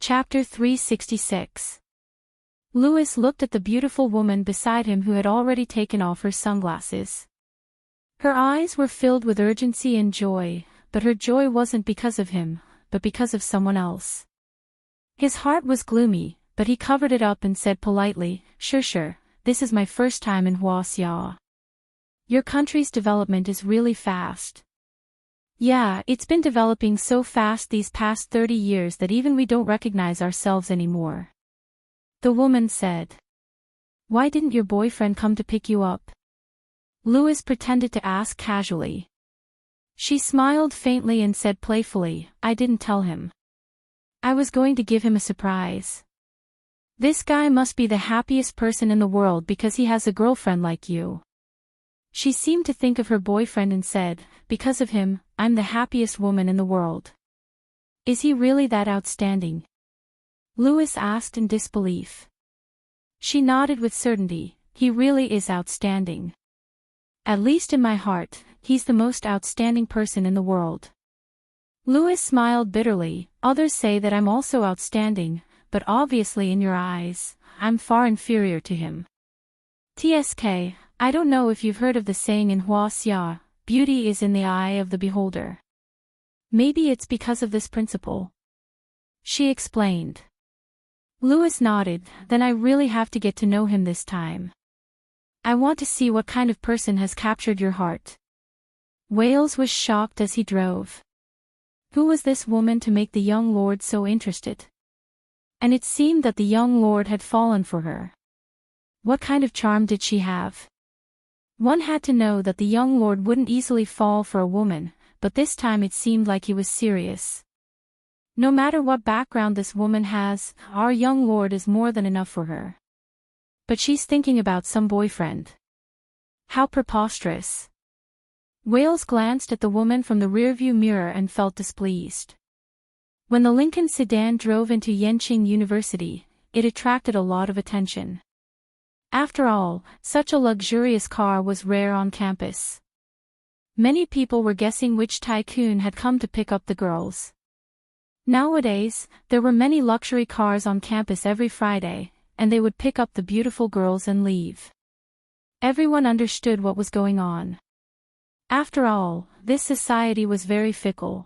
Chapter 366. Louis looked at the beautiful woman beside him who had already taken off her sunglasses. Her eyes were filled with urgency and joy, but her joy wasn't because of him, but because of someone else. His heart was gloomy, but he covered it up and said politely, Sure, this is my first time in Huaxia. Your country's development is really fast. Yeah, it's been developing so fast these past 30 years that even we don't recognize ourselves anymore. The woman said. Why didn't your boyfriend come to pick you up? Louis pretended to ask casually. She smiled faintly and said playfully, I didn't tell him. I was going to give him a surprise. This guy must be the happiest person in the world because he has a girlfriend like you. She seemed to think of her boyfriend and said, because of him, I'm the happiest woman in the world. Is he really that outstanding? Louis asked in disbelief. She nodded with certainty, he really is outstanding. At least in my heart, he's the most outstanding person in the world. Louis smiled bitterly, others say that I'm also outstanding, but obviously in your eyes, I'm far inferior to him. TSK, I don't know if you've heard of the saying in Huaxia, beauty is in the eye of the beholder. Maybe it's because of this principle. She explained. Louis nodded, then I really have to get to know him this time. I want to see what kind of person has captured your heart. Wales was shocked as he drove. Who was this woman to make the young lord so interested? And it seemed that the young lord had fallen for her. What kind of charm did she have? One had to know that the young lord wouldn't easily fall for a woman, but this time it seemed like he was serious. No matter what background this woman has, our young lord is more than enough for her. But she's thinking about some boyfriend. How preposterous. Wales glanced at the woman from the rearview mirror and felt displeased. When the Lincoln sedan drove into Yenching University, it attracted a lot of attention. After all, such a luxurious car was rare on campus. Many people were guessing which tycoon had come to pick up the girls. Nowadays, there were many luxury cars on campus every Friday, and they would pick up the beautiful girls and leave. Everyone understood what was going on. After all, this society was very fickle.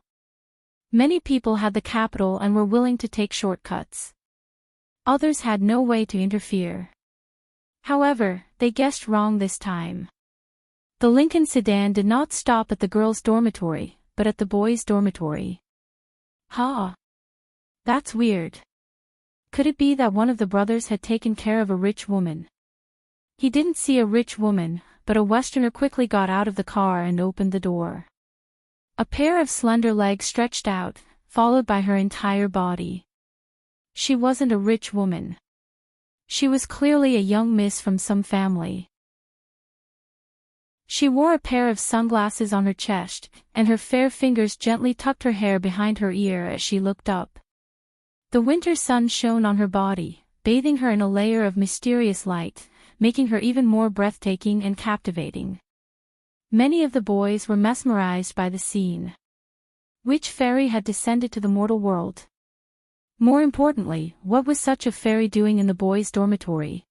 Many people had the capital and were willing to take shortcuts. Others had no way to interfere. However, they guessed wrong this time. The Lincoln sedan did not stop at the girls' dormitory, but at the boys' dormitory. That's weird. Could it be that one of the brothers had taken care of a rich woman? He didn't see a rich woman, but a Westerner quickly got out of the car and opened the door. A pair of slender legs stretched out, followed by her entire body. She wasn't a rich woman. She was clearly a young miss from some family. She wore a pair of sunglasses on her chest, and her fair fingers gently tucked her hair behind her ear as she looked up. The winter sun shone on her body, bathing her in a layer of mysterious light, making her even more breathtaking and captivating. Many of the boys were mesmerized by the scene. Which fairy had descended to the mortal world? More importantly, what was such a fairy doing in the boys' dormitory?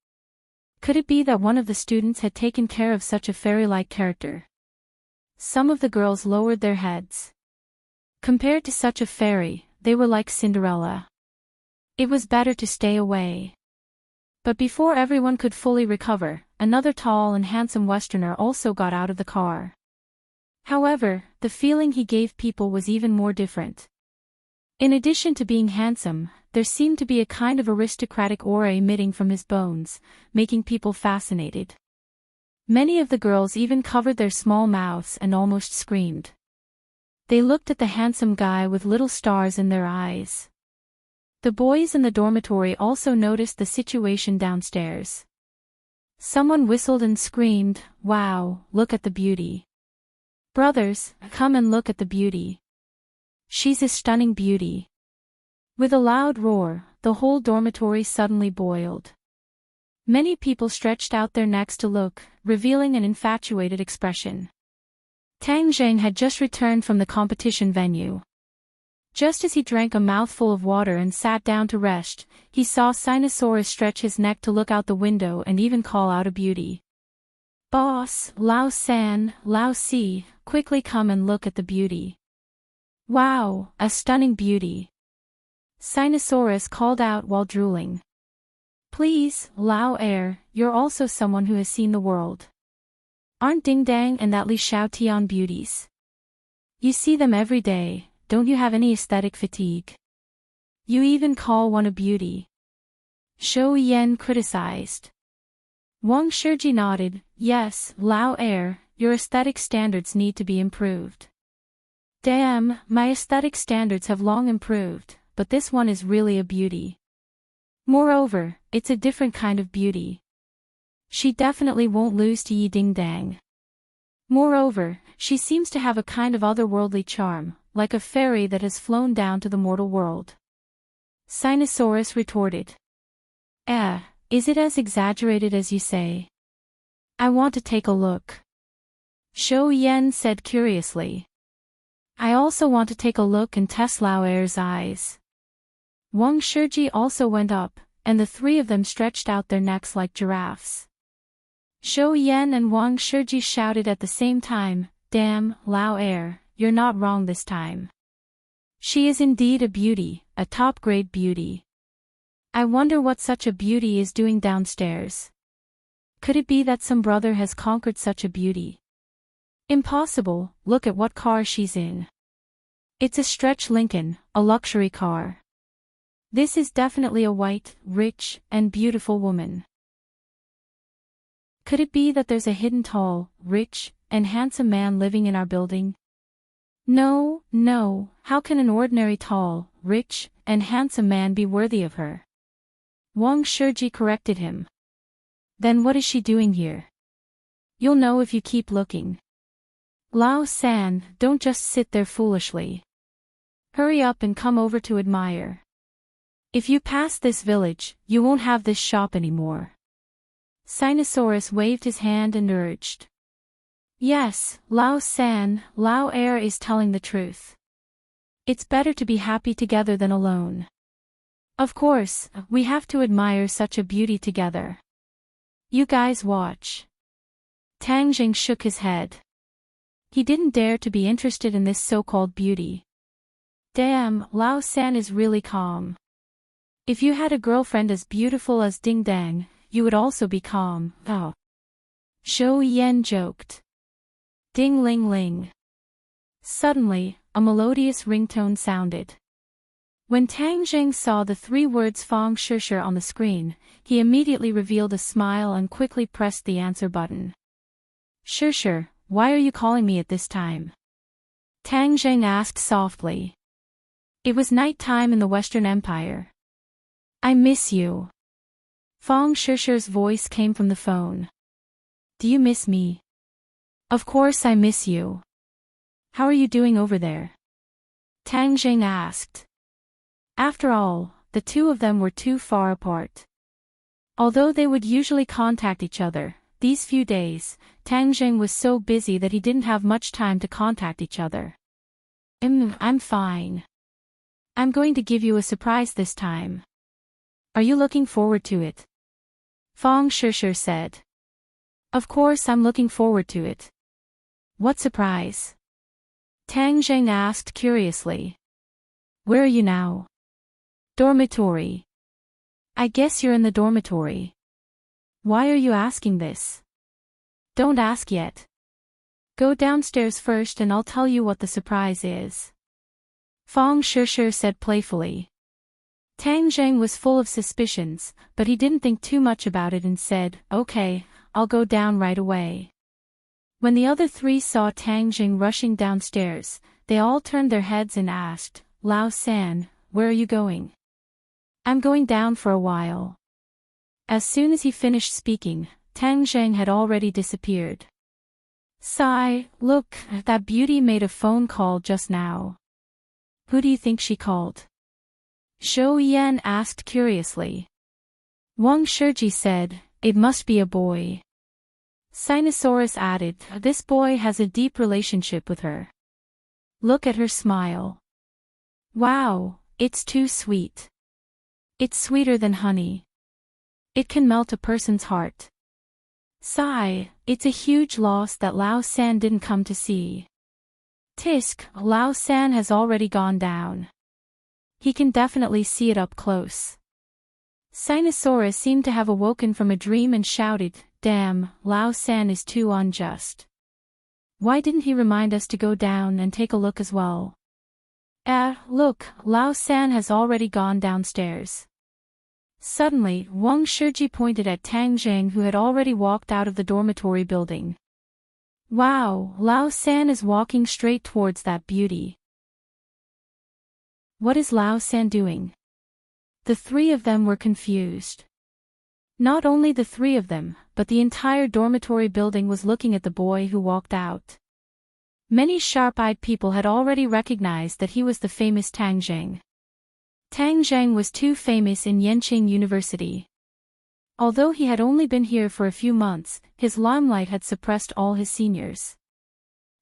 Could it be that one of the students had taken care of such a fairy-like character? Some of the girls lowered their heads. Compared to such a fairy, they were like Cinderella. It was better to stay away. But before everyone could fully recover, another tall and handsome Westerner also got out of the car. However, the feeling he gave people was even more different. In addition to being handsome, there seemed to be a kind of aristocratic aura emitting from his bones, making people fascinated. Many of the girls even covered their small mouths and almost screamed. They looked at the handsome guy with little stars in their eyes. The boys in the dormitory also noticed the situation downstairs. Someone whistled and screamed, "Wow, look at the beauty. Brothers, come and look at the beauty. She's a stunning beauty." With a loud roar, the whole dormitory suddenly boiled. Many people stretched out their necks to look, revealing an infatuated expression. Tang Zheng had just returned from the competition venue. Just as he drank a mouthful of water and sat down to rest, he saw Sinosaurus stretch his neck to look out the window and even call out a beauty. "Boss, Lao-san, Lao-si, quickly come and look at the beauty." "Wow, a stunning beauty," Sinosaurus called out while drooling. "Please, Lao-air, you're also someone who has seen the world. Aren't Ding Dang and that Li Xiaotian beauties? You see them every day, don't you have any aesthetic fatigue? You even call one a beauty." Shou Yen criticized. Wang Shiji nodded, "Yes, Lao-air, your aesthetic standards need to be improved." "Damn, my aesthetic standards have long improved, but this one is really a beauty. Moreover, it's a different kind of beauty. She definitely won't lose to Yi Ding Dang. Moreover, she seems to have a kind of otherworldly charm, like a fairy that has flown down to the mortal world." Sinosaurus retorted. Is it as exaggerated as you say? I want to take a look." Shou Yen said curiously. "I also want to take a look and test Lao-air's eyes." Wang Shiji also went up, and the three of them stretched out their necks like giraffes. Shou Yen and Wang Shiji shouted at the same time, "Damn, Lao-air, you're not wrong this time. She is indeed a beauty, a top-grade beauty. I wonder what such a beauty is doing downstairs. Could it be that some brother has conquered such a beauty? Impossible, look at what car she's in. It's a stretch Lincoln, a luxury car. This is definitely a white, rich, and beautiful woman. Could it be that there's a hidden tall, rich, and handsome man living in our building? No, how can an ordinary tall, rich, and handsome man be worthy of her?" Wang Shiji corrected him. "Then what is she doing here? You'll know if you keep looking. Lao-san, don't just sit there foolishly. Hurry up and come over to admire. If you pass this village, you won't have this shop anymore." Sinosaurus waved his hand and urged. "Yes, Lao-san, Lao-air is telling the truth. It's better to be happy together than alone. Of course, we have to admire such a beauty together. You guys watch." Tang Jing shook his head. He didn't dare to be interested in this so-called beauty. Damn, Lao-san is really calm. If you had a girlfriend as beautiful as Ding Dang, you would also be calm. Oh. Shou Yen joked. Ding ling ling. Suddenly, a melodious ringtone sounded. When Tang Jing saw the three words Fang Shishir on the screen, he immediately revealed a smile and quickly pressed the answer button. "Shishir, why are you calling me at this time?" Tang Jing asked softly. It was night time in the Western Empire. "I miss you." Fang Shishir's voice came from the phone. "Do you miss me?" "Of course I miss you. How are you doing over there?" Tang Jing asked. After all, the two of them were too far apart. Although they would usually contact each other, these few days, Tang Jing was so busy that he didn't have much time to contact each other. I'm fine. I'm going to give you a surprise this time. Are you looking forward to it?" Fang Shishir said. "Of course I'm looking forward to it. What surprise?" Tang Jing asked curiously. "Where are you now?" "Dormitory." "I guess you're in the dormitory. Why are you asking this?" "Don't ask yet. Go downstairs first and I'll tell you what the surprise is," Fang Shishir said playfully. Tang Jing was full of suspicions, but he didn't think too much about it and said, "Okay, I'll go down right away." When the other three saw Tang Jing rushing downstairs, they all turned their heads and asked, "Lao-san, where are you going?" "I'm going down for a while." As soon as he finished speaking, Tang Jing had already disappeared. Sigh, look, that beauty made a phone call just now. Who do you think she called? Shou Yen asked curiously. Wang Shiji said, it must be a boy. Sinosaurus added, this boy has a deep relationship with her. Look at her smile. Wow, it's too sweet. It's sweeter than honey. It can melt a person's heart. Sigh, it's a huge loss that Lao San didn't come to see. Tisk, Lao San has already gone down. He can definitely see it up close. Sinosaurus seemed to have awoken from a dream and shouted, "Damn, Lao San is too unjust. Why didn't he remind us to go down and take a look as well?" Look, Lao San has already gone downstairs. Suddenly, Wang Shiji pointed at Tang Zheng, who had already walked out of the dormitory building. Wow, Lao San is walking straight towards that beauty. What is Lao San doing? The three of them were confused. Not only the three of them, but the entire dormitory building was looking at the boy who walked out. Many sharp-eyed people had already recognized that he was the famous Tang Zheng. Tang Zheng was too famous in Yenqing University. Although he had only been here for a few months, his limelight had suppressed all his seniors.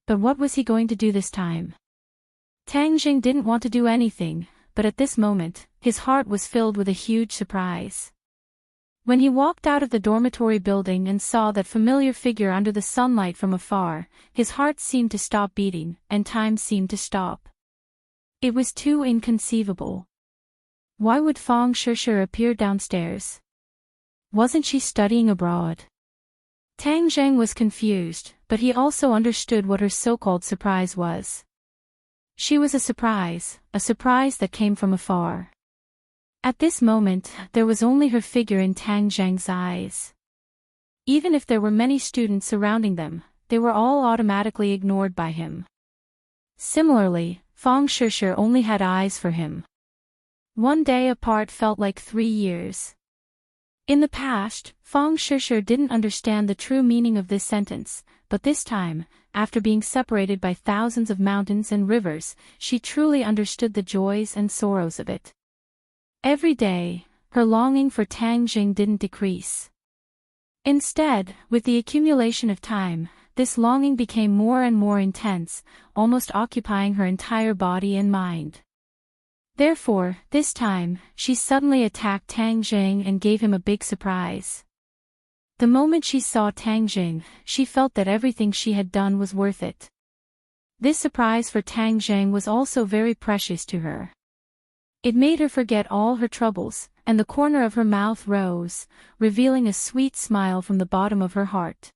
But what was he going to do this time? Tang Zheng didn't want to do anything, but at this moment, his heart was filled with a huge surprise. When he walked out of the dormitory building and saw that familiar figure under the sunlight from afar, his heart seemed to stop beating, and time seemed to stop. It was too inconceivable. Why would Fang Shishir appear downstairs? Wasn't she studying abroad? Tang Zheng was confused, but he also understood what her so-called surprise was. She was a surprise that came from afar. At this moment, there was only her figure in Tang Zheng's eyes. Even if there were many students surrounding them, they were all automatically ignored by him. Similarly, Fang Shishir only had eyes for him. One day apart felt like 3 years. In the past, Fang Shishir didn't understand the true meaning of this sentence, but this time, after being separated by thousands of mountains and rivers, she truly understood the joys and sorrows of it. Every day, her longing for Tang Zheng didn't decrease. Instead, with the accumulation of time, this longing became more and more intense, almost occupying her entire body and mind. Therefore, this time, she suddenly attacked Tang Zheng and gave him a big surprise. The moment she saw Tang Zheng, she felt that everything she had done was worth it. This surprise for Tang Zheng was also very precious to her. It made her forget all her troubles, and the corner of her mouth rose, revealing a sweet smile from the bottom of her heart.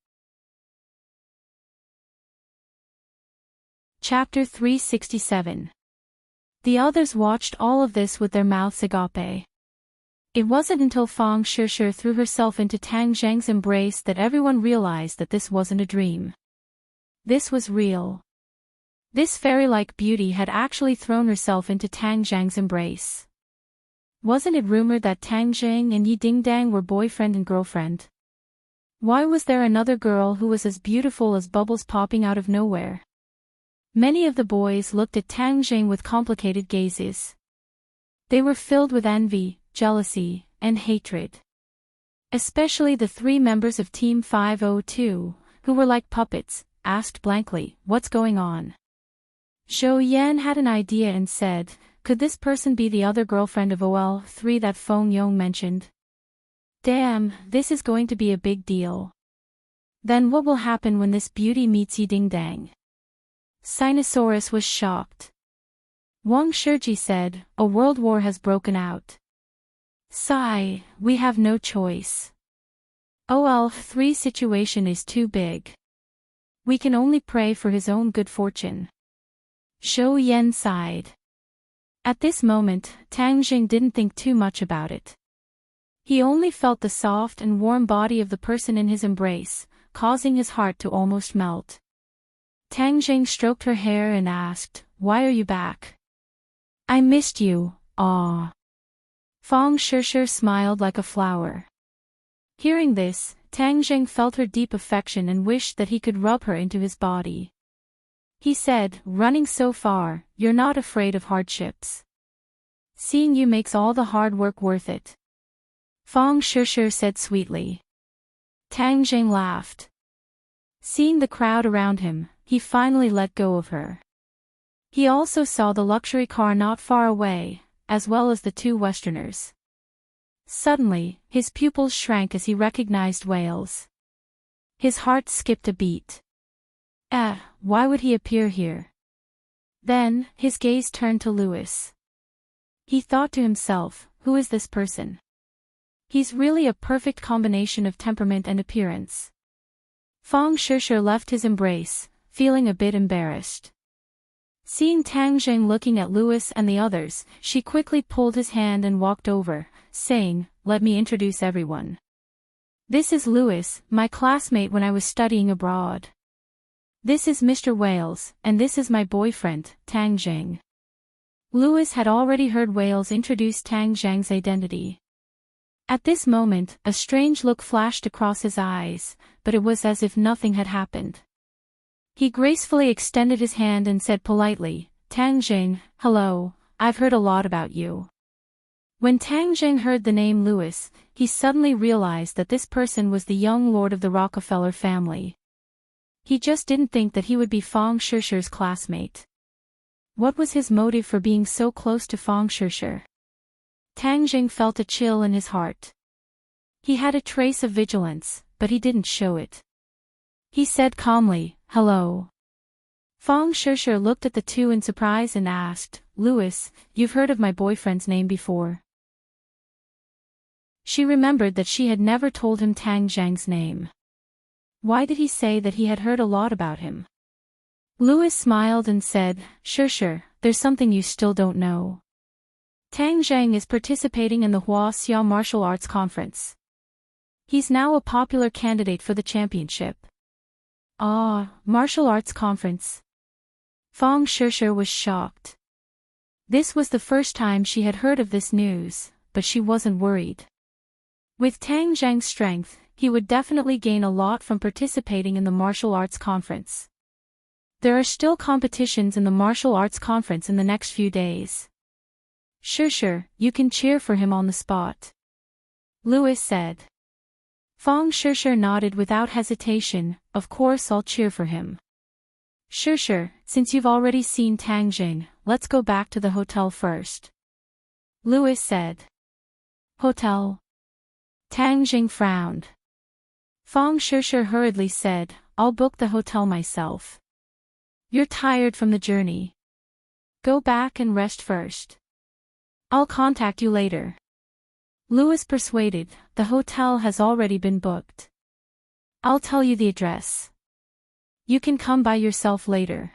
Chapter 367. The others watched all of this with their mouths agape. It wasn't until Fang Shishir threw herself into Tang Zheng's embrace that everyone realized that this wasn't a dream. This was real. This fairy-like beauty had actually thrown herself into Tang Zheng's embrace. Wasn't it rumored that Tang Zheng and Yi Dingdang were boyfriend and girlfriend? Why was there another girl who was as beautiful as bubbles popping out of nowhere? Many of the boys looked at Tang Zheng with complicated gazes. They were filled with envy, jealousy, and hatred. Especially the 3 members of Team 502, who were like puppets, asked blankly, "What's going on?" Zhou Yan had an idea and said, "Could this person be the other girlfriend of OL3 that Feng Yong mentioned? Damn, this is going to be a big deal. Then what will happen when this beauty meets Yi Dingdang?" Sinosaurus was shocked. Wang Shiji said, "A world war has broken out. Sigh, we have no choice. OL3's situation is too big. We can only pray for his own good fortune." Zhou Yan sighed. At this moment, Tang Zheng didn't think too much about it. He only felt the soft and warm body of the person in his embrace, causing his heart to almost melt. Tang Zheng stroked her hair and asked, "Why are you back?" "I missed you, aw." Fang Shishir smiled like a flower. Hearing this, Tang Zheng felt her deep affection and wished that he could rub her into his body. He said, "Running so far, you're not afraid of hardships. Seeing you makes all the hard work worth it." Fang Shishir said sweetly. Tang Zheng laughed. Seeing the crowd around him, he finally let go of her. He also saw the luxury car not far away, as well as the two Westerners. Suddenly, his pupils shrank as he recognized Wales. His heart skipped a beat. Why would he appear here? Then, his gaze turned to Louis. He thought to himself, who is this person? He's really a perfect combination of temperament and appearance. Fang Shishir left his embrace, feeling a bit embarrassed. Seeing Tang Zheng looking at Louis and the others, she quickly pulled his hand and walked over, saying, "Let me introduce everyone. This is Louis, my classmate when I was studying abroad. This is Mr. Wales, and this is my boyfriend, Tang Zheng." Louis had already heard Wales introduce Tang Zheng's identity. At this moment, a strange look flashed across his eyes, but it was as if nothing had happened. He gracefully extended his hand and said politely, "Tang Zheng, hello, I've heard a lot about you." When Tang Zheng heard the name Louis, he suddenly realized that this person was the young lord of the Rockefeller family. He just didn't think that he would be Fang Shishir's classmate. What was his motive for being so close to Fang Shishir? Tang Zheng felt a chill in his heart. He had a trace of vigilance, but he didn't show it. He said calmly, "Hello." Fang Shishir looked at the two in surprise and asked, "Louis, you've heard of my boyfriend's name before?" She remembered that she had never told him Tang Zheng's name. Why did he say that he had heard a lot about him? Louis smiled and said, "Shishir, there's something you still don't know. Tang Zheng is participating in the Hua Martial Arts Conference. He's now a popular candidate for the championship." "Ah, martial arts conference." Fang Shishir was shocked. This was the first time she had heard of this news, but she wasn't worried. With Tang Zheng's strength, he would definitely gain a lot from participating in the martial arts conference. There are still competitions in the martial arts conference in the next few days. "Shishir, you can cheer for him on the spot," Louis said. Fang Shishir nodded without hesitation, "Of course I'll cheer for him." "Shishir, since you've already seen Tang Zheng, let's go back to the hotel first," Louis said. "Hotel?" Tang Zheng frowned. Fang Shishir hurriedly said, "I'll book the hotel myself. You're tired from the journey. Go back and rest first. I'll contact you later." Louis persuaded, "The hotel has already been booked. I'll tell you the address. You can come by yourself later."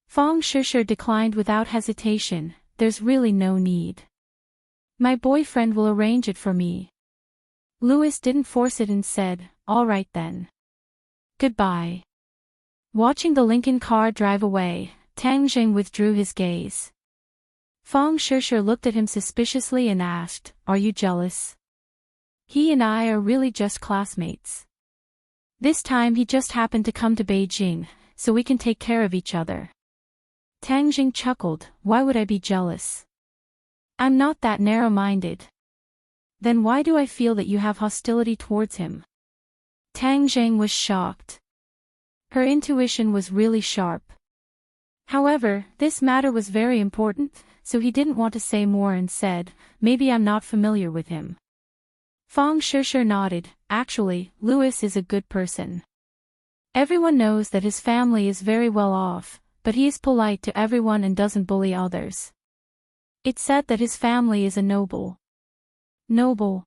Fang Shishir declined without hesitation, "There's really no need. My boyfriend will arrange it for me." Louis didn't force it and said, "All right then. Goodbye." Watching the Lincoln car drive away, Tang Zheng withdrew his gaze. Fang Shishir looked at him suspiciously and asked, "Are you jealous? He and I are really just classmates. This time he just happened to come to Beijing, so we can take care of each other." Tang Zheng chuckled, "Why would I be jealous? I'm not that narrow-minded." "Then why do I feel that you have hostility towards him?" Tang Zheng was shocked. Her intuition was really sharp. However, this matter was very important, so he didn't want to say more and said, "Maybe I'm not familiar with him." Fang Shishir nodded, "Actually, Louis is a good person. Everyone knows that his family is very well off, but he is polite to everyone and doesn't bully others. It's said that his family is a noble." "Noble?"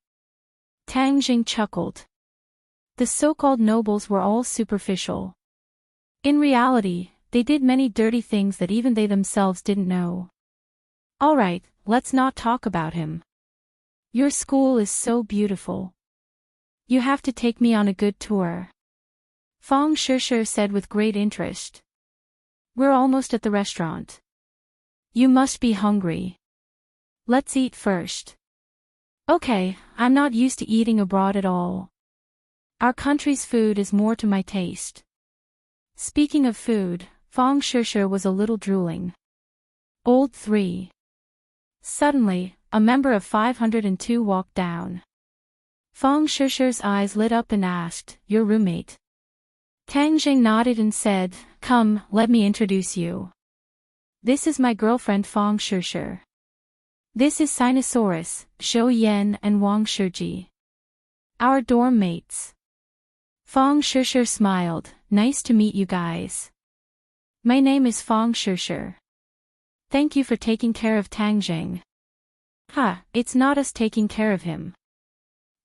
Tang Zheng chuckled. The so-called nobles were all superficial. In reality, they did many dirty things that even they themselves didn't know. "All right, let's not talk about him. Your school is so beautiful. You have to take me on a good tour," Fang Shishir said with great interest. "We're almost at the restaurant. You must be hungry. Let's eat first." "Okay, I'm not used to eating abroad at all. Our country's food is more to my taste." Speaking of food, Fang Shishir was a little drooling. Old 3. Suddenly, a member of 502 walked down. Fang Shishir's eyes lit up and asked, "Your roommate?" Tang Zheng nodded and said, "Come, let me introduce you. This is my girlfriend Fong Shishir. This is Sinosaurus, Shou Yen and Wang Shiji. Our dorm mates. Fong Shishir smiled. Nice to meet you guys. My name is Fong Shishir. Thank you for taking care of Tangjing. It's not us taking care of him.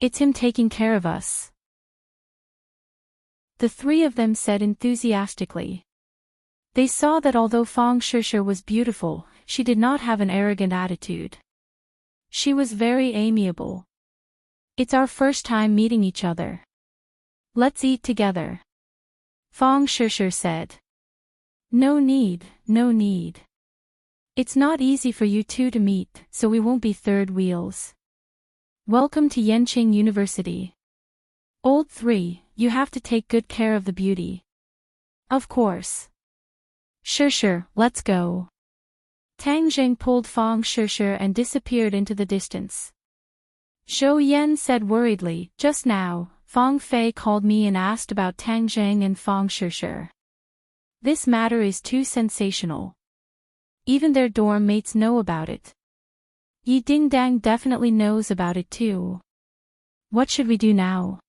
It's him taking care of us. The three of them said enthusiastically. They saw that although Fong Shishir was beautiful, she did not have an arrogant attitude. She was very amiable. It's our first time meeting each other. Let's eat together. Fong Shishir said. No need, no need. It's not easy for you two to meet, so we won't be third wheels. Welcome to Yenqing University. Old three, you have to take good care of the beauty. Of course. Shishir, let's go. Tangjing pulled Fong Shishir and disappeared into the distance. Shou Yen said worriedly, just now, Fong Fei called me and asked about Tangjing and Fong Shishir. This matter is too sensational. Even their dorm mates know about it. Yi Dingdang definitely knows about it too. What should we do now?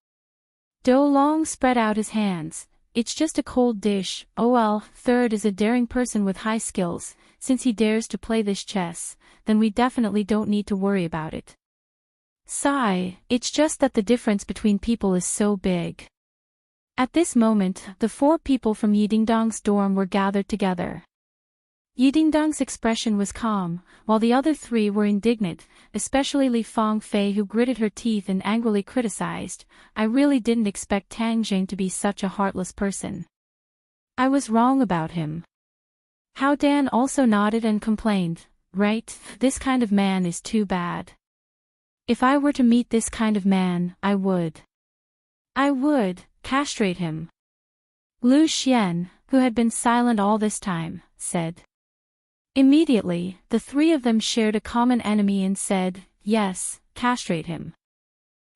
Do Long spread out his hands. It's just a cold dish. Oh well, third is a daring person with high skills. Since he dares to play this chess, then we definitely don't need to worry about it. Sigh, it's just that the difference between people is so big. At this moment, the four people from Yi Dingdang's dorm were gathered together. Yi Dingdang's expression was calm, while the other three were indignant, especially Li Fangfei, who gritted her teeth and angrily criticized, I really didn't expect Tangjing to be such a heartless person. I was wrong about him. Hao Dan also nodded and complained, right, this kind of man is too bad. If I were to meet this kind of man, I would castrate him. Lu Xian, who had been silent all this time, said. Immediately, the three of them shared a common enemy and said, yes, castrate him.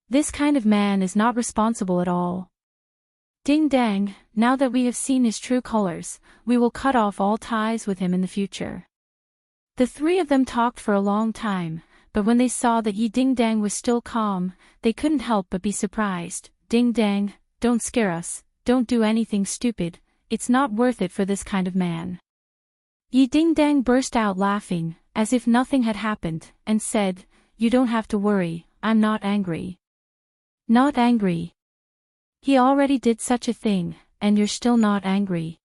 This kind of man is not responsible at all. Ding Dang, now that we have seen his true colors, we will cut off all ties with him in the future. The three of them talked for a long time, but when they saw that Yi Ding Dang was still calm, they couldn't help but be surprised. Ding Dang, don't scare us, don't do anything stupid, it's not worth it for this kind of man. Yi Ding Dang burst out laughing, as if nothing had happened, and said, you don't have to worry, I'm not angry. Not angry? He already did such a thing, and you're still not angry.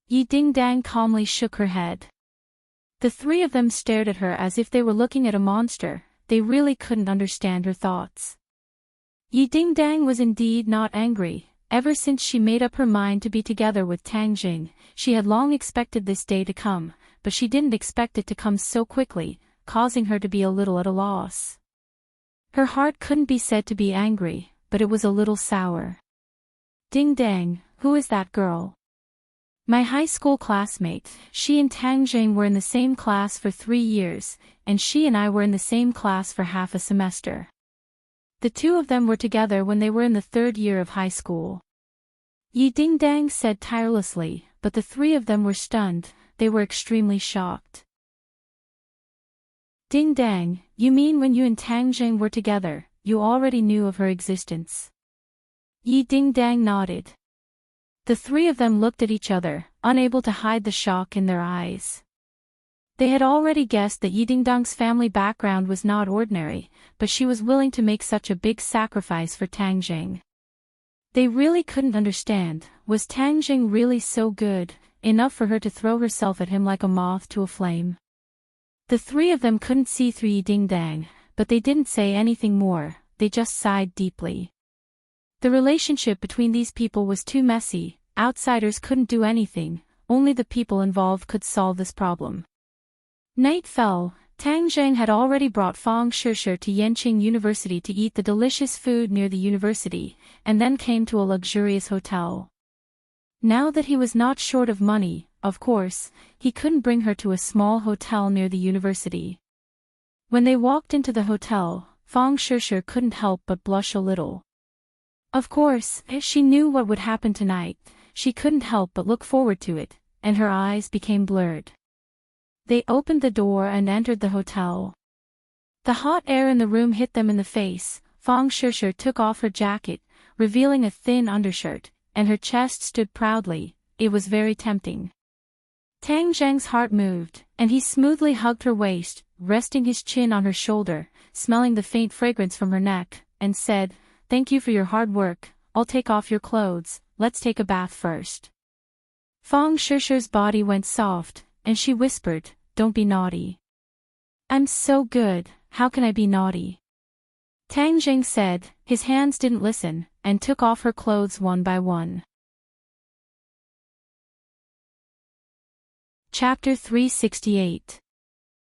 Yi Ding Dang calmly shook her head. The three of them stared at her as if they were looking at a monster, they really couldn't understand her thoughts. Yi Ding Dang was indeed not angry. Ever since she made up her mind to be together with Tangjing, she had long expected this day to come, but she didn't expect it to come so quickly, causing her to be a little at a loss. Her heart couldn't be said to be angry, but it was a little sour. Ding Dang, who is that girl? My high school classmate. She and Tangjing were in the same class for 3 years, and she and I were in the same class for half a semester. The two of them were together when they were in the 3rd year of high school. Yi Ding Dang said tirelessly, but the three of them were stunned, they were extremely shocked. Ding Dang, you mean when you and Tangjing were together, you already knew of her existence? Yi Ding Dang nodded. The three of them looked at each other, unable to hide the shock in their eyes. They had already guessed that Yi Dingdang's family background was not ordinary, but she was willing to make such a big sacrifice for Tangjing. They really couldn't understand, was Tangjing really so good, enough for her to throw herself at him like a moth to a flame? The three of them couldn't see through Yi Dingdang, but they didn't say anything more, they just sighed deeply. The relationship between these people was too messy, outsiders couldn't do anything, only the people involved could solve this problem. Night fell. Tangjing had already brought Fong Shishir to Yenqing University to eat the delicious food near the university, and then came to a luxurious hotel. Now that he was not short of money, of course, he couldn't bring her to a small hotel near the university. When they walked into the hotel, Fong Shishir couldn't help but blush a little. Of course, she knew what would happen tonight, she couldn't help but look forward to it, and her eyes became blurred. They opened the door and entered the hotel. The hot air in the room hit them in the face. Fang Shishir took off her jacket, revealing a thin undershirt, and her chest stood proudly. It was very tempting. Tang Zheng's heart moved, and he smoothly hugged her waist, resting his chin on her shoulder, smelling the faint fragrance from her neck, and said, "Thank you for your hard work. I'll take off your clothes, let's take a bath first." Fang Shishir's body went soft, and she whispered, "Don't be naughty." "I'm so good, how can I be naughty?" Tang Zheng said. His hands didn't listen, and took off her clothes one by one. Chapter 368.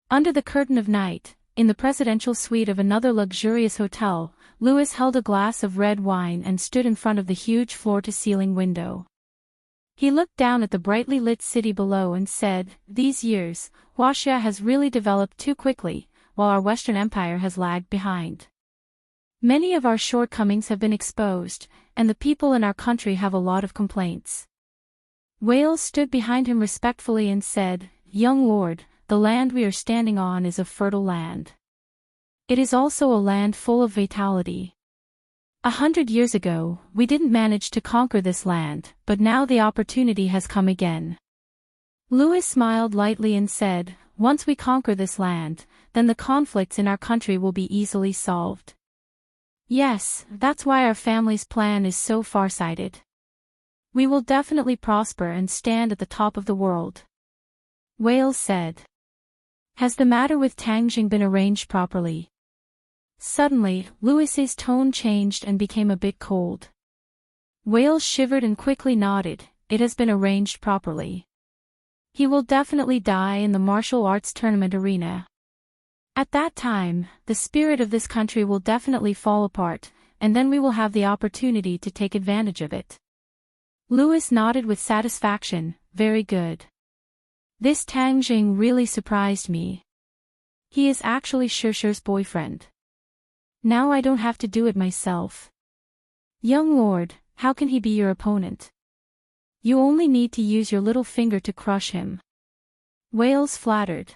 Under the curtain of night, in the presidential suite of another luxurious hotel, Louis held a glass of red wine and stood in front of the huge floor-to-ceiling window. He looked down at the brightly lit city below and said, "These years, Huaxia has really developed too quickly, while our Western Empire has lagged behind. Many of our shortcomings have been exposed, and the people in our country have a lot of complaints." Wales stood behind him respectfully and said, "Young lord, the land we are standing on is a fertile land. It is also a land full of vitality. 100 years ago, we didn't manage to conquer this land, but now the opportunity has come again." Louis smiled lightly and said, "Once we conquer this land, then the conflicts in our country will be easily solved. Yes, that's why our family's plan is so far-sighted. We will definitely prosper and stand at the top of the world." Wales said. "Has the matter with Tang Jing been arranged properly?" Suddenly, Louis's tone changed and became a bit cold. Wales shivered and quickly nodded. "It has been arranged properly. He will definitely die in the martial arts tournament arena. At that time, the spirit of this country will definitely fall apart, and then we will have the opportunity to take advantage of it." Louis nodded with satisfaction. "Very good. This Tang Jing really surprised me. He is actually Shishir's boyfriend. Now I don't have to do it myself. Young lord, how can he be your opponent? You only need to use your little finger to crush him." Wales flattered.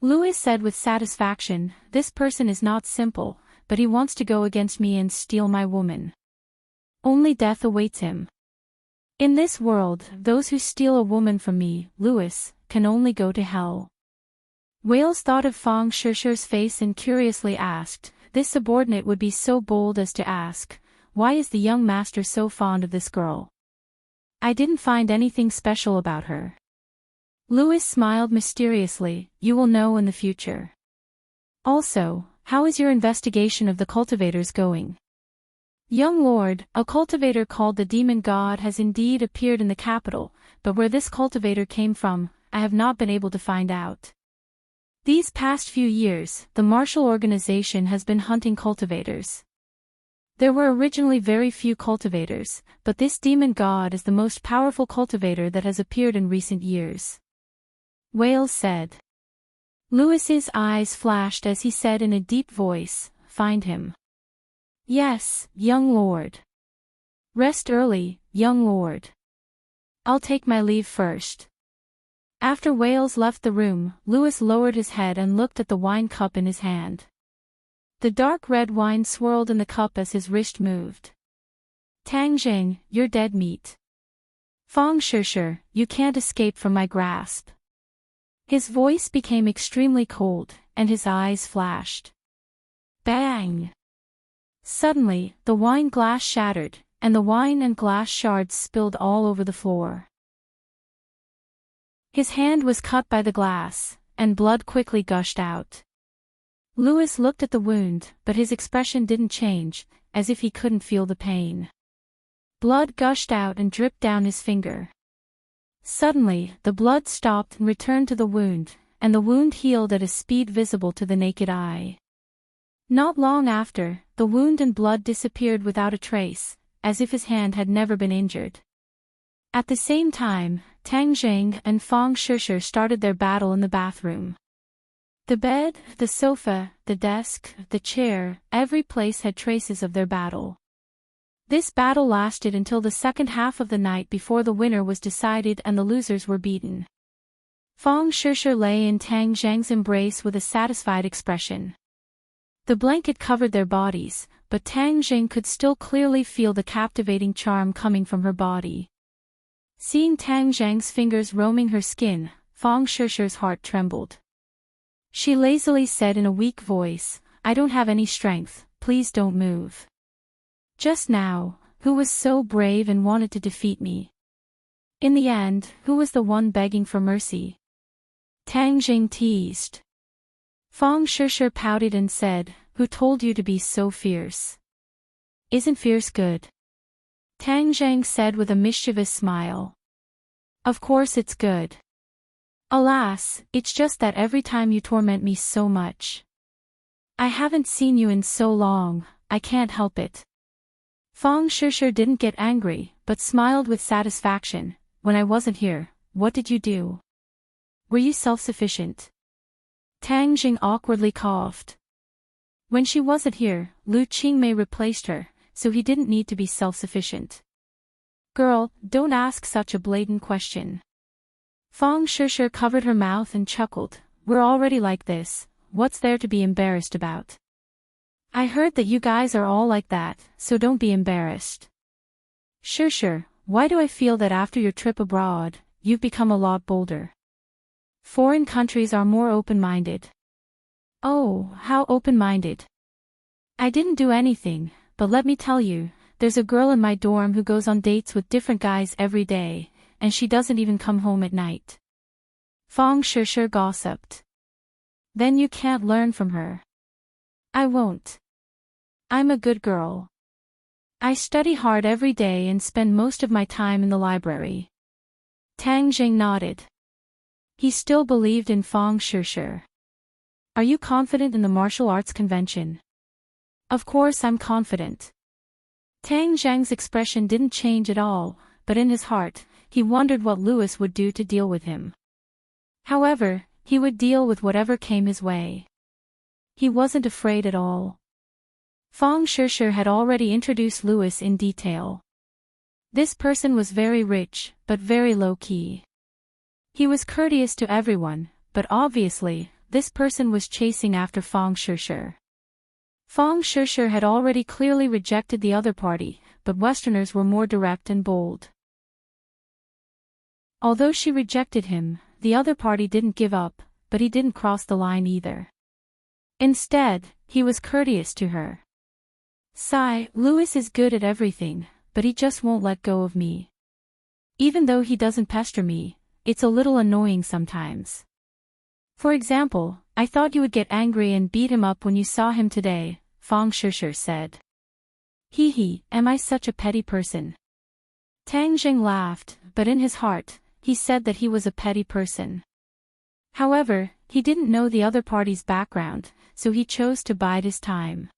Louis said with satisfaction, "This person is not simple, but he wants to go against me and steal my woman. Only death awaits him. In this world, those who steal a woman from me, Louis, can only go to hell." Wales thought of Fang Shishir's face and curiously asked, "This subordinate would be so bold as to ask, why is the young master so fond of this girl? I didn't find anything special about her." Louis smiled mysteriously. "You will know in the future. Also, how is your investigation of the cultivators going?" "Young lord, a cultivator called the demon god has indeed appeared in the capital, but where this cultivator came from, I have not been able to find out. These past few years, the martial organization has been hunting cultivators. There were originally very few cultivators, but this demon god is the most powerful cultivator that has appeared in recent years." Wales said. Louis's eyes flashed as he said in a deep voice, "Find him." "Yes, young lord." "Rest early, young lord. I'll take my leave first." After Wales left the room, Louis lowered his head and looked at the wine cup in his hand. The dark red wine swirled in the cup as his wrist moved. "Tang Jing, you're dead meat. Fang Shishir, you can't escape from my grasp." His voice became extremely cold, and his eyes flashed. Bang! Suddenly, the wine glass shattered, and the wine and glass shards spilled all over the floor. His hand was cut by the glass, and blood quickly gushed out. Louis looked at the wound, but his expression didn't change, as if he couldn't feel the pain. Blood gushed out and dripped down his finger. Suddenly, the blood stopped and returned to the wound, and the wound healed at a speed visible to the naked eye. Not long after, the wound and blood disappeared without a trace, as if his hand had never been injured. At the same time, Tang Jing and Fang Shishir started their battle in the bathroom. The bed, the sofa, the desk, the chair, every place had traces of their battle. This battle lasted until the second half of the night before the winner was decided and the losers were beaten. Fang Shishir lay in Tang Zhang's embrace with a satisfied expression. The blanket covered their bodies, but Tang Zhang could still clearly feel the captivating charm coming from her body. Seeing Tang Zhang's fingers roaming her skin, Fang Shishir's heart trembled. She lazily said in a weak voice, "I don't have any strength, please don't move." Just now, who was so brave and wanted to defeat me? In the end, who was the one begging for mercy? Tang Jing teased. Fang Shishir pouted and said, "Who told you to be so fierce? Isn't fierce good?" Tang Zhang said with a mischievous smile. "Of course it's good. Alas, it's just that every time you torment me so much. I haven't seen you in so long, I can't help it." Fang Shishir didn't get angry, but smiled with satisfaction. "When I wasn't here, what did you do? Were you self-sufficient?" Tang Jing awkwardly coughed. When she wasn't here, Lu Qingmei replaced her, so he didn't need to be self-sufficient. "Girl, don't ask such a blatant question." Fang Shishir covered her mouth and chuckled. "We're already like this, what's there to be embarrassed about? I heard that you guys are all like that, so don't be embarrassed." "Shishir, why do I feel that after your trip abroad, you've become a lot bolder? Foreign countries are more open-minded." "Oh, how open-minded? I didn't do anything, but let me tell you, there's a girl in my dorm who goes on dates with different guys every day, and she doesn't even come home at night." Fang Shishir gossiped. "Then you can't learn from her." "I won't. I'm a good girl. I study hard every day and spend most of my time in the library." Tang Jing nodded. He still believed in Fang Shishir. "Are you confident in the martial arts convention?" "Of course I'm confident." Tang Zhang's expression didn't change at all, but in his heart, he wondered what Louis would do to deal with him. However, he would deal with whatever came his way. He wasn't afraid at all. Fang Shishir had already introduced Louis in detail. This person was very rich, but very low-key. He was courteous to everyone, but obviously, this person was chasing after Fang Shishir. Fang Shishir had already clearly rejected the other party, but Westerners were more direct and bold. Although she rejected him, the other party didn't give up, but he didn't cross the line either. Instead, he was courteous to her. "Sigh, Louis is good at everything, but he just won't let go of me. Even though he doesn't pester me, it's a little annoying sometimes. For example, I thought you would get angry and beat him up when you saw him today," Fang Shishir said. "Hee, am I such a petty person?" Tang Jing laughed, but in his heart, he said that he was a petty person. However, he didn't know the other party's background, so he chose to bide his time.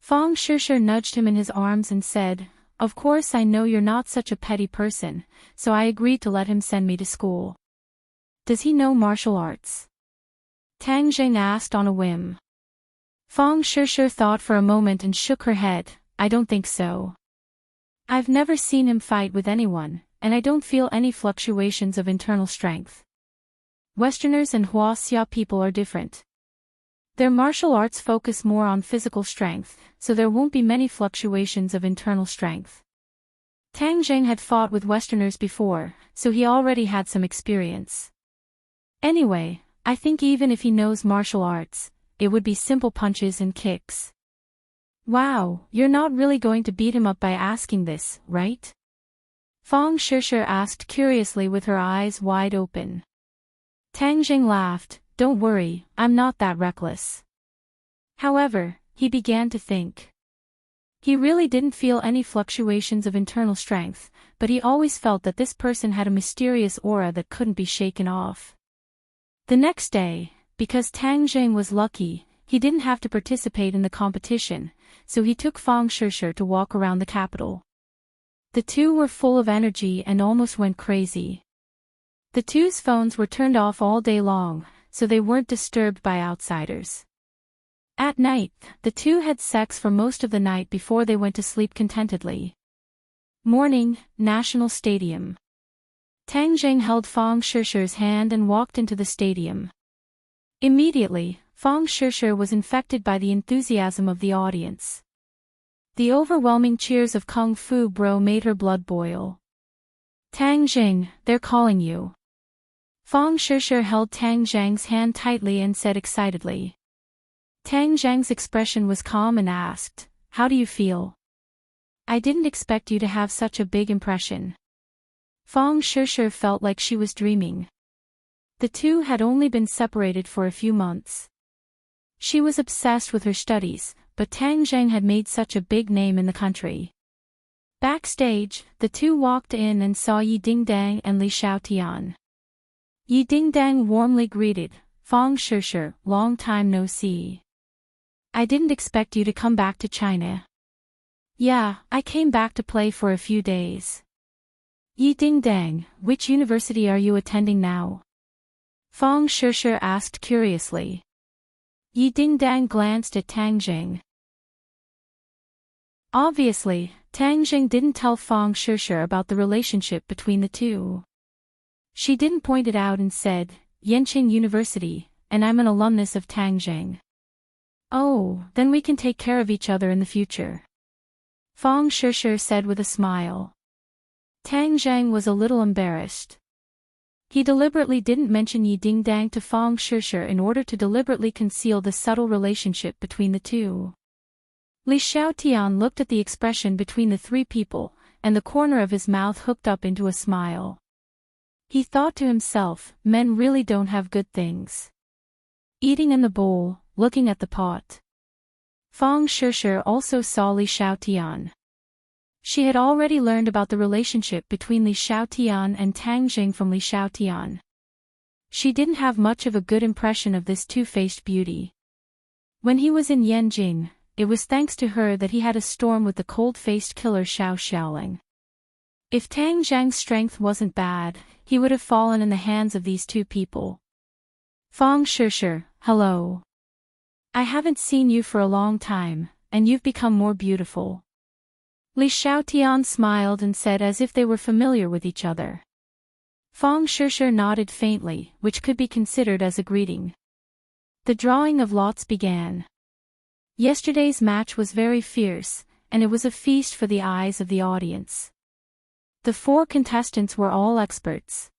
Fang Shishir nudged him in his arms and said, "Of course I know you're not such a petty person, so I agreed to let him send me to school." "Does he know martial arts?" Tang Jing asked on a whim. Fang Shishir thought for a moment and shook her head. "I don't think so. I've never seen him fight with anyone, and I don't feel any fluctuations of internal strength. Westerners and Huaxia people are different. Their martial arts focus more on physical strength, so there won't be many fluctuations of internal strength." Tang Jing had fought with Westerners before, so he already had some experience. "Anyway, I think even if he knows martial arts, it would be simple punches and kicks." "Wow, you're not really going to beat him up by asking this, right?" Fang Shishir asked curiously with her eyes wide open. Tang Jing laughed. "Don't worry, I'm not that reckless." However, he began to think. He really didn't feel any fluctuations of internal strength, but he always felt that this person had a mysterious aura that couldn't be shaken off. The next day, because Tang Jing was lucky, he didn't have to participate in the competition, so he took Fang Shishir to walk around the capital. The two were full of energy and almost went crazy. The two's phones were turned off all day long, so they weren't disturbed by outsiders. At night, the two had sex for most of the night before they went to sleep contentedly. Morning, National Stadium. Tang Zheng held Fang Shishi's hand and walked into the stadium. Immediately, Fang Shishi was infected by the enthusiasm of the audience. The overwhelming cheers of Kung Fu Bro made her blood boil. Tang Zheng, they're calling you. Fang Shishi held Tang Zheng's hand tightly and said excitedly. Tang Zheng's expression was calm and asked, "How do you feel?" "I didn't expect you to have such a big impression." Fang Shishi felt like she was dreaming. The two had only been separated for a few months. She was obsessed with her studies, but Tang Zheng had made such a big name in the country. Backstage, the two walked in and saw Yi Dingdang and Li Xiaotian. Yi Dingdang warmly greeted, "Fang Shishi, long time no see. I didn't expect you to come back to China." "Yeah, I came back to play for a few days." "Yi Dingdang, which university are you attending now?" Fang Shishi asked curiously. Yi Dingdang glanced at Tang Zheng. Obviously, Tang Zheng didn't tell Fang Shishi about the relationship between the two. She didn't point it out and said, "Yanqing University, and I'm an alumnus of Tang Zheng." "Oh, then we can take care of each other in the future," Fang Shishi said with a smile. Tang Zheng was a little embarrassed. He deliberately didn't mention Yi Dingdang to Fang Shishi in order to deliberately conceal the subtle relationship between the two. Li Xiaotian looked at the expression between the three people, and the corner of his mouth hooked up into a smile. He thought to himself, men really don't have good things. Eating in the bowl, looking at the pot. Fang Shishi also saw Li Xiaotian. She had already learned about the relationship between Li Xiaotian and Tang Zheng from Li Xiaotian. She didn't have much of a good impression of this two-faced beauty. When he was in Yanjing, it was thanks to her that he had a storm with the cold-faced killer Xiao Xiaoling. If Tang Zheng's strength wasn't bad, he would have fallen in the hands of these two people. Fang Shishi, hello. I haven't seen you for a long time, and you've become more beautiful. Li Xiaotian smiled and said as if they were familiar with each other. Fang Shishi nodded faintly, which could be considered as a greeting. The drawing of lots began. Yesterday's match was very fierce, and it was a feast for the eyes of the audience. The 4 contestants were all experts.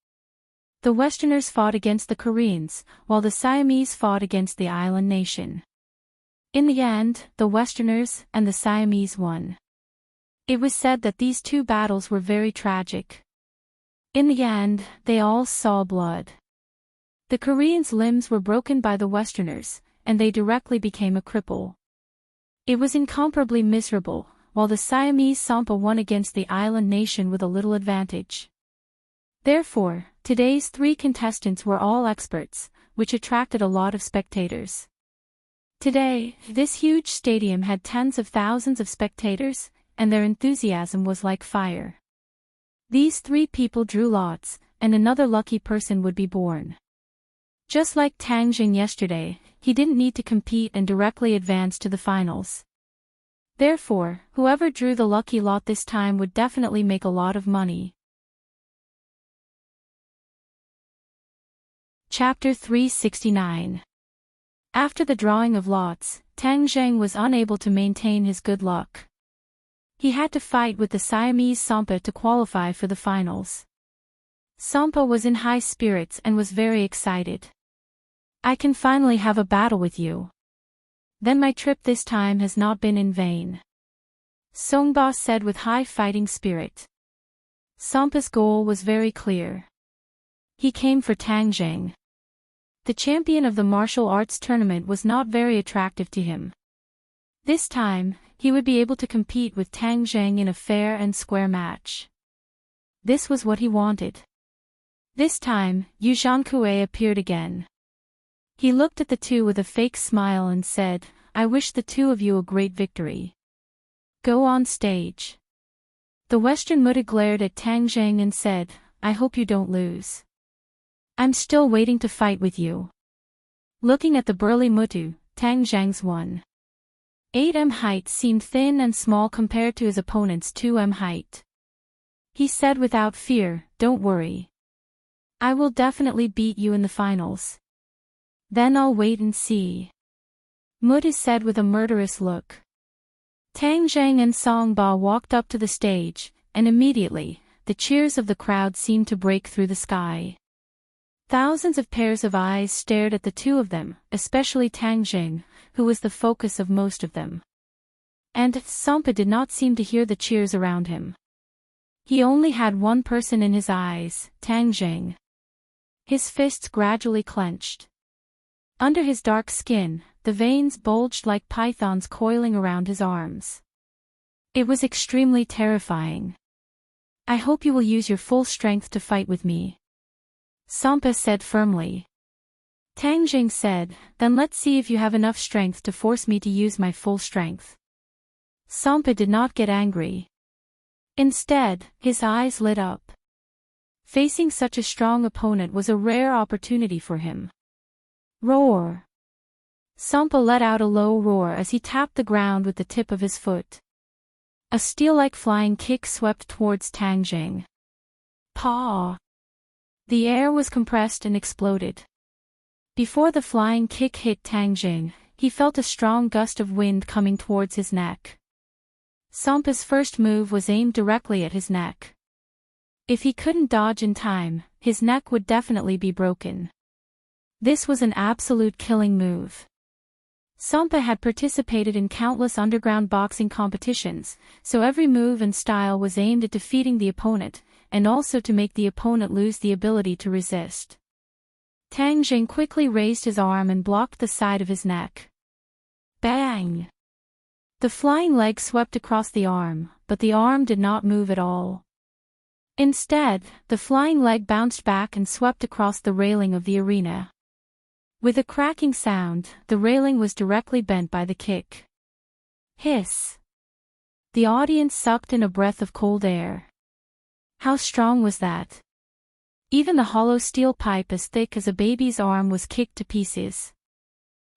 The Westerners fought against the Koreans, while the Siamese fought against the island nation. In the end, the Westerners and the Siamese won. It was said that these two battles were very tragic. In the end, they all saw blood. The Koreans' limbs were broken by the Westerners, and they directly became a cripple. It was incomparably miserable, while the Siamese Sampa won against the island nation with a little advantage. Therefore, today's 3 contestants were all experts, which attracted a lot of spectators. Today, this huge stadium had tens of thousands of spectators, and their enthusiasm was like fire. These 3 people drew lots, and another lucky person would be born. Just like Tang Zheng yesterday, he didn't need to compete and directly advance to the finals. Therefore, whoever drew the lucky lot this time would definitely make a lot of money. Chapter 369. After the drawing of lots, Tang Zheng was unable to maintain his good luck. He had to fight with the Siamese Sampa to qualify for the finals. Sampa was in high spirits and was very excited. I can finally have a battle with you. Then my trip this time has not been in vain. Songba said with high fighting spirit. Sampa's goal was very clear. He came for Tang Zheng. The champion of the martial arts tournament was not very attractive to him. This time, he would be able to compete with Tang Zheng in a fair and square match. This was what he wanted. This time, Yu Zhankue appeared again. He looked at the two with a fake smile and said, I wish the two of you a great victory. Go on stage. The Western Muta glared at Tang Zheng and said, I hope you don't lose. I'm still waiting to fight with you. Looking at the burly Mutu, Tang Zheng's 1.8 m height seemed thin and small compared to his opponent's 2 m height. He said without fear, don't worry, I will definitely beat you in the finals. Then I'll wait and see. Mutis said with a murderous look. Tang Zhang and Song Ba walked up to the stage, and immediately, the cheers of the crowd seemed to break through the sky. Thousands of pairs of eyes stared at the two of them, especially Tang Zhang, who was the focus of most of them. And Sampa did not seem to hear the cheers around him. He only had one person in his eyes, Tang Zhang. His fists gradually clenched. Under his dark skin, the veins bulged like pythons coiling around his arms. It was extremely terrifying. I hope you will use your full strength to fight with me, Sampa said firmly. Tang Zhang said, then let's see if you have enough strength to force me to use my full strength. Sampa did not get angry. Instead, his eyes lit up. Facing such a strong opponent was a rare opportunity for him. Roar! Sampa let out a low roar as he tapped the ground with the tip of his foot. A steel-like flying kick swept towards Tang Zhang. Paw! The air was compressed and exploded. Before the flying kick hit Tang Zhang, he felt a strong gust of wind coming towards his neck. Sampa's first move was aimed directly at his neck. If he couldn't dodge in time, his neck would definitely be broken. This was an absolute killing move. Sampa had participated in countless underground boxing competitions, so every move and style was aimed at defeating the opponent, and also to make the opponent lose the ability to resist. Tang Zhang quickly raised his arm and blocked the side of his neck. Bang! The flying leg swept across the arm, but the arm did not move at all. Instead, the flying leg bounced back and swept across the railing of the arena. With a cracking sound, the railing was directly bent by the kick. Hiss! The audience sucked in a breath of cold air. How strong was that? Even the hollow steel pipe as thick as a baby's arm was kicked to pieces.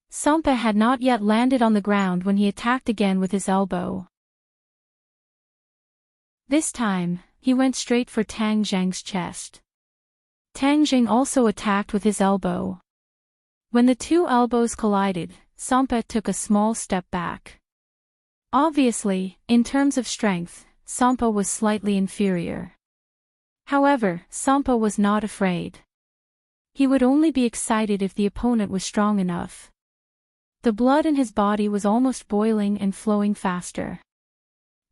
Sampa had not yet landed on the ground when he attacked again with his elbow. This time, he went straight for Tang Zhang's chest. Tang Zhang also attacked with his elbow. When the two elbows collided, Sampa took a small step back. Obviously, in terms of strength, Sampa was slightly inferior. However, Sampa was not afraid. He would only be excited if the opponent was strong enough. The blood in his body was almost boiling and flowing faster.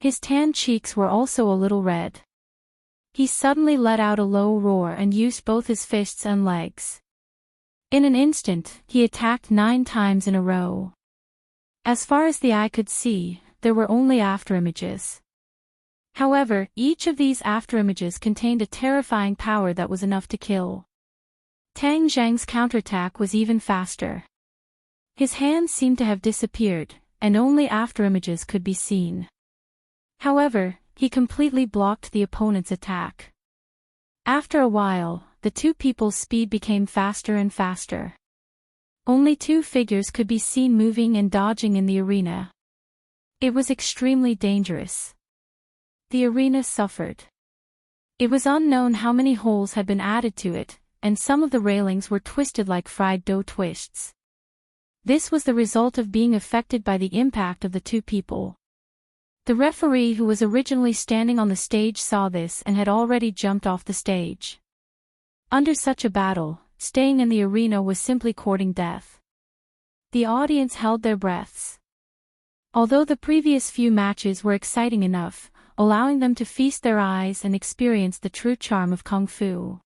His tan cheeks were also a little red. He suddenly let out a low roar and used both his fists and legs. In an instant, he attacked 9 times in a row. As far as the eye could see, there were only afterimages. However, each of these afterimages contained a terrifying power that was enough to kill. Tang Zhang's counterattack was even faster. His hands seemed to have disappeared, and only afterimages could be seen. However, he completely blocked the opponent's attack. After a while, the two people's speed became faster and faster. Only 2 figures could be seen moving and dodging in the arena. It was extremely dangerous. The arena suffered. It was unknown how many holes had been added to it, and some of the railings were twisted like fried dough twists. This was the result of being affected by the impact of the 2 people. The referee who was originally standing on the stage saw this and had already jumped off the stage. Under such a battle, staying in the arena was simply courting death. The audience held their breaths. Although the previous few matches were exciting enough, allowing them to feast their eyes and experience the true charm of Kung Fu.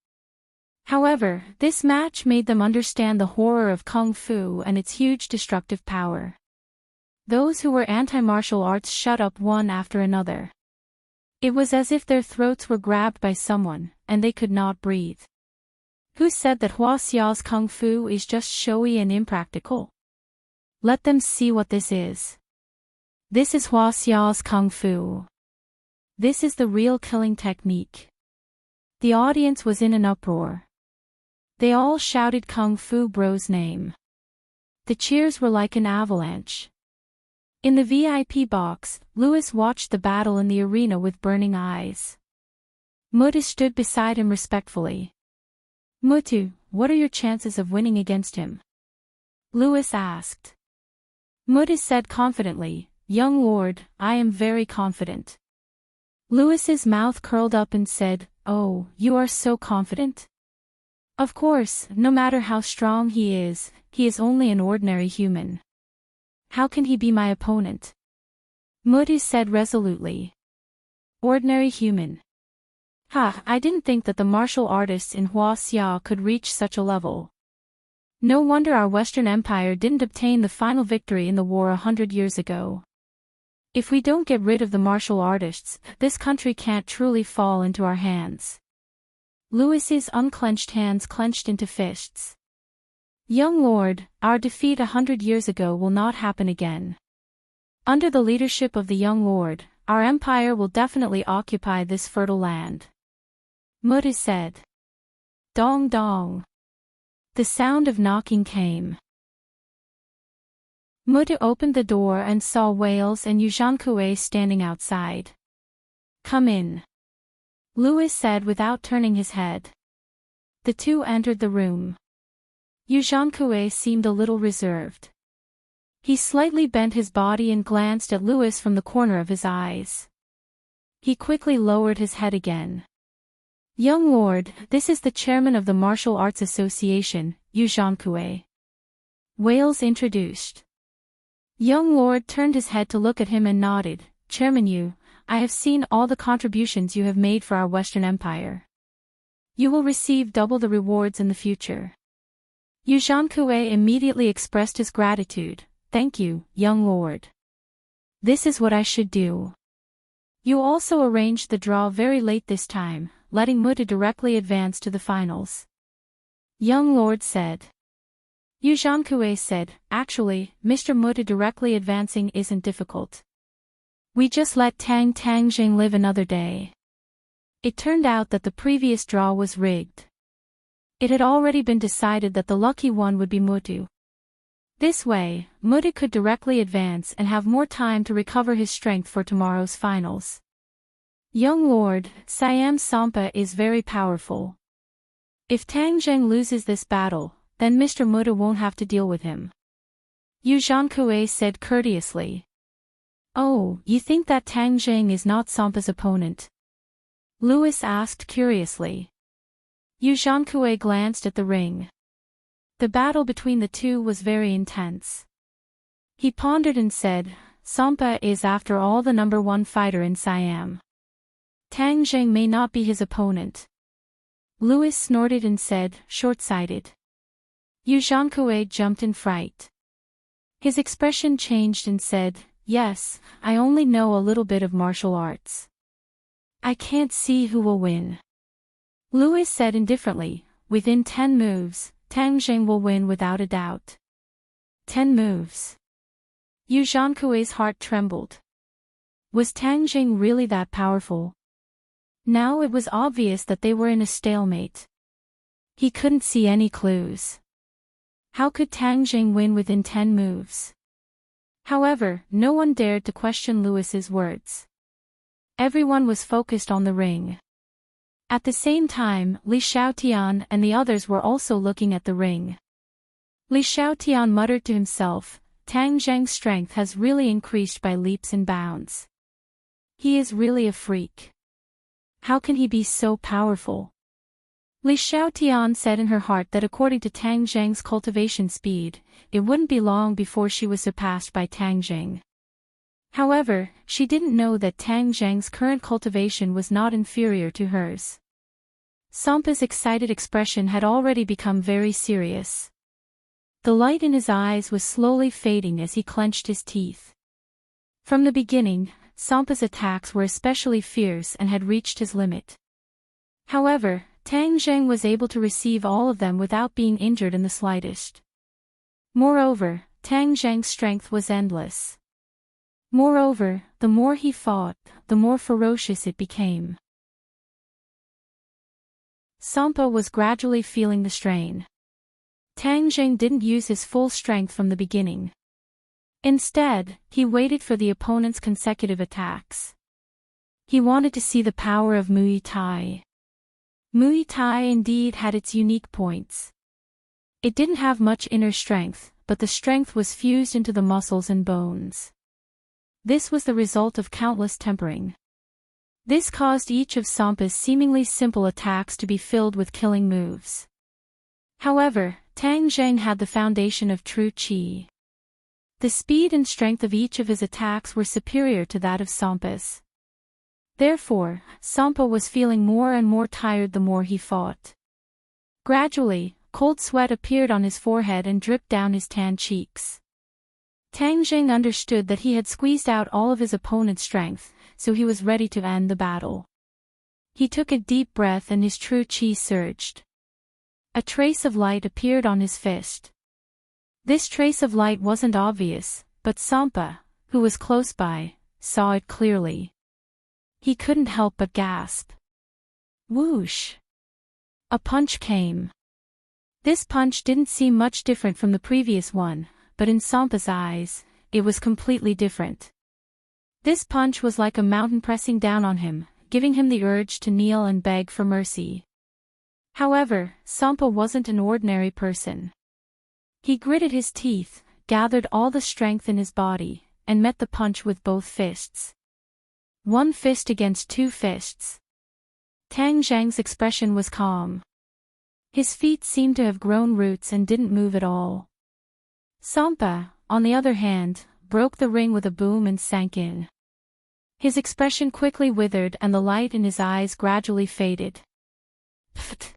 However, this match made them understand the horror of Kung Fu and its huge destructive power. Those who were anti-martial arts shut up one after another. It was as if their throats were grabbed by someone, and they could not breathe. Who said that Hua Xiao's Kung Fu is just showy and impractical? Let them see what this is. This is Hua Xiao's Kung Fu. This is the real killing technique. The audience was in an uproar. They all shouted Kung Fu Bro's name. The cheers were like an avalanche. In the VIP box, Louis watched the battle in the arena with burning eyes. Mutis stood beside him respectfully. Mutu, what are your chances of winning against him? Lewis asked. Mutu said confidently, Young lord, I am very confident. Lewis's mouth curled up and said, Oh, you are so confident? Of course, no matter how strong he is only an ordinary human. How can he be my opponent? Mutu said resolutely. Ordinary human. Ha, I didn't think that the martial artists in Huaxia could reach such a level. No wonder our Western Empire didn't obtain the final victory in the war 100 years ago. If we don't get rid of the martial artists, this country can't truly fall into our hands. Lewis's unclenched hands clenched into fists. Young lord, our defeat 100 years ago will not happen again. Under the leadership of the young lord, our empire will definitely occupy this fertile land. Mutu said. Dong dong. The sound of knocking came. Mutu opened the door and saw Wales and Yuzhankue standing outside. Come in. Lewis said without turning his head. The two entered the room. Yuzhankue seemed a little reserved. He slightly bent his body and glanced at Lewis from the corner of his eyes. He quickly lowered his head again. Young lord, this is the chairman of the Martial Arts Association, Yuzhankue. Wales introduced. Young lord turned his head to look at him and nodded. Chairman Yu, I have seen all the contributions you have made for our Western Empire. You will receive double the rewards in the future. Yuzhankue immediately expressed his gratitude. Thank you, young lord. This is what I should do. You also arranged the draw very late this time, letting Mutu directly advance to the finals. Young lord said. Yuzhankue said, Actually, Mr. Mutu directly advancing isn't difficult. We just let Tang Tangjing live another day. It turned out that the previous draw was rigged. It had already been decided that the lucky one would be Mutu. This way, Mutu could directly advance and have more time to recover his strength for tomorrow's finals. Young lord, Siam Sampa is very powerful. If Tang Zheng loses this battle, then Mr. Mutu won't have to deal with him. Yuzhankue said courteously. Oh, you think that Tang Zheng is not Sampa's opponent? Lewis asked curiously. Yuzhankue glanced at the ring. The battle between the two was very intense. He pondered and said, Sampa is after all the number one fighter in Siam. Tang Zheng may not be his opponent. Lewis snorted and said, short-sighted. Yuzhankue jumped in fright. His expression changed and said, Yes, I only know a little bit of martial arts. I can't see who will win. Lewis said indifferently, within 10 moves, Tang Zheng will win without a doubt. 10 moves. Yuzhankue's heart trembled. Was Tang Zheng really that powerful? Now it was obvious that they were in a stalemate. He couldn't see any clues. How could Tang Zheng win within 10 moves? However, no one dared to question Lewis's words. Everyone was focused on the ring. At the same time, Li Xiaotian and the others were also looking at the ring. Li Xiaotian muttered to himself, Tang Zheng's strength has really increased by leaps and bounds. He is really a freak. How can he be so powerful? Li Xiaotian said in her heart that according to Tang Zheng's cultivation speed, it wouldn't be long before she was surpassed by Tang Zheng. However, she didn't know that Tang Zheng's current cultivation was not inferior to hers. Sampa's excited expression had already become very serious. The light in his eyes was slowly fading as he clenched his teeth. From the beginning, Sampa's attacks were especially fierce and had reached his limit. However, Tang Zheng was able to receive all of them without being injured in the slightest. Moreover, Tang Zheng's strength was endless. Moreover, the more he fought, the more ferocious it became. Sampa was gradually feeling the strain. Tang Zheng didn't use his full strength from the beginning. Instead, he waited for the opponent's consecutive attacks. He wanted to see the power of Muay Thai. Muay Thai indeed had its unique points. It didn't have much inner strength, but the strength was fused into the muscles and bones. This was the result of countless tempering. This caused each of Sampa's seemingly simple attacks to be filled with killing moves. However, Tang Zheng had the foundation of true qi. The speed and strength of each of his attacks were superior to that of Sampa's. Therefore, Sampa was feeling more and more tired the more he fought. Gradually, cold sweat appeared on his forehead and dripped down his tan cheeks. Tang Zheng understood that he had squeezed out all of his opponent's strength, so he was ready to end the battle. He took a deep breath and his true qi surged. A trace of light appeared on his fist. This trace of light wasn't obvious, but Sampa, who was close by, saw it clearly. He couldn't help but gasp. Whoosh! A punch came. This punch didn't seem much different from the previous one, but in Sampa's eyes, it was completely different. This punch was like a mountain pressing down on him, giving him the urge to kneel and beg for mercy. However, Sampa wasn't an ordinary person. He gritted his teeth, gathered all the strength in his body, and met the punch with both fists. One fist against two fists. Tang Zheng's expression was calm. His feet seemed to have grown roots and didn't move at all. Sampa, on the other hand, broke the ring with a boom and sank in. His expression quickly withered and the light in his eyes gradually faded. Pfft!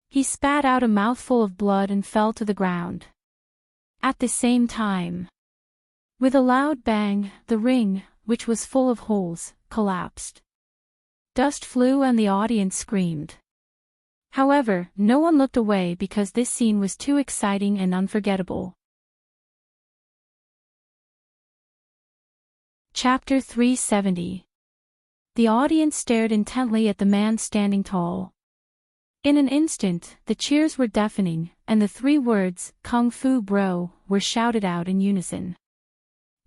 He spat out a mouthful of blood and fell to the ground. At the same time, with a loud bang, the ring, which was full of holes, collapsed. Dust flew and the audience screamed. However, no one looked away because this scene was too exciting and unforgettable. Chapter 370. The audience stared intently at the man standing tall. In an instant, the cheers were deafening, and the three words, Kung Fu Bro, were shouted out in unison.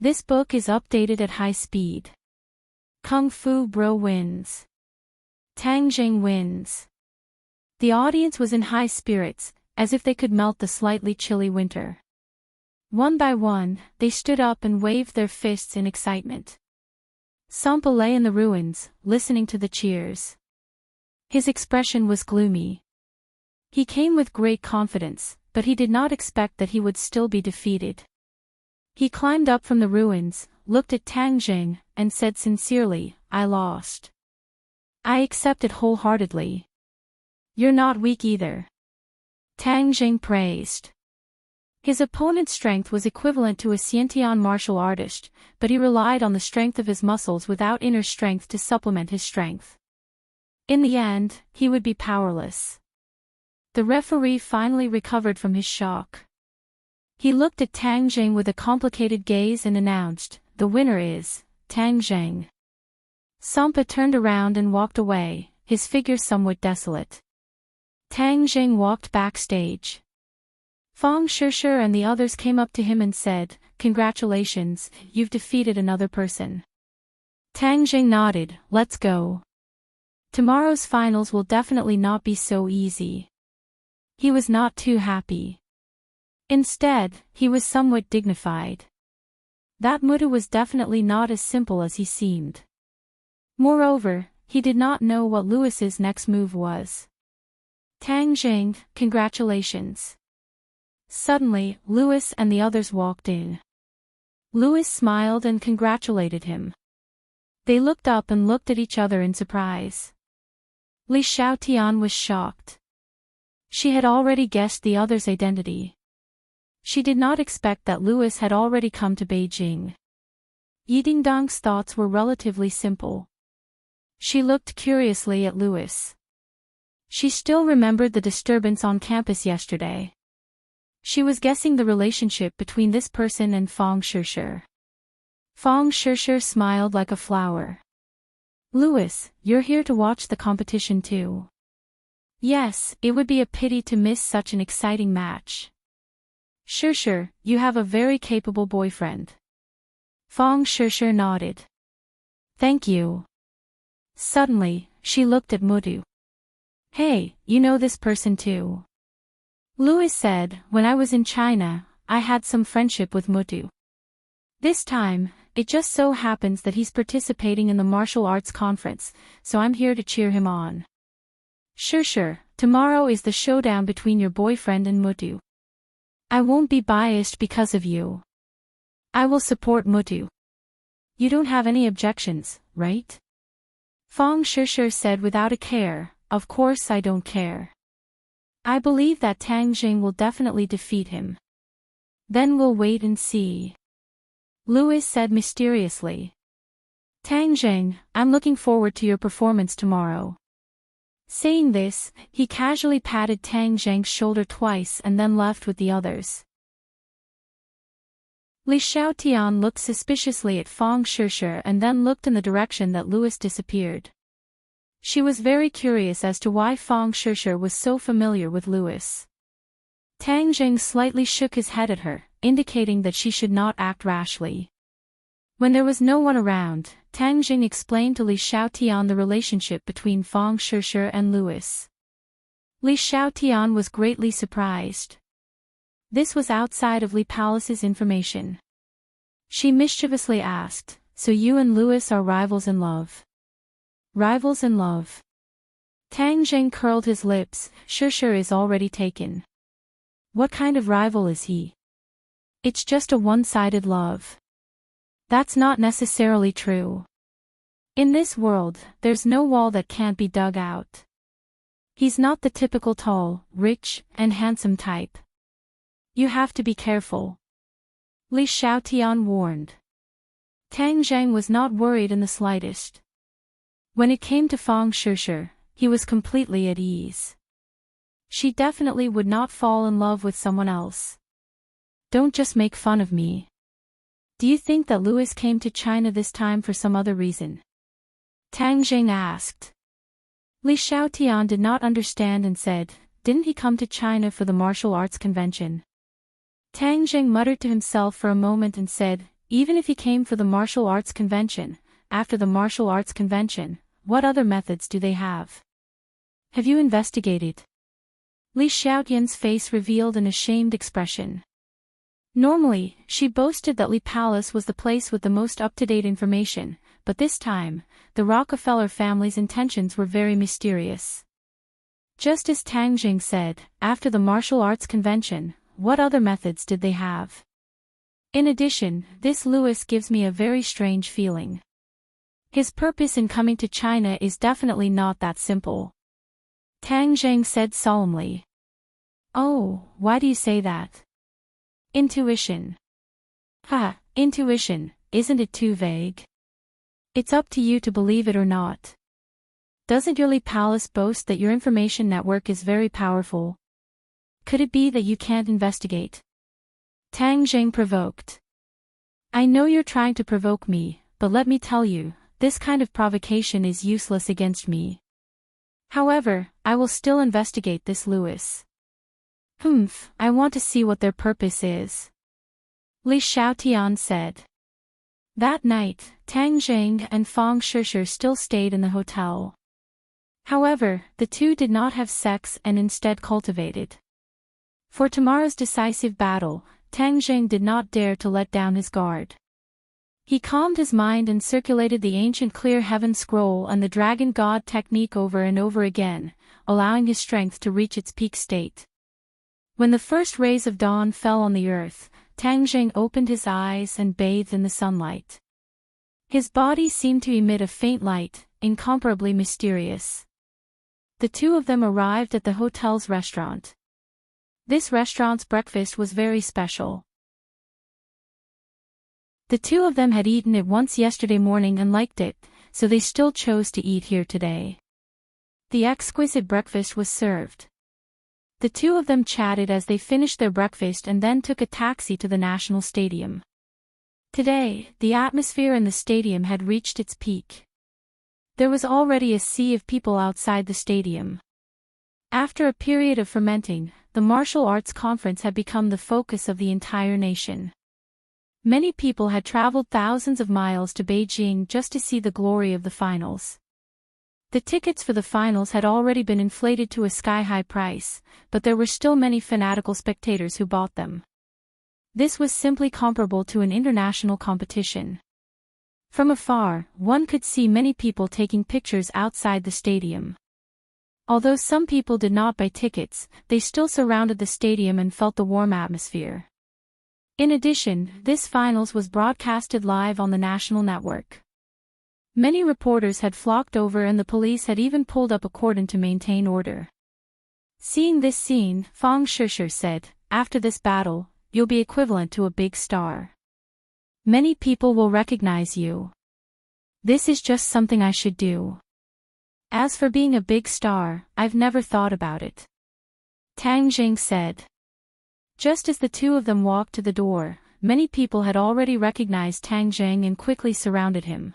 This book is updated at high speed. Kung Fu Bro wins. Tang Zheng wins. The audience was in high spirits, as if they could melt the slightly chilly winter. One by one, they stood up and waved their fists in excitement. Sampa lay in the ruins, listening to the cheers. His expression was gloomy. He came with great confidence, but he did not expect that he would still be defeated. He climbed up from the ruins, looked at Tang Zheng, and said sincerely, "I lost. I accept it wholeheartedly. You're not weak either." Tang Zheng praised. His opponent's strength was equivalent to a Xiantian martial artist, but he relied on the strength of his muscles without inner strength to supplement his strength. In the end, he would be powerless. The referee finally recovered from his shock. He looked at Tang Zheng with a complicated gaze and announced, "The winner is Tang Zheng." Sampa turned around and walked away, his figure somewhat desolate. Tang Zheng walked backstage. Fang Shishir and the others came up to him and said, "Congratulations, you've defeated another person." Tang Zheng nodded, "Let's go. Tomorrow's finals will definitely not be so easy." He was not too happy. Instead, he was somewhat dignified. That Mutu was definitely not as simple as he seemed. Moreover, he did not know what Lewis's next move was. "Tang Zheng, congratulations." Suddenly, Lewis and the others walked in. Lewis smiled and congratulated him. They looked up and looked at each other in surprise. Li Xiaotian was shocked. She had already guessed the other's identity. She did not expect that Lewis had already come to Beijing. Yidingdang's thoughts were relatively simple. She looked curiously at Lewis. She still remembered the disturbance on campus yesterday. She was guessing the relationship between this person and Fang Shishir. Fang Shishir smiled like a flower. "Lewis, you're here to watch the competition too." "Yes, it would be a pity to miss such an exciting match." "Shishir, you have a very capable boyfriend." Fang Shishir nodded. "Thank you." Suddenly, she looked at Mutu. Hey, you know this person too? Louis said, when I was in China, I had some friendship with Mutu. This time, it just so happens that he's participating in the martial arts conference, so I'm here to cheer him on. Sure, tomorrow is the showdown between your boyfriend and Mutu. I won't be biased because of you. I will support Mutu. You don't have any objections, right? Fong Shisher said without a care, of course I don't care. I believe that Tang Jing will definitely defeat him. Then we'll wait and see. Louis said mysteriously. Tang Jing, I'm looking forward to your performance tomorrow. Saying this, he casually patted Tang Jing's shoulder twice and then left with the others. Li Xiaotian looked suspiciously at Fong Shisher and then looked in the direction that Louis disappeared. She was very curious as to why Fong Shisher was so familiar with Louis. Tang Jing slightly shook his head at her, indicating that she should not act rashly. When there was no one around, Tang Jing explained to Li Xiaotian the relationship between Fong Shisher and Louis. Li Xiaotian was greatly surprised. This was outside of Li Palace's information. She mischievously asked, so you and Louis are rivals in love? Rivals in love? Tang Jing curled his lips, Shisher is already taken. What kind of rival is he? It's just a one-sided love. That's not necessarily true. In this world, there's no wall that can't be dug out. He's not the typical tall, rich, and handsome type. You have to be careful. Li Xiaotian warned. Tang Jing was not worried in the slightest. When it came to Fong Shisher, he was completely at ease. She definitely would not fall in love with someone else. Don't just make fun of me. Do you think that Louis came to China this time for some other reason? Tang Jing asked. Li Xiaotian did not understand and said, didn't he come to China for the martial arts convention? Tang Jing muttered to himself for a moment and said, even if he came for the martial arts convention, after the martial arts convention, what other methods do they have? Have you investigated? Li Xiaotian's face revealed an ashamed expression. Normally, she boasted that Li Palace was the place with the most up-to-date information, but this time, the Rockefeller family's intentions were very mysterious. Just as Tang Jing said, after the martial arts convention, what other methods did they have? In addition, this Louis gives me a very strange feeling. His purpose in coming to China is definitely not that simple. Tang Jing said solemnly. Oh, why do you say that? Intuition. Intuition, isn't it too vague? It's up to you to believe it or not. Doesn't your Li Palace boast that your information network is very powerful? Could it be that you can't investigate? Tang Jing provoked. I know you're trying to provoke me, but let me tell you, this kind of provocation is useless against me. However, I will still investigate this Louis. I want to see what their purpose is. Li Xiaotian said. That night, Tang Jing and Fong Shisher still stayed in the hotel. However, the two did not have sex and instead cultivated. For tomorrow's decisive battle, Tang Jing did not dare to let down his guard. He calmed his mind and circulated the ancient clear heaven scroll and the dragon god technique over and over again, allowing his strength to reach its peak state. When the first rays of dawn fell on the earth, Tang Jing opened his eyes and bathed in the sunlight. His body seemed to emit a faint light, incomparably mysterious. The two of them arrived at the hotel's restaurant. This restaurant's breakfast was very special. The two of them had eaten it once yesterday morning and liked it, so they still chose to eat here today. The exquisite breakfast was served. The two of them chatted as they finished their breakfast and then took a taxi to the National Stadium. Today, the atmosphere in the stadium had reached its peak. There was already a sea of people outside the stadium. After a period of fermenting, the martial arts conference had become the focus of the entire nation. Many people had traveled thousands of miles to Beijing just to see the glory of the finals. The tickets for the finals had already been inflated to a sky-high price, but there were still many fanatical spectators who bought them. This was simply comparable to an international competition. From afar, one could see many people taking pictures outside the stadium. Although some people did not buy tickets, they still surrounded the stadium and felt the warm atmosphere. In addition, this finals was broadcasted live on the national network. Many reporters had flocked over and the police had even pulled up a cordon to maintain order. Seeing this scene, Fang Shishir said, "After this battle, you'll be equivalent to a big star. Many people will recognize you. This is just something I should do. As for being a big star, I've never thought about it," Tang Jing said. Just as the two of them walked to the door, many people had already recognized Tang Jing and quickly surrounded him.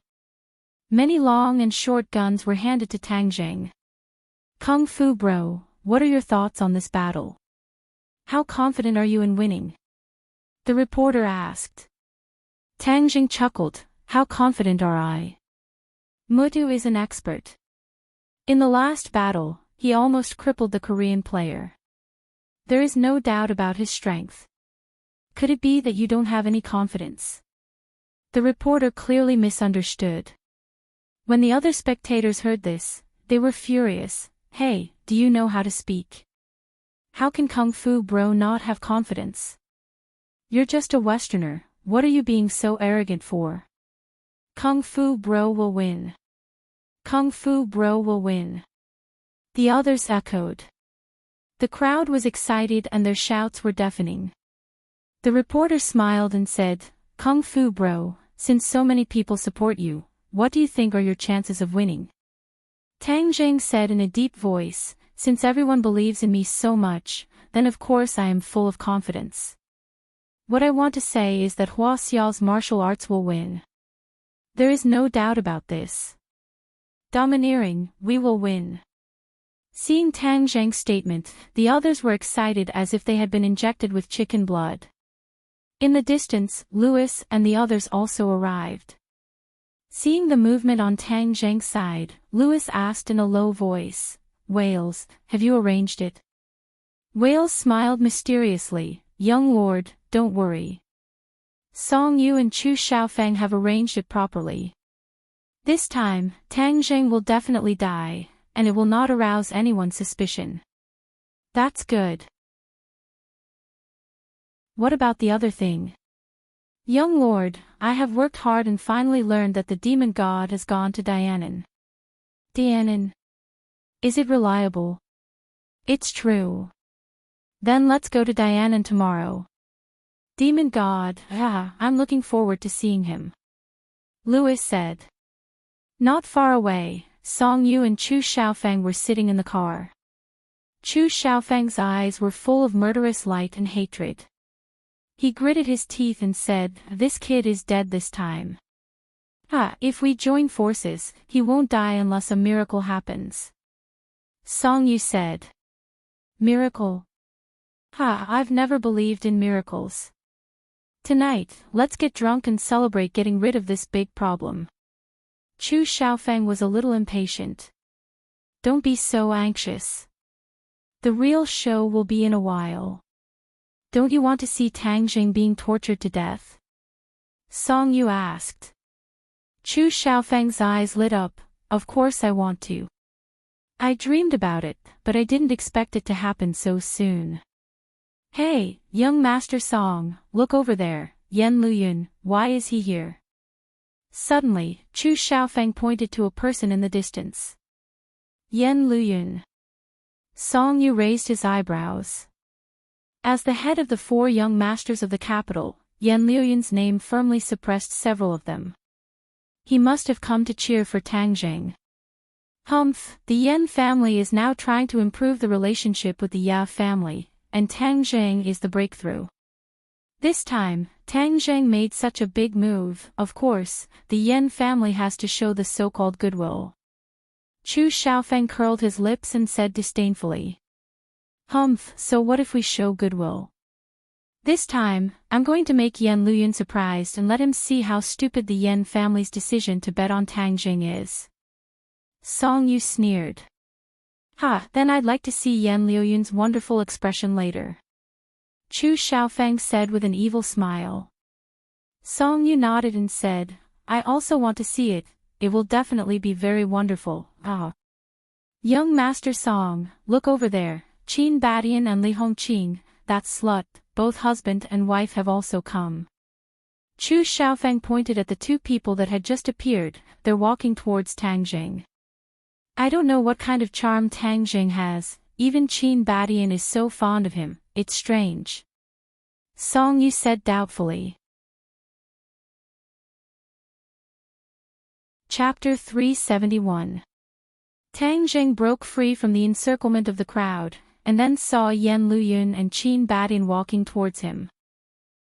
Many long and short guns were handed to Tang Jing. "Kung Fu Bro, what are your thoughts on this battle? How confident are you in winning?" the reporter asked. Tang Jing chuckled, "How confident are I? Mutu is an expert. In the last battle, he almost crippled the Korean player. There is no doubt about his strength. Could it be that you don't have any confidence?" The reporter clearly misunderstood. When the other spectators heard this, they were furious. "Hey, do you know how to speak? How can Kung Fu Bro not have confidence? You're just a Westerner, what are you being so arrogant for? Kung Fu Bro will win. Kung Fu Bro will win." The others echoed. The crowd was excited and their shouts were deafening. The reporter smiled and said, "Kung Fu Bro, since so many people support you, what do you think are your chances of winning?" Tang Jing said in a deep voice, "Since everyone believes in me so much, then of course I am full of confidence. What I want to say is that Hua Xiao's martial arts will win. There is no doubt about this. Domineering, we will win." Seeing Tang Jing's statement, the others were excited as if they had been injected with chicken blood. In the distance, Louis and the others also arrived. Seeing the movement on Tang Jing's side, Louis asked in a low voice, "Wales, have you arranged it?" Wales smiled mysteriously, "Young lord, don't worry. Song Yu and Chu Xiaofeng have arranged it properly. This time, Tang Jing will definitely die, and it will not arouse anyone's suspicion." "That's good. What about the other thing?" "Young lord, I have worked hard and finally learned that the demon god has gone to Dianan." "Dianan? Is it reliable?" "It's true." "Then let's go to Dianan tomorrow." "Demon god, I'm looking forward to seeing him," Louis said. Not far away, Song Yu and Chu Xiaofeng were sitting in the car. Chu Xiaofeng's eyes were full of murderous light and hatred. He gritted his teeth and said, "This kid is dead this time. If we join forces, he won't die unless a miracle happens." Song Yu said. "Miracle? I've never believed in miracles. Tonight, let's get drunk and celebrate getting rid of this big problem." Chu Xiaofeng was a little impatient. "Don't be so anxious. The real show will be in a while. Don't you want to see Tang Jing being tortured to death?" Song Yu asked. Chu Xiaofeng's eyes lit up. "Of course I want to. I dreamed about it, but I didn't expect it to happen so soon. Hey, young Master Song, look over there, Yan Luyun, why is he here?" Suddenly, Chu Xiaofeng pointed to a person in the distance. "Yan Luyun." Song Yu raised his eyebrows. As the head of the four young masters of the capital, Yan Luyun's name firmly suppressed several of them. He must have come to cheer for Tang Jing. Humph, the Yan family is now trying to improve the relationship with the Ya family, and Tang Jing is the breakthrough. This time, Tang Jing made such a big move, of course, the Yan family has to show the so-called goodwill. Chu Xiaofeng curled his lips and said disdainfully. "Humph, so what if we show goodwill? This time, I'm going to make Yan Luyun surprised and let him see how stupid the Yan family's decision to bet on Tang Jing is." Song Yu sneered. Ha, then I'd like to see Yan Liuyun's wonderful expression later. Chu Xiaofeng said with an evil smile. Song Yu nodded and said, I also want to see it, it will definitely be very wonderful. Ah. Young Master Song, look over there, Qin Badian and Li Hongqing, that slut, both husband and wife have also come. Chu Xiaofeng pointed at the two people that had just appeared, they're walking towards Tang Jing. I don't know what kind of charm Tang Jing has, even Qin Badian is so fond of him, it's strange. Song Yu said doubtfully. Chapter 371. Tang Jing broke free from the encirclement of the crowd, and then saw Yan Luyun and Qin Badian walking towards him.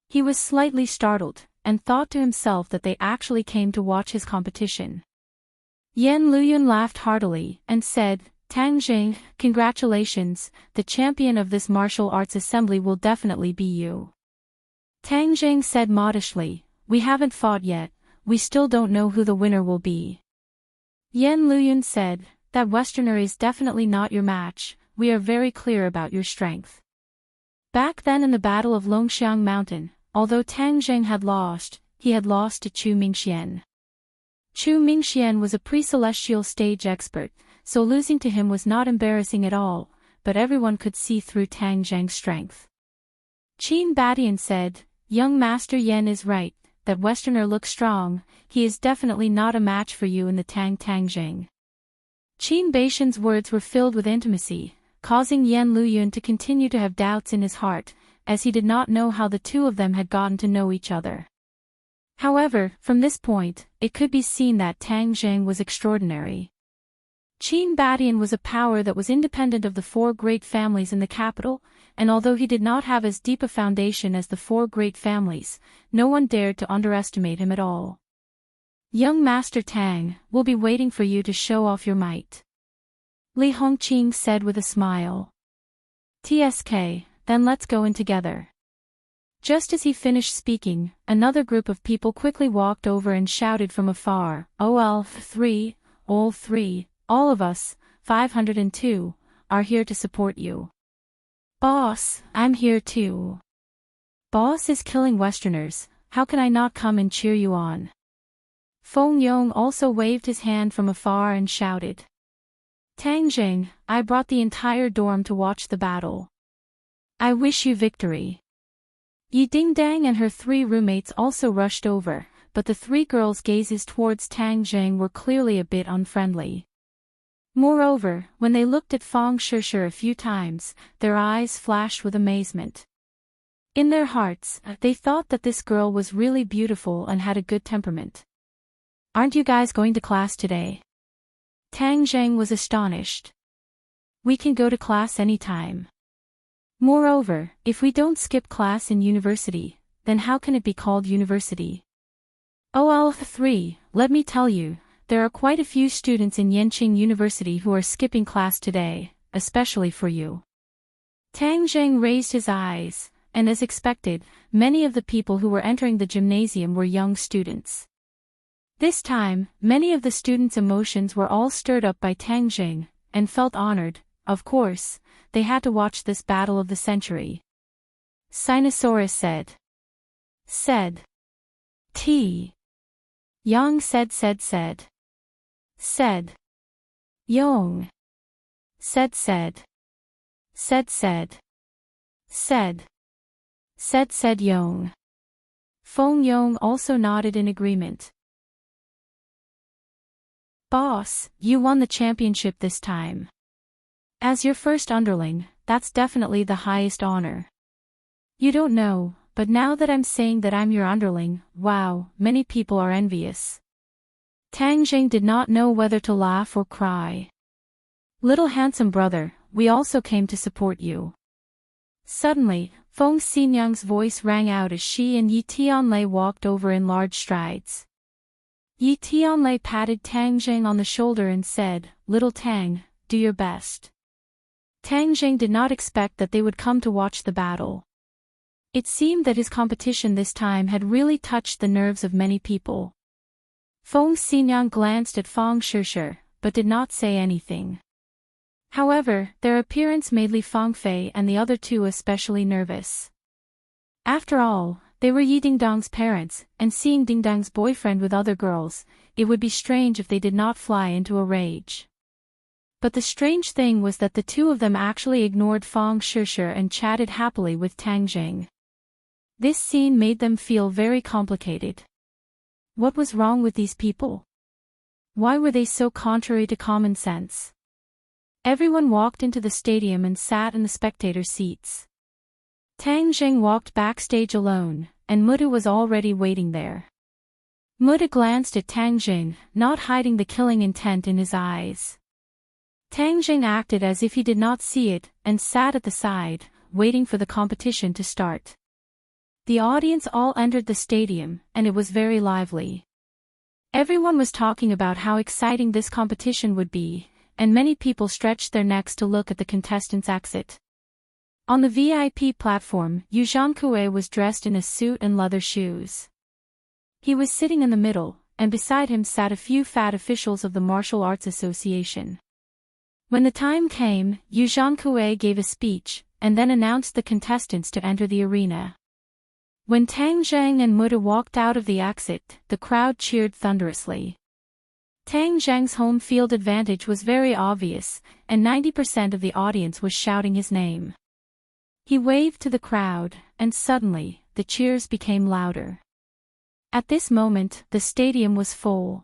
He was slightly startled, and thought to himself that they actually came to watch his competition. Yan Luyun laughed heartily, and said, Tang Jing, congratulations, the champion of this martial arts assembly will definitely be you. Tang Jing said modestly, we haven't fought yet, we still don't know who the winner will be. Yan Luyun said, that Westerner is definitely not your match, we are very clear about your strength. Back then in the Battle of Longxiang Mountain, although Tang Jing had lost, he had lost to Chu Mingxian. Chu Mingxian was a pre-celestial stage expert, so losing to him was not embarrassing at all, but everyone could see through Tang Jing's strength. Qin Badian said, young Master Yan is right, that Westerner looks strong, he is definitely not a match for you in the Tang Jing. Qin Baishan's words were filled with intimacy, causing Yan Luyun to continue to have doubts in his heart, as he did not know how the two of them had gotten to know each other. However, from this point, it could be seen that Tang Jing was extraordinary. Qin Badian was a power that was independent of the four great families in the capital, and although he did not have as deep a foundation as the four great families, no one dared to underestimate him at all. Young Master Tang, we'll be waiting for you to show off your might. Li Hongqing said with a smile. TSK, then let's go in together. Just as he finished speaking, another group of people quickly walked over and shouted from afar, all three, all of us, 502, are here to support you. Boss, I'm here too. Boss is killing Westerners, how can I not come and cheer you on? Feng Yong also waved his hand from afar and shouted. Tang Jing, I brought the entire dorm to watch the battle. I wish you victory. Yi Dingdang and her three roommates also rushed over, but the three girls' gazes towards Tang Jing were clearly a bit unfriendly. Moreover, when they looked at Feng Shishir a few times, their eyes flashed with amazement. In their hearts, they thought that this girl was really beautiful and had a good temperament. Aren't you guys going to class today? Tang Jing was astonished. We can go to class anytime. Moreover, if we don't skip class in university, then how can it be called university? OL3, let me tell you, there are quite a few students in Yanqing University who are skipping class today, especially for you. Tang Jing raised his eyes, and as expected, many of the people who were entering the gymnasium were young students. This time, many of the students' emotions were all stirred up by Tang Jing, and felt honored. Of course, they had to watch this battle of the century. Sinosaurus said. T. Yang said. Yong. Said. Yong. Feng Yong also nodded in agreement. Boss, you won the championship this time. As your first underling, that's definitely the highest honor. You don't know, but now that I'm saying that I'm your underling, wow, many people are envious. Tang Jing did not know whether to laugh or cry. Little handsome brother, we also came to support you. Suddenly, Feng Xinyang's voice rang out as she and Yi Tianlei walked over in large strides. Yi Tianlei patted Tang Jing on the shoulder and said, Little Tang, do your best. Tang Jing did not expect that they would come to watch the battle. It seemed that his competition this time had really touched the nerves of many people. Feng Xinyang glanced at Feng Shishir, but did not say anything. However, their appearance made Li Fangfei and the other two especially nervous. After all, they were Yi Dingdong's parents, and seeing Dingdong's boyfriend with other girls, it would be strange if they did not fly into a rage. But the strange thing was that the two of them actually ignored Fang Shishir and chatted happily with Tang Jing. This scene made them feel very complicated. What was wrong with these people? Why were they so contrary to common sense? Everyone walked into the stadium and sat in the spectator seats. Tang Jing walked backstage alone, and Mudu was already waiting there. Mudu glanced at Tang Jing, not hiding the killing intent in his eyes. Tang Jing acted as if he did not see it, and sat at the side, waiting for the competition to start. The audience all entered the stadium, and it was very lively. Everyone was talking about how exciting this competition would be, and many people stretched their necks to look at the contestants' exit. On the VIP platform, Yu Zhankue was dressed in a suit and leather shoes. He was sitting in the middle, and beside him sat a few fat officials of the Martial Arts Association. When the time came, Yu Zhankue gave a speech, and then announced the contestants to enter the arena. When Tang Zheng and Muda walked out of the exit, the crowd cheered thunderously. Tang Zheng's home field advantage was very obvious, and 90% of the audience was shouting his name. He waved to the crowd, and suddenly, the cheers became louder. At this moment, the stadium was full.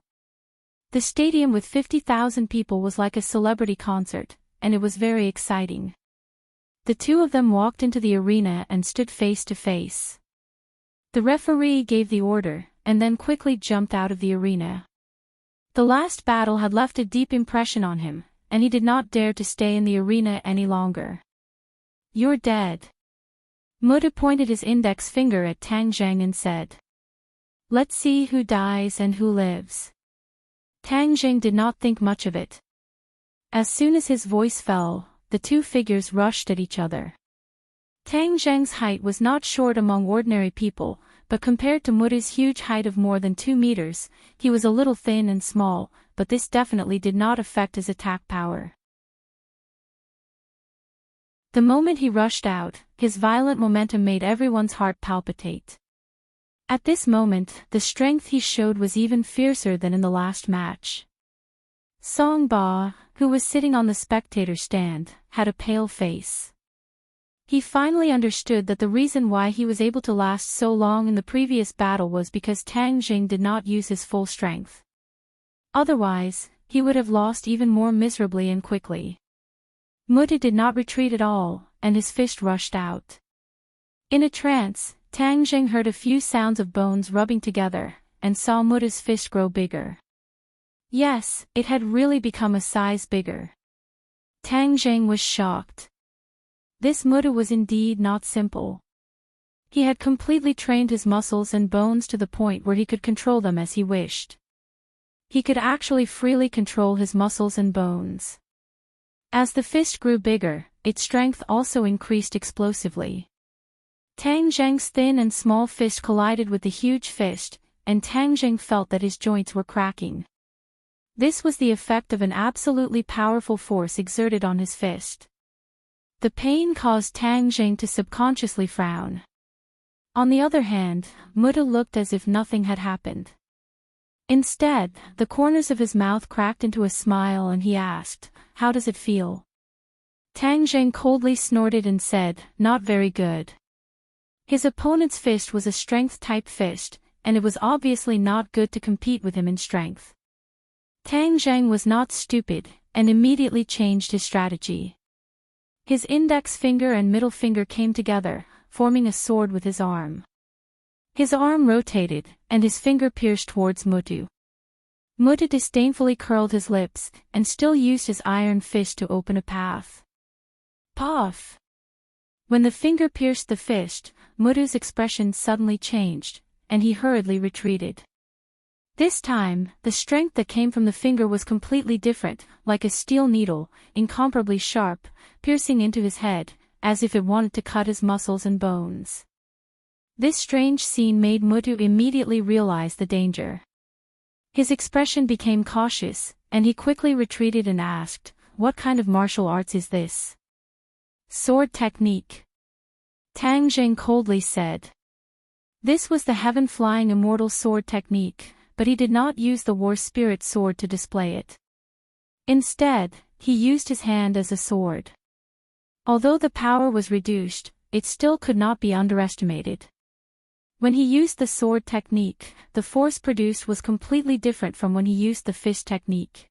The stadium with 50,000 people was like a celebrity concert, and it was very exciting. The two of them walked into the arena and stood face to face. The referee gave the order, and then quickly jumped out of the arena. The last battle had left a deep impression on him, and he did not dare to stay in the arena any longer. "You're dead." Muda pointed his index finger at Tang Zheng and said, "Let's see who dies and who lives." Tang Zheng did not think much of it. As soon as his voice fell, the two figures rushed at each other. Tang Zheng's height was not short among ordinary people, but compared to Muda's huge height of more than 2 meters, he was a little thin and small, but this definitely did not affect his attack power. The moment he rushed out, his violent momentum made everyone's heart palpitate. At this moment, the strength he showed was even fiercer than in the last match. Song Ba, who was sitting on the spectator stand, had a pale face. He finally understood that the reason why he was able to last so long in the previous battle was because Tang Jing did not use his full strength. Otherwise, he would have lost even more miserably and quickly. Muda did not retreat at all, and his fist rushed out. In a trance, Tang Jing heard a few sounds of bones rubbing together, and saw Muda's fist grow bigger. Yes, it had really become a size bigger. Tang Jing was shocked. This Muda was indeed not simple. He had completely trained his muscles and bones to the point where he could control them as he wished. He could actually freely control his muscles and bones. As the fist grew bigger, its strength also increased explosively. Tang Zheng's thin and small fist collided with the huge fist, and Tang Jing felt that his joints were cracking. This was the effect of an absolutely powerful force exerted on his fist. The pain caused Tang Jing to subconsciously frown. On the other hand, Muda looked as if nothing had happened. Instead, the corners of his mouth cracked into a smile and he asked, "How does it feel?" Tang Jing coldly snorted and said, "Not very good." His opponent's fist was a strength-type fist, and it was obviously not good to compete with him in strength. Tang Jing was not stupid, and immediately changed his strategy. His index finger and middle finger came together, forming a sword with his arm. His arm rotated, and his finger pierced towards Mutu. Mutu disdainfully curled his lips, and still used his iron fist to open a path. Puff! When the finger pierced the fist, Mutu's expression suddenly changed, and he hurriedly retreated. This time, the strength that came from the finger was completely different, like a steel needle, incomparably sharp, piercing into his head, as if it wanted to cut his muscles and bones. This strange scene made Mutu immediately realize the danger. His expression became cautious, and he quickly retreated and asked, "What kind of martial arts is this?" "Sword technique," Tang Zheng coldly said. This was the heaven-flying immortal sword technique, but he did not use the war spirit sword to display it. Instead, he used his hand as a sword. Although the power was reduced, it still could not be underestimated. When he used the sword technique, the force produced was completely different from when he used the fist technique.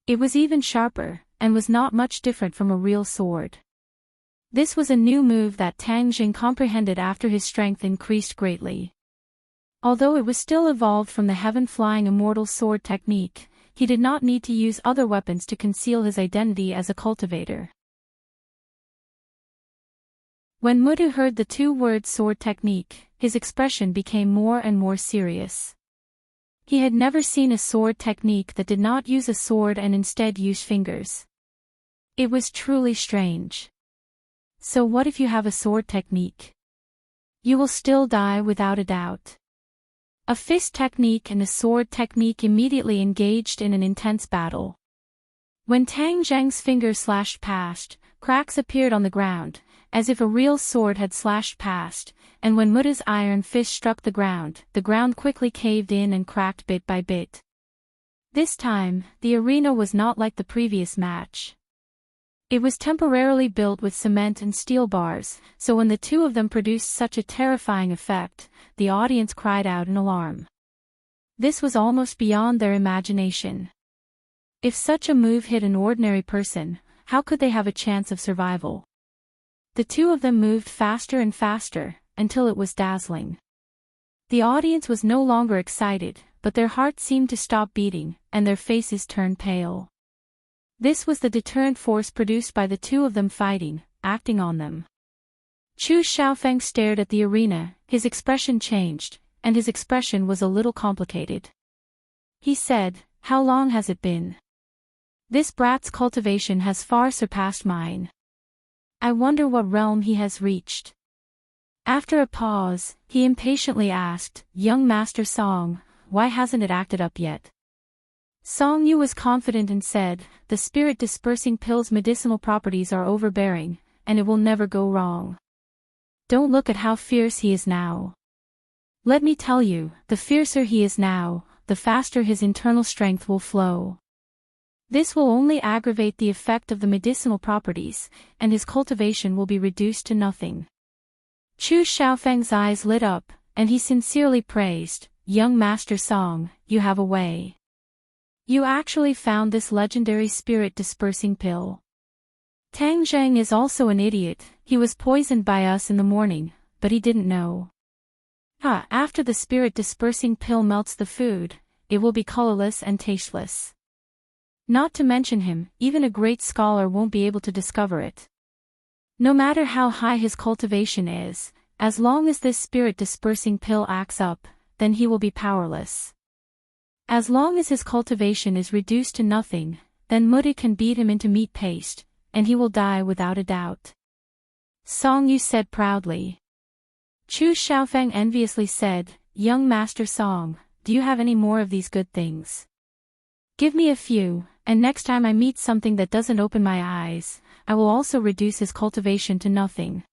It was even sharper, and was not much different from a real sword. This was a new move that Tang Jing comprehended after his strength increased greatly. Although it was still evolved from the heaven-flying immortal sword technique, he did not need to use other weapons to conceal his identity as a cultivator. When Mudu heard the two words sword technique, his expression became more and more serious. He had never seen a sword technique that did not use a sword and instead used fingers. It was truly strange. So what if you have a sword technique? You will still die without a doubt. A fist technique and a sword technique immediately engaged in an intense battle. When Tang Zheng's finger slashed past, cracks appeared on the ground, as if a real sword had slashed past, and when Muda's iron fist struck the ground quickly caved in and cracked bit by bit. This time, the arena was not like the previous match. It was temporarily built with cement and steel bars, so when the two of them produced such a terrifying effect, the audience cried out in alarm. This was almost beyond their imagination. If such a move hit an ordinary person, how could they have a chance of survival? The two of them moved faster and faster, until it was dazzling. The audience was no longer excited, but their hearts seemed to stop beating, and their faces turned pale. This was the deterrent force produced by the two of them fighting, acting on them. Chu Xiaofeng stared at the arena, his expression changed, and his expression was a little complicated. He said, "How long has it been? This brat's cultivation has far surpassed mine. I wonder what realm he has reached." After a pause, he impatiently asked, "Young Master Song, why hasn't it acted up yet?" Song Yu was confident and said, "The spirit-dispersing pill's medicinal properties are overbearing, and it will never go wrong. Don't look at how fierce he is now. Let me tell you, the fiercer he is now, the faster his internal strength will flow. This will only aggravate the effect of the medicinal properties, and his cultivation will be reduced to nothing." Chu Xiaofeng's eyes lit up, and he sincerely praised, "Young Master Song, you have a way. You actually found this legendary spirit-dispersing pill." Tang Zheng is also an idiot. He was poisoned by us in the morning, but he didn't know. After the spirit-dispersing pill melts the food, it will be colorless and tasteless. Not to mention him, even a great scholar won't be able to discover it. No matter how high his cultivation is, as long as this spirit-dispersing pill acts up, then he will be powerless. As long as his cultivation is reduced to nothing, then Muda can beat him into meat paste, and he will die without a doubt. Song Yu said proudly. Chu Xiaofeng enviously said, "Young Master Song, do you have any more of these good things? Give me a few, and next time I meet something that doesn't open my eyes, I will also reduce his cultivation to nothing."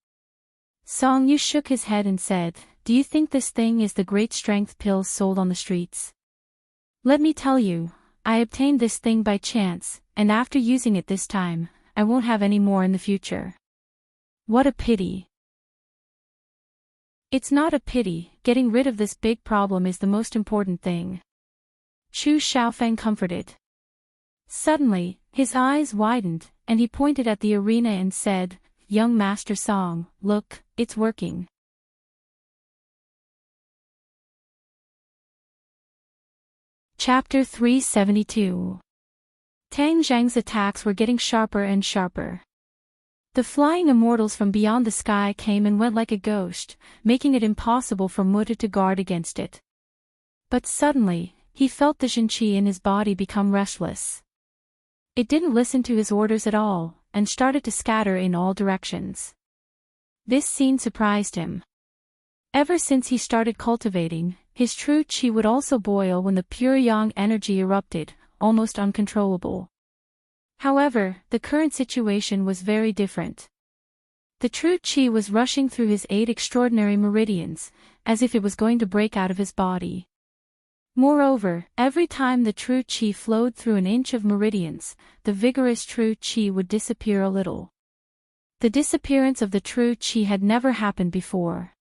Song Yu shook his head and said, "Do you think this thing is the great strength pills sold on the streets? Let me tell you, I obtained this thing by chance, and after using it this time, I won't have any more in the future. What a pity." "It's not a pity, getting rid of this big problem is the most important thing," Chu Xiaofeng comforted. Suddenly, his eyes widened, and he pointed at the arena and said, "Young Master Song, look, it's working." Chapter 372. Tang Zheng's attacks were getting sharper and sharper. The flying immortals from beyond the sky came and went like a ghost, making it impossible for Muda to guard against it. But suddenly, he felt the Zhenqi in his body become restless. It didn't listen to his orders at all, and started to scatter in all directions. This scene surprised him. Ever since he started cultivating, his true chi would also boil when the pure yang energy erupted, almost uncontrollable. However, the current situation was very different. The true chi was rushing through his 8 extraordinary meridians, as if it was going to break out of his body. Moreover, every time the true chi flowed through an inch of meridians, the vigorous true chi would disappear a little. The disappearance of the true chi had never happened before.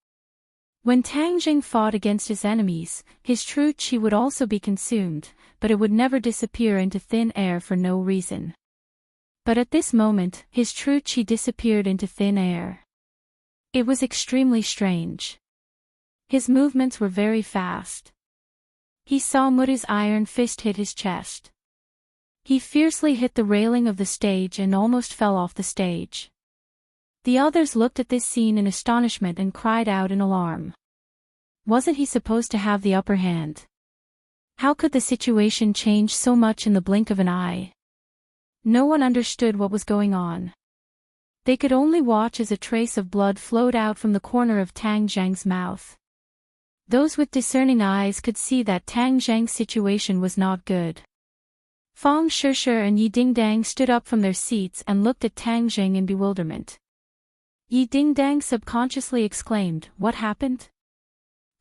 When Tang Jing fought against his enemies, his true chi would also be consumed, but it would never disappear into thin air for no reason. But at this moment, his true chi disappeared into thin air. It was extremely strange. His movements were very fast. He saw Muddy's iron fist hit his chest. He fiercely hit the railing of the stage and almost fell off the stage. The others looked at this scene in astonishment and cried out in alarm. Wasn't he supposed to have the upper hand? How could the situation change so much in the blink of an eye? No one understood what was going on. They could only watch as a trace of blood flowed out from the corner of Tang Zhang's mouth. Those with discerning eyes could see that Tang Zhang's situation was not good. Fong Shishir and Yi Dingdang stood up from their seats and looked at Tang Zhang in bewilderment. Yi Dingdang subconsciously exclaimed, "What happened?"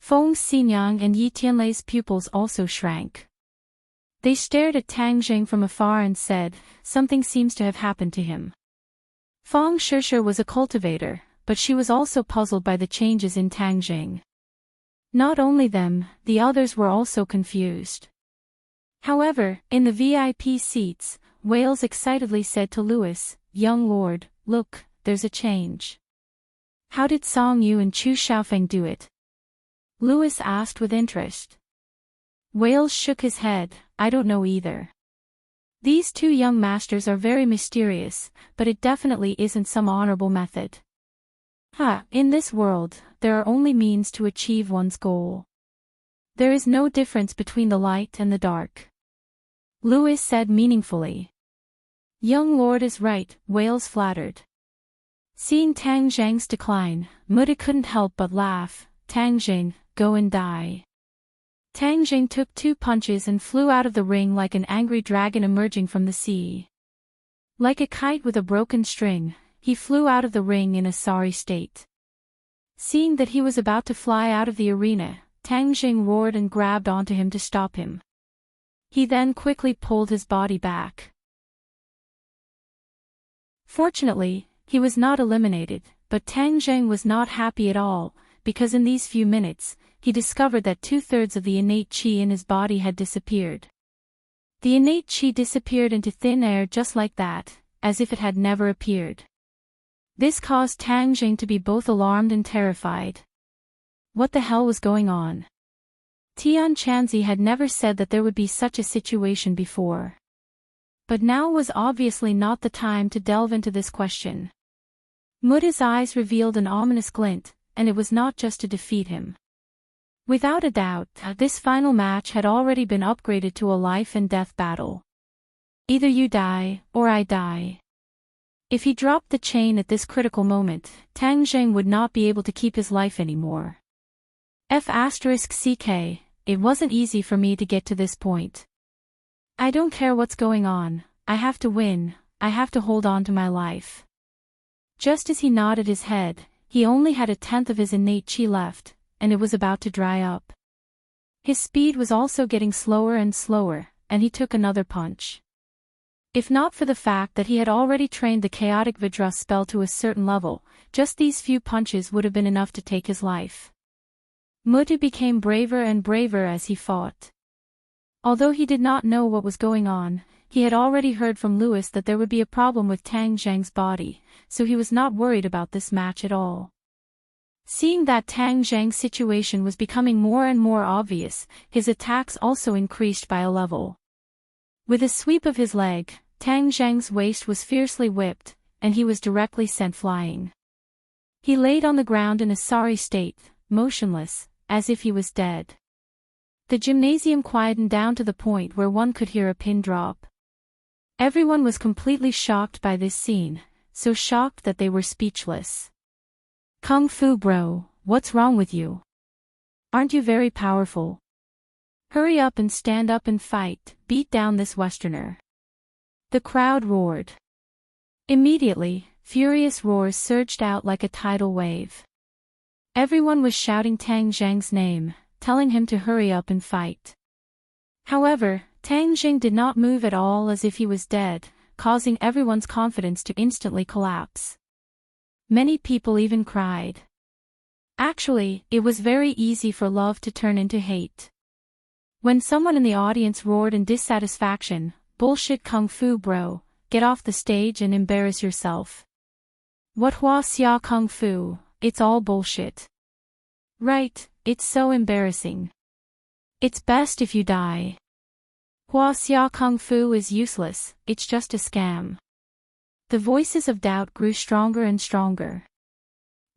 Feng Xinyang and Yi Tianlei's pupils also shrank. They stared at Tang Zhang from afar and said, "Something seems to have happened to him." Fong Shishir was a cultivator, but she was also puzzled by the changes in Tang Zhang. Not only them, the others were also confused. However, in the VIP seats, Wales excitedly said to Louis, "Young lord, look, there's a change." "How did Song Yu and Chu Xiaofeng do it?" Louis asked with interest. Wales shook his head, "I don't know either. These 2 young masters are very mysterious, but it definitely isn't some honorable method. In this world, there are only means to achieve one's goal. There is no difference between the light and the dark." Louis said meaningfully. "Young lord is right," Wales flattered. Seeing Tang Zhang's decline, Muda couldn't help but laugh. "Tang Zhang, go and die." Tang Zhang took 2 punches and flew out of the ring like an angry dragon emerging from the sea. Like a kite with a broken string, he flew out of the ring in a sorry state. Seeing that he was about to fly out of the arena, Tang Zhang roared and grabbed onto him to stop him. He then quickly pulled his body back. Fortunately, he was not eliminated, but Tang Zhang was not happy at all, because in these few minutes, he discovered that 2/3 of the innate qi in his body had disappeared. The innate qi disappeared into thin air just like that, as if it had never appeared. This caused Tang Zhang to be both alarmed and terrified. What the hell was going on? Tian Chanzi had never said that there would be such a situation before. But now was obviously not the time to delve into this question. Muda's eyes revealed an ominous glint, and it was not just to defeat him. Without a doubt, this final match had already been upgraded to a life and death battle. Either you die, or I die. If he dropped the chain at this critical moment, Tang Zhang would not be able to keep his life anymore. F***ck, it wasn't easy for me to get to this point. I don't care what's going on, I have to win, I have to hold on to my life. Just as he nodded his head, he only had 1/10 of his innate qi left, and it was about to dry up. His speed was also getting slower and slower, and he took another punch. If not for the fact that he had already trained the chaotic Vidra spell to a certain level, just these few punches would have been enough to take his life. Muda became braver and braver as he fought. Although he did not know what was going on, he had already heard from Louis that there would be a problem with Tang Zhang's body, so he was not worried about this match at all. Seeing that Tang Zhang's situation was becoming more and more obvious, his attacks also increased by a level. With a sweep of his leg, Tang Zhang's waist was fiercely whipped, and he was directly sent flying. He laid on the ground in a sorry state, motionless, as if he was dead. The gymnasium quietened down to the point where one could hear a pin drop. Everyone was completely shocked by this scene, so shocked that they were speechless. "Kung Fu bro, what's wrong with you? Aren't you very powerful? Hurry up and stand up and fight, beat down this Westerner. The crowd roared. Immediately, furious roars surged out like a tidal wave. Everyone was shouting Tang Zheng's name, telling him to hurry up and fight. However, Tang Zheng did not move at all, as if he was dead, causing everyone's confidence to instantly collapse. Many people even cried. Actually, it was very easy for love to turn into hate. When someone in the audience roared in dissatisfaction, "Bullshit kung fu bro, get off the stage and embarrass yourself. What hua xia kung fu, it's all bullshit. Right, it's so embarrassing. It's best if you die. Hua xia kung fu is useless, it's just a scam." The voices of doubt grew stronger and stronger.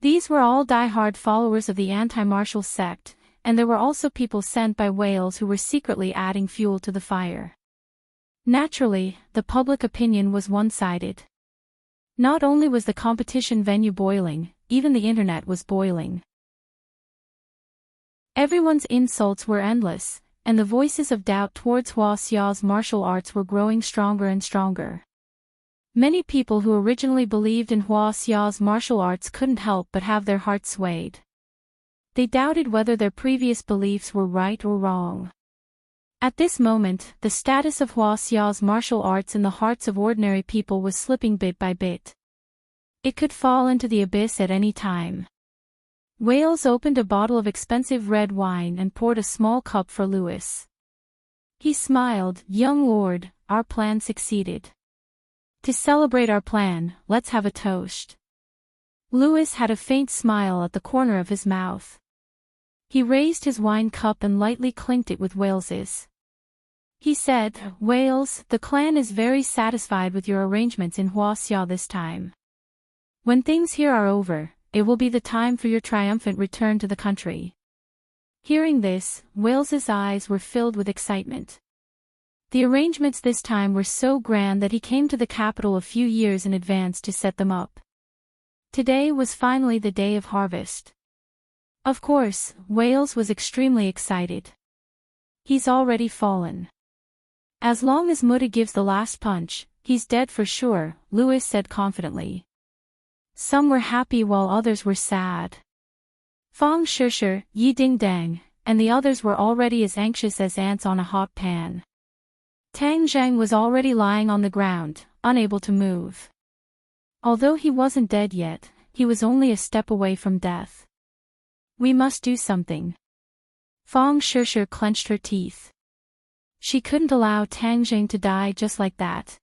These were all die-hard followers of the anti-martial sect, and there were also people sent by whales who were secretly adding fuel to the fire. Naturally, the public opinion was one-sided. Not only was the competition venue boiling, even the internet was boiling. Everyone's insults were endless, and the voices of doubt towards Hua Xiao's martial arts were growing stronger and stronger. Many people who originally believed in Hua Xiao's martial arts couldn't help but have their hearts swayed. They doubted whether their previous beliefs were right or wrong. At this moment, the status of Hua Xiao's martial arts in the hearts of ordinary people was slipping bit by bit. It could fall into the abyss at any time. Wales opened a bottle of expensive red wine and poured a small cup for Louis. He smiled, "Young lord, our plan succeeded. To celebrate our plan, let's have a toast." Louis had a faint smile at the corner of his mouth. He raised his wine cup and lightly clinked it with Wales's. He said, "Wales, the clan is very satisfied with your arrangements in Hua Xia this time. When things here are over, it will be the time for your triumphant return to the country." Hearing this, Wales's eyes were filled with excitement. The arrangements this time were so grand that he came to the capital a few years in advance to set them up. Today was finally the day of harvest. Of course, Wales was extremely excited. He's already fallen. As long as Muda gives the last punch, he's dead for sure, Louis said confidently. Some were happy while others were sad. Fang Shishir, Yi Ding Dang, and the others were already as anxious as ants on a hot pan. Tang Zheng was already lying on the ground, unable to move. Although he wasn't dead yet, he was only a step away from death. We must do something. Fang Shishir clenched her teeth. She couldn't allow Tang Zheng to die just like that.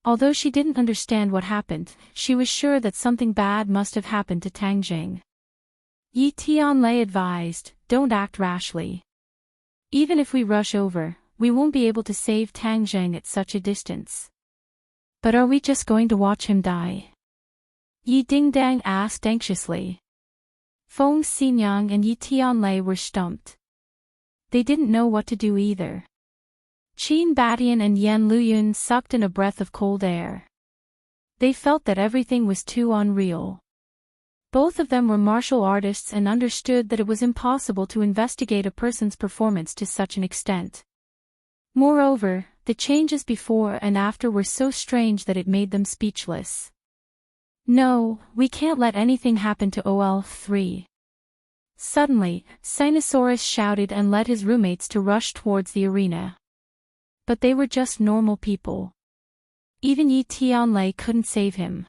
Although she didn't understand what happened, she was sure that something bad must have happened to Tang Zheng. Yi Tianlei advised, "Don't act rashly. Even if we rush over, we won't be able to save Tang Zheng at such a distance." "But are we just going to watch him die?" Yi Dingdang asked anxiously. Feng Xinyang and Yi Tianlei were stumped. They didn't know what to do either. Qin Batian and Yan Luyun sucked in a breath of cold air. They felt that everything was too unreal. Both of them were martial artists and understood that it was impossible to investigate a person's performance to such an extent. Moreover, the changes before and after were so strange that it made them speechless. "No, we can't let anything happen to OL3. Suddenly, Sinosaurus shouted and led his roommates to rush towards the arena. But they were just normal people. Even Yi Tianlei couldn't save him.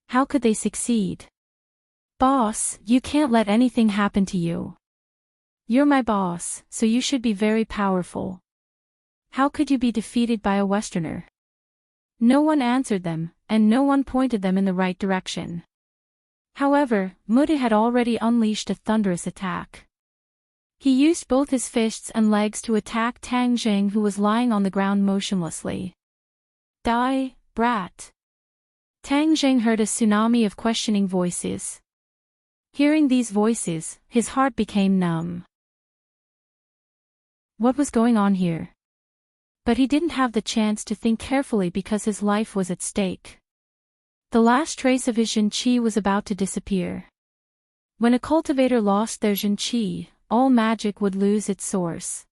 How could they succeed? "Boss, you can't let anything happen to you. You're my boss, so you should be very powerful. How could you be defeated by a Westerner?" No one answered them, and no one pointed them in the right direction. However, Muda had already unleashed a thunderous attack. He used both his fists and legs to attack Tang Zheng, who was lying on the ground motionlessly. "Die, brat." Tang Zheng heard a tsunami of questioning voices. Hearing these voices, his heart became numb. What was going on here? But he didn't have the chance to think carefully because his life was at stake. The last trace of his Jin Qi was about to disappear. When a cultivator lost their Zhen-Qi, all magic would lose its source.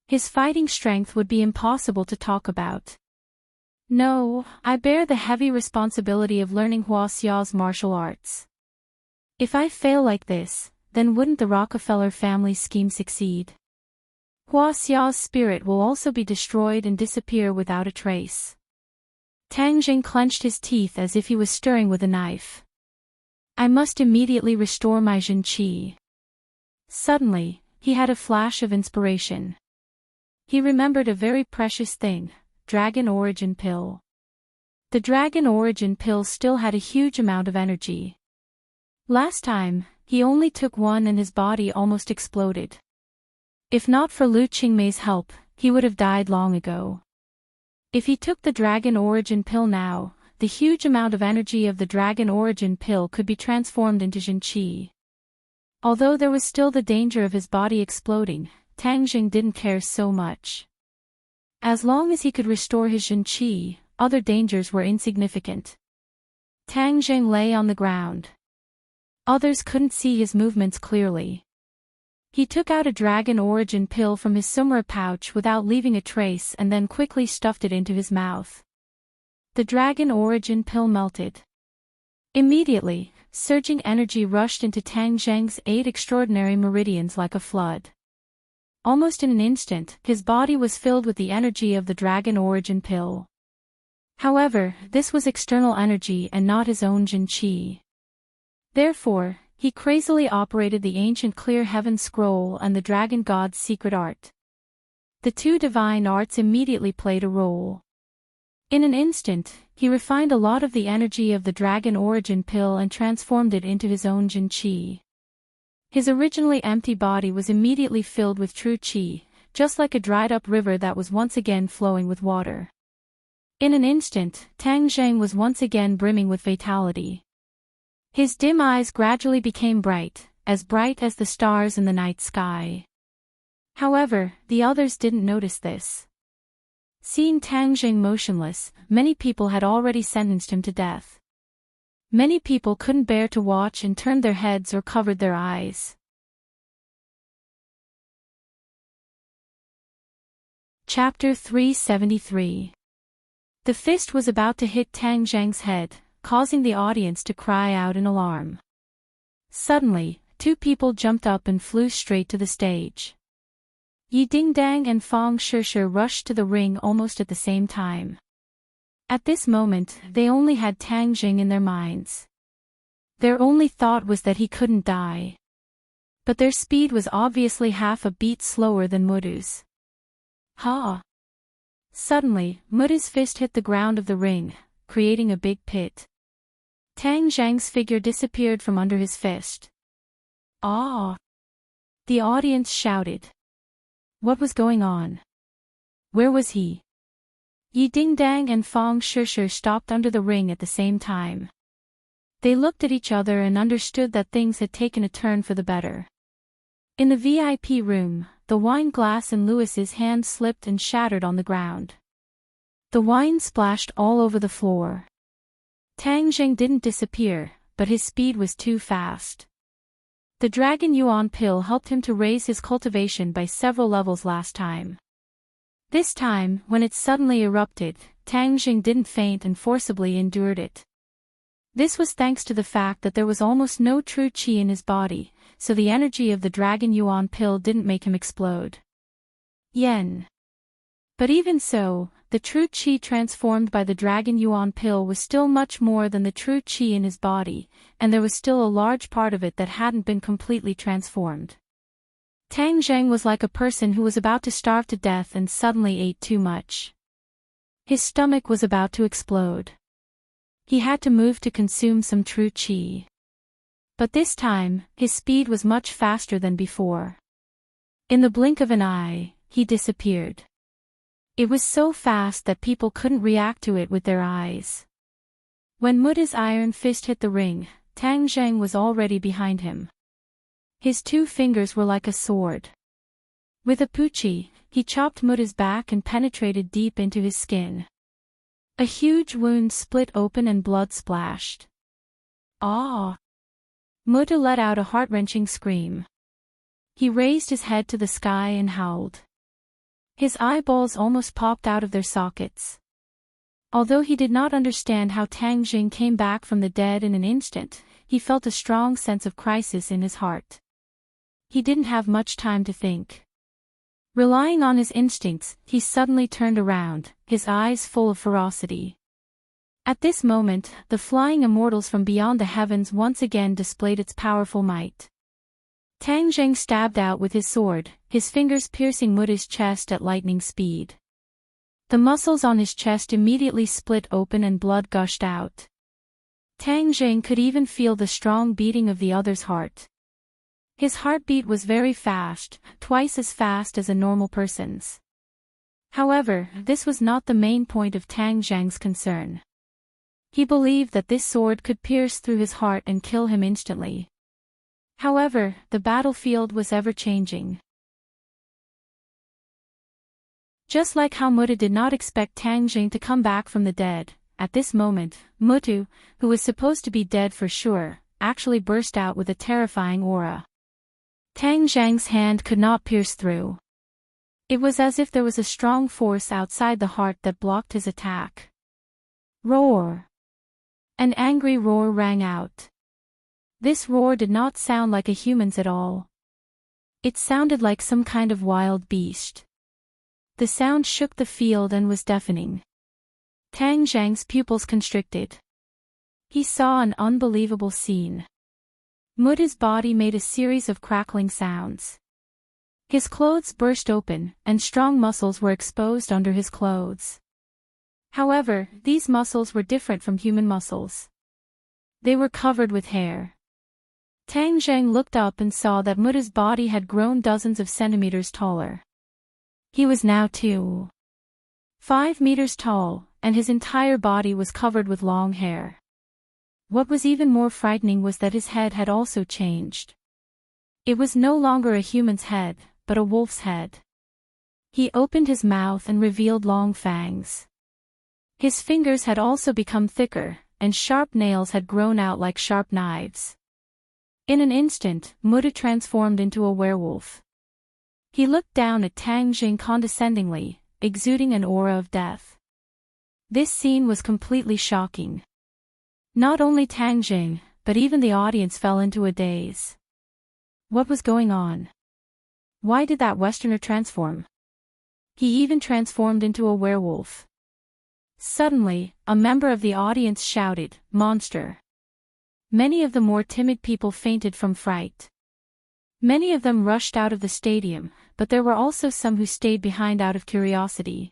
His fighting strength would be impossible to talk about. No, I bear the heavy responsibility of learning Hua Xiao's martial arts. If I fail like this, then wouldn't the Rockefeller family scheme succeed? Hua Xiao's spirit will also be destroyed and disappear without a trace. Tang Jing clenched his teeth as if he was stirring with a knife. I must immediately restore my Zhen-Qi. Suddenly, he had a flash of inspiration. He remembered a very precious thing, Dragon Origin Pill. The Dragon Origin Pill still had a huge amount of energy. Last time, he only took one and his body almost exploded. If not for Lu Qingmei's help, he would have died long ago. If he took the Dragon Origin Pill now, the huge amount of energy of the Dragon Origin Pill could be transformed into Zhen-Qi. Although there was still the danger of his body exploding, Tang Jing didn't care so much. As long as he could restore his Zhen-Qi, other dangers were insignificant. Tang Jing lay on the ground. Others couldn't see his movements clearly. He took out a Dragon Origin Pill from his sumra pouch without leaving a trace and then quickly stuffed it into his mouth. The Dragon Origin Pill melted. Immediately, surging energy rushed into Tang Zheng's 8 extraordinary meridians like a flood. Almost in an instant, his body was filled with the energy of the Dragon Origin Pill. However, this was external energy and not his own Zhen-Qi. Therefore, he crazily operated the ancient Clear Heaven Scroll and the Dragon God's secret art. The two divine arts immediately played a role. In an instant, he refined a lot of the energy of the Dragon Origin Pill and transformed it into his own Zhen-Qi. His originally empty body was immediately filled with true qi, just like a dried-up river that was once again flowing with water. In an instant, Tang Zheng was once again brimming with vitality. His dim eyes gradually became bright as the stars in the night sky. However, the others didn't notice this. Seeing Tang Zheng motionless, many people had already sentenced him to death. Many people couldn't bear to watch and turned their heads or covered their eyes. Chapter 373. The fist was about to hit Tang Zheng's head, causing the audience to cry out in alarm. Suddenly, two people jumped up and flew straight to the stage. Yi Dingdang and Fang Shishir rushed to the ring almost at the same time. At this moment, they only had Tang Jing in their minds. Their only thought was that he couldn't die. But their speed was obviously half a beat slower than Mudu's. Ha! Suddenly, Mudu's fist hit the ground of the ring, creating a big pit. Tang Zhang's figure disappeared from under his fist. Ah! The audience shouted. What was going on? Where was he? Yi Dingdang and Fang Shishir stopped under the ring at the same time. They looked at each other and understood that things had taken a turn for the better. In the VIP room, the wine glass in Louis's hand slipped and shattered on the ground. The wine splashed all over the floor. Tang Zheng didn't disappear, but his speed was too fast. The Dragon Yuan Pill helped him to raise his cultivation by several levels last time. This time, when it suddenly erupted, Tang Jing didn't faint and forcibly endured it. This was thanks to the fact that there was almost no true qi in his body, so the energy of the Dragon Yuan Pill didn't make him explode. Yen. But even so, the true qi transformed by the Dragon Yuan Pill was still much more than the true qi in his body, and there was still a large part of it that hadn't been completely transformed. Tang Zheng was like a person who was about to starve to death and suddenly ate too much. His stomach was about to explode. He had to move to consume some true qi. But this time, his speed was much faster than before. In the blink of an eye, he disappeared. It was so fast that people couldn't react to it with their eyes. When Muda's iron fist hit the ring, Tang Zheng was already behind him. His two fingers were like a sword. With a puchi, he chopped Muda's back and penetrated deep into his skin. A huge wound split open and blood splashed. Ah! Mutu let out a heart-wrenching scream. He raised his head to the sky and howled. His eyeballs almost popped out of their sockets. Although he did not understand how Tang Jing came back from the dead in an instant, he felt a strong sense of crisis in his heart. He didn't have much time to think. Relying on his instincts, he suddenly turned around, his eyes full of ferocity. At this moment, the flying immortals from beyond the heavens once again displayed its powerful might. Tang Jing stabbed out with his sword, his fingers piercing Mutu's chest at lightning speed. The muscles on his chest immediately split open and blood gushed out. Tang Jing could even feel the strong beating of the other's heart. His heartbeat was very fast, twice as fast as a normal person's. However, this was not the main point of Tang Jing's concern. He believed that this sword could pierce through his heart and kill him instantly. However, the battlefield was ever-changing. Just like how Mutu did not expect Tang Jing to come back from the dead, at this moment, Mutu, who was supposed to be dead for sure, actually burst out with a terrifying aura. Tang Jing's hand could not pierce through. It was as if there was a strong force outside the heart that blocked his attack. Roar! An angry roar rang out. This roar did not sound like a human's at all. It sounded like some kind of wild beast. The sound shook the field and was deafening. Tang Jing's pupils constricted. He saw an unbelievable scene. Mutu's body made a series of crackling sounds. His clothes burst open, and strong muscles were exposed under his clothes. However, these muscles were different from human muscles. They were covered with hair. Tang Jing looked up and saw that Mutu's body had grown dozens of centimeters taller. He was now 2.5 meters tall, and his entire body was covered with long hair. What was even more frightening was that his head had also changed. It was no longer a human's head, but a wolf's head. He opened his mouth and revealed long fangs. His fingers had also become thicker, and sharp nails had grown out like sharp knives. In an instant, Mutu transformed into a werewolf. He looked down at Tang Jing condescendingly, exuding an aura of death. This scene was completely shocking. Not only Tang Jing, but even the audience fell into a daze. What was going on? Why did that Westerner transform? He even transformed into a werewolf. Suddenly, a member of the audience shouted, "Monster!" Many of the more timid people fainted from fright. Many of them rushed out of the stadium, but there were also some who stayed behind out of curiosity.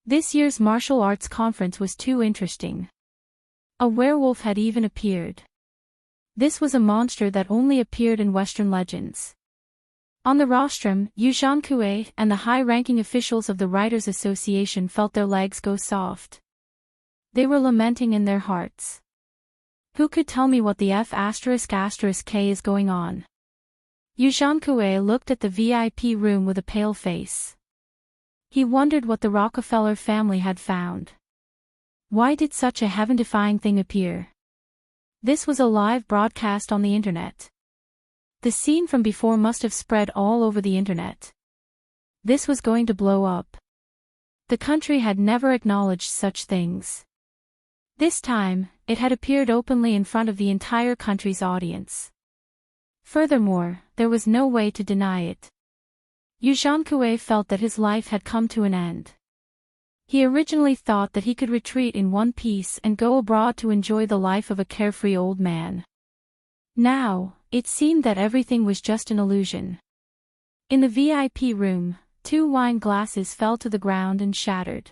This year's martial arts conference was too interesting. A werewolf had even appeared. This was a monster that only appeared in Western legends. On the rostrum, Yu Zhankue and the high-ranking officials of the Writers' Association felt their legs go soft. They were lamenting in their hearts. Who could tell me what the F***K is going on? Yu Zhankue looked at the VIP room with a pale face. He wondered what the Rockefeller family had found. Why did such a heaven-defying thing appear? This was a live broadcast on the internet. The scene from before must have spread all over the internet. This was going to blow up. The country had never acknowledged such things. This time, it had appeared openly in front of the entire country's audience. Furthermore, there was no way to deny it. Yu Zhankue felt that his life had come to an end. He originally thought that he could retreat in one piece and go abroad to enjoy the life of a carefree old man. Now, it seemed that everything was just an illusion. In the VIP room, 2 wine glasses fell to the ground and shattered.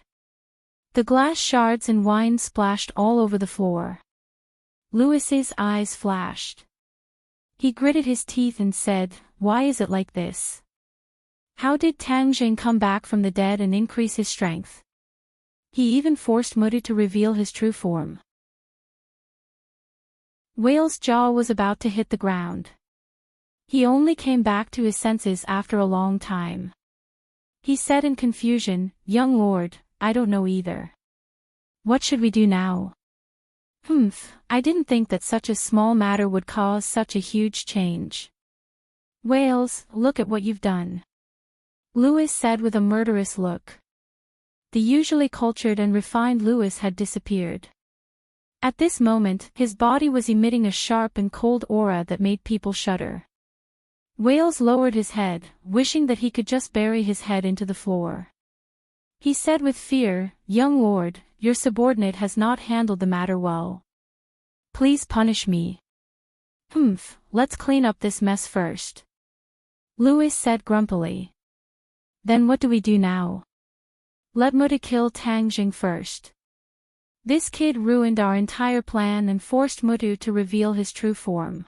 The glass shards and wine splashed all over the floor. Louis's eyes flashed. He gritted his teeth and said, "Why is it like this? How did Tang Jing come back from the dead and increase his strength?" He even forced Mutu to reveal his true form. Whale's jaw was about to hit the ground. He only came back to his senses after a long time. He said in confusion, "Young lord, I don't know either. What should we do now?" Humph, I didn't think that such a small matter would cause such a huge change. Wales, look at what you've done. Lewis said with a murderous look. The usually cultured and refined Lewis had disappeared. At this moment, his body was emitting a sharp and cold aura that made people shudder. Wales lowered his head, wishing that he could just bury his head into the floor. He said with fear, "Young lord, your subordinate has not handled the matter well. Please punish me." "Humph, let's clean up this mess first," Lewis said grumpily. "Then what do we do now?" "Let Muta kill Tang Jing first. This kid ruined our entire plan and forced Mutu to reveal his true form.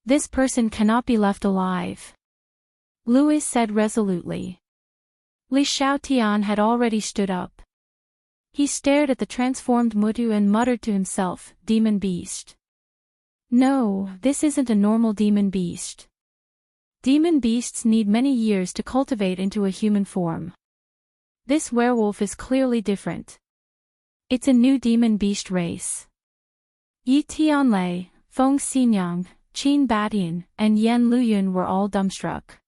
This person cannot be left alive," Lewis said resolutely. Li Xiaotian had already stood up. He stared at the transformed Mutu and muttered to himself, "Demon beast. No, this isn't a normal demon beast. Demon beasts need many years to cultivate into a human form. This werewolf is clearly different. It's a new demon beast race." Yi Tianlei, Feng Xinyang, Qin Batian, and Yan Luyun were all dumbstruck.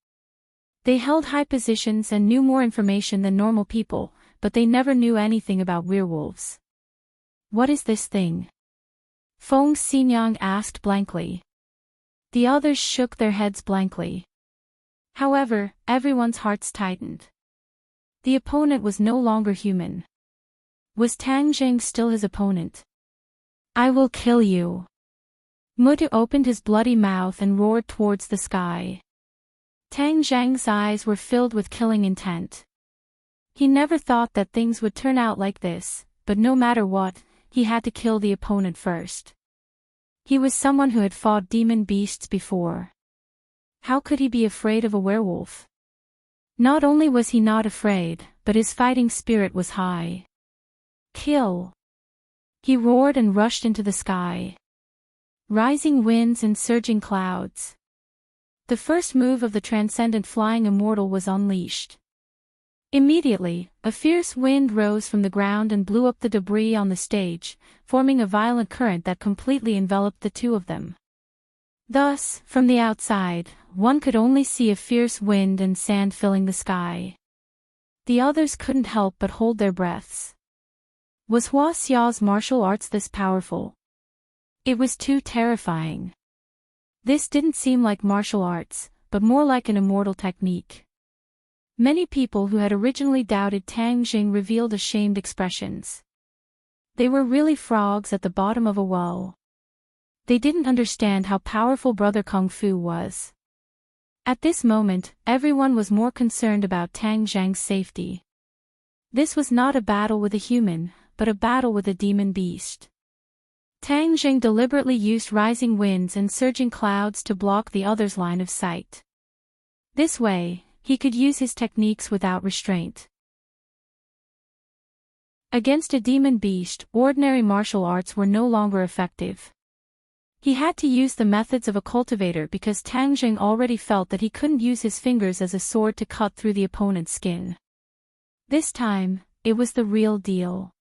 They held high positions and knew more information than normal people, but they never knew anything about werewolves. "What is this thing?" Feng Xinyang asked blankly. The others shook their heads blankly. However, everyone's hearts tightened. The opponent was no longer human. Was Tang Jing still his opponent? "I will kill you." Mutu opened his bloody mouth and roared towards the sky. Tang Zhang's eyes were filled with killing intent. He never thought that things would turn out like this, but no matter what, he had to kill the opponent first. He was someone who had fought demon beasts before. How could he be afraid of a werewolf? Not only was he not afraid, but his fighting spirit was high. "Kill!" He roared and rushed into the sky. Rising winds and surging clouds. The first move of the transcendent flying immortal was unleashed. Immediately, a fierce wind rose from the ground and blew up the debris on the stage, forming a violent current that completely enveloped the two of them. Thus, from the outside, one could only see a fierce wind and sand filling the sky. The others couldn't help but hold their breaths. Was Hua Xiao's martial arts this powerful? It was too terrifying. This didn't seem like martial arts, but more like an immortal technique. Many people who had originally doubted Tang Jing revealed ashamed expressions. They were really frogs at the bottom of a well. They didn't understand how powerful Brother Kung Fu was. At this moment, everyone was more concerned about Tang Zhang's safety. This was not a battle with a human, but a battle with a demon beast. Tang Jing deliberately used rising winds and surging clouds to block the other's line of sight. This way, he could use his techniques without restraint. Against a demon beast, ordinary martial arts were no longer effective. He had to use the methods of a cultivator because Tang Jing already felt that he couldn't use his fingers as a sword to cut through the opponent's skin. This time, it was the real deal.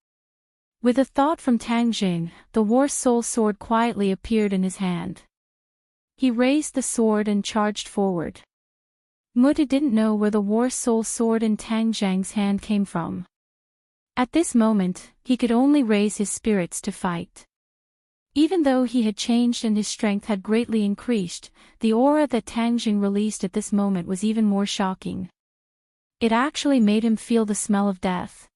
With a thought from Tang Jing, the War Soul sword quietly appeared in his hand. He raised the sword and charged forward. Muta didn't know where the War Soul sword in Tang Zhang's hand came from. At this moment, he could only raise his spirits to fight. Even though he had changed and his strength had greatly increased, the aura that Tang Jing released at this moment was even more shocking. It actually made him feel the smell of death.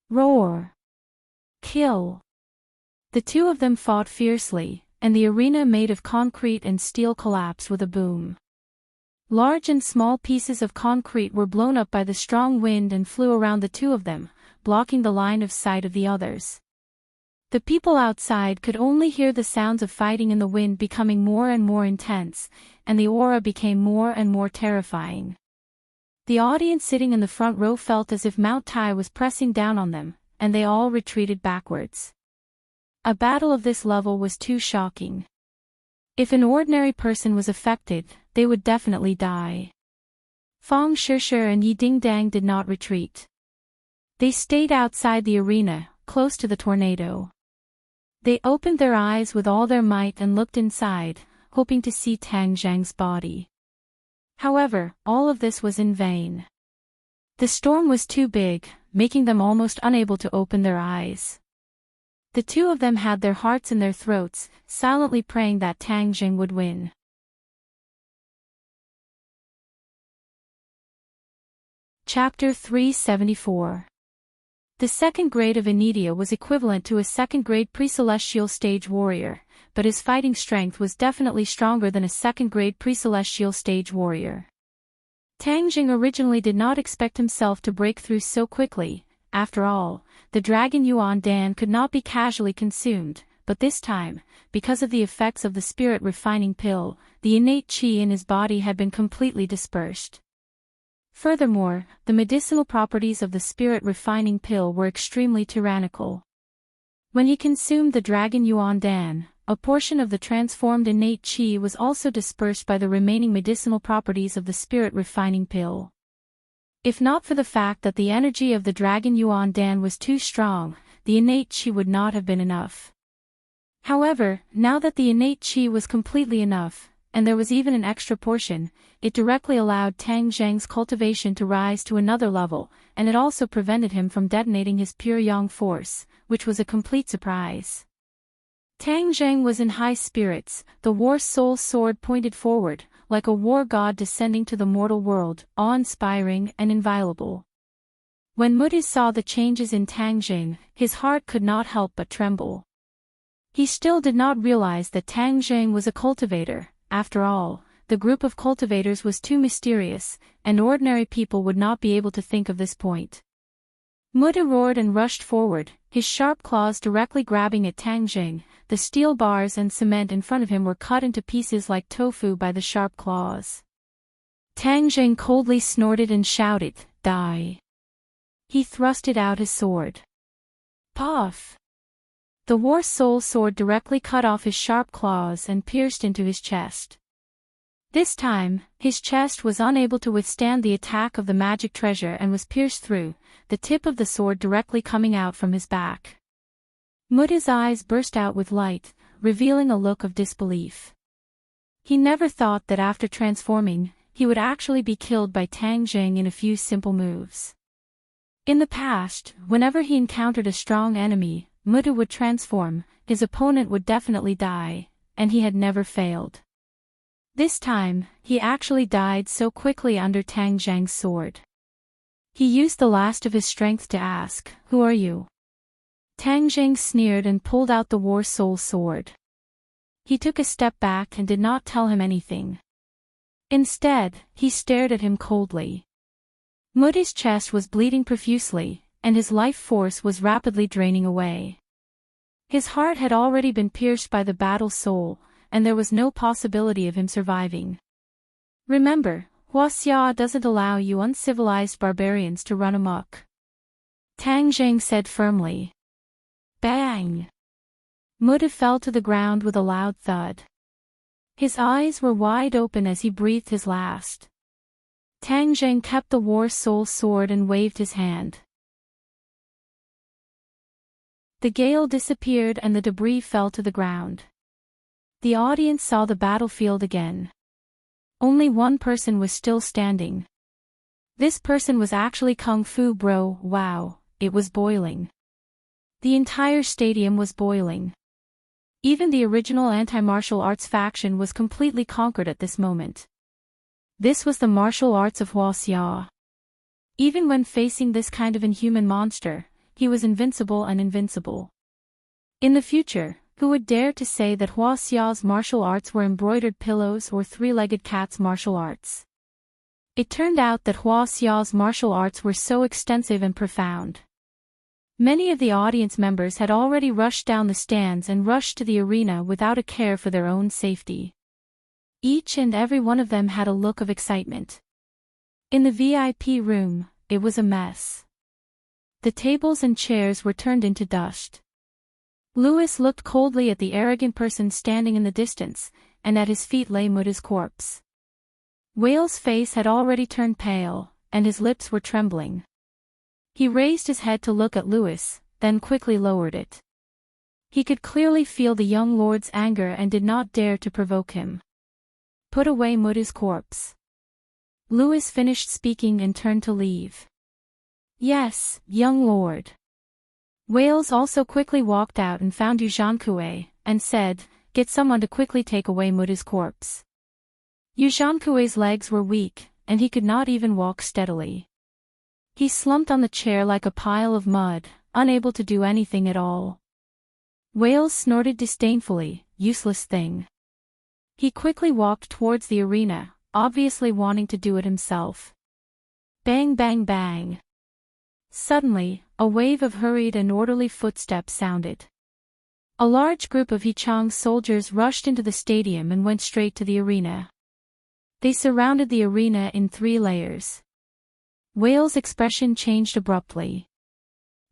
Roar! Kill! The two of them fought fiercely, and the arena made of concrete and steel collapsed with a boom. Large and small pieces of concrete were blown up by the strong wind and flew around the two of them, blocking the line of sight of the others. The people outside could only hear the sounds of fighting in the wind becoming more and more intense, and the aura became more and more terrifying. The audience sitting in the front row felt as if Mount Tai was pressing down on them, and they all retreated backwards. A battle of this level was too shocking. If an ordinary person was affected, they would definitely die. Fang Shishir and Yi Dingdang did not retreat. They stayed outside the arena, close to the tornado. They opened their eyes with all their might and looked inside, hoping to see Tang Zheng's body. However, all of this was in vain. The storm was too big, making them almost unable to open their eyes. The two of them had their hearts in their throats, silently praying that Tang Zheng would win. Chapter 374. The second grade of Anidia was equivalent to a second-grade pre-celestial stage warrior, but his fighting strength was definitely stronger than a second-grade pre-celestial stage warrior. Tang Zheng originally did not expect himself to break through so quickly. After all, the dragon Yuan Dan could not be casually consumed, but this time, because of the effects of the spirit refining pill, the innate qi in his body had been completely dispersed. Furthermore, the medicinal properties of the spirit refining pill were extremely tyrannical. When he consumed the dragon Yuan Dan, a portion of the transformed innate qi was also dispersed by the remaining medicinal properties of the spirit refining pill. If not for the fact that the energy of the dragon Yuan Dan was too strong, the innate qi would not have been enough. However, now that the innate qi was completely enough, and there was even an extra portion, it directly allowed Tang Zheng's cultivation to rise to another level, and it also prevented him from detonating his pure yang force, which was a complete surprise. Tang Zheng was in high spirits, the war soul sword pointed forward, like a war god descending to the mortal world, awe-inspiring and inviolable. When Muti saw the changes in Tang Zheng, his heart could not help but tremble. He still did not realize that Tang Zheng was a cultivator. After all, the group of cultivators was too mysterious, and ordinary people would not be able to think of this point. Muti roared and rushed forward, his sharp claws directly grabbing at Tang Zheng. The steel bars and cement in front of him were cut into pieces like tofu by the sharp claws. Tang Zheng coldly snorted and shouted, "Die!" He thrusted out his sword. Puff! The war soul sword directly cut off his sharp claws and pierced into his chest. This time, his chest was unable to withstand the attack of the magic treasure and was pierced through, the tip of the sword directly coming out from his back. Muti's eyes burst out with light, revealing a look of disbelief. He never thought that after transforming, he would actually be killed by Tang Zheng in a few simple moves. In the past, whenever he encountered a strong enemy, Muti would transform, his opponent would definitely die, and he had never failed. This time, he actually died so quickly under Tang Zheng's sword. He used the last of his strength to ask, "Who are you?" Tang Zheng sneered and pulled out the war soul sword. He took a step back and did not tell him anything. Instead, he stared at him coldly. Muti's chest was bleeding profusely, and his life force was rapidly draining away. His heart had already been pierced by the battle soul, and there was no possibility of him surviving. Remember, Huaxia doesn't allow you uncivilized barbarians to run amok. Tang Zheng said firmly. Bang! Muti fell to the ground with a loud thud. His eyes were wide open as he breathed his last. Tang Zheng kept the war soul sword and waved his hand. The gale disappeared and the debris fell to the ground. The audience saw the battlefield again. Only one person was still standing. This person was actually Kung Fu Bro. Wow, it was boiling. The entire stadium was boiling. Even the original anti-martial arts faction was completely conquered at this moment. This was the martial arts of Huaxia. Even when facing this kind of inhuman monster, he was invincible and invincible. In the future, who would dare to say that Huaxia's martial arts were embroidered pillows or three-legged cats martial arts? It turned out that Huaxia's martial arts were so extensive and profound. Many of the audience members had already rushed down the stands and rushed to the arena without a care for their own safety. Each and every one of them had a look of excitement. In the VIP room, it was a mess. The tables and chairs were turned into dust. Louis looked coldly at the arrogant person standing in the distance, and at his feet lay Muti's corpse. Whale's face had already turned pale, and his lips were trembling. He raised his head to look at Louis, then quickly lowered it. He could clearly feel the young lord's anger and did not dare to provoke him. Put away Muda's corpse. Louis finished speaking and turned to leave. Yes, young lord. Wales also quickly walked out and found Yujankue, and said, get someone to quickly take away Muda's corpse. Yujankue's legs were weak, and he could not even walk steadily. He slumped on the chair like a pile of mud, unable to do anything at all. Wales snorted disdainfully, useless thing. He quickly walked towards the arena, obviously wanting to do it himself. Bang bang bang. Suddenly, a wave of hurried and orderly footsteps sounded. A large group of Yichang's soldiers rushed into the stadium and went straight to the arena. They surrounded the arena in 3 layers. Wales' expression changed abruptly.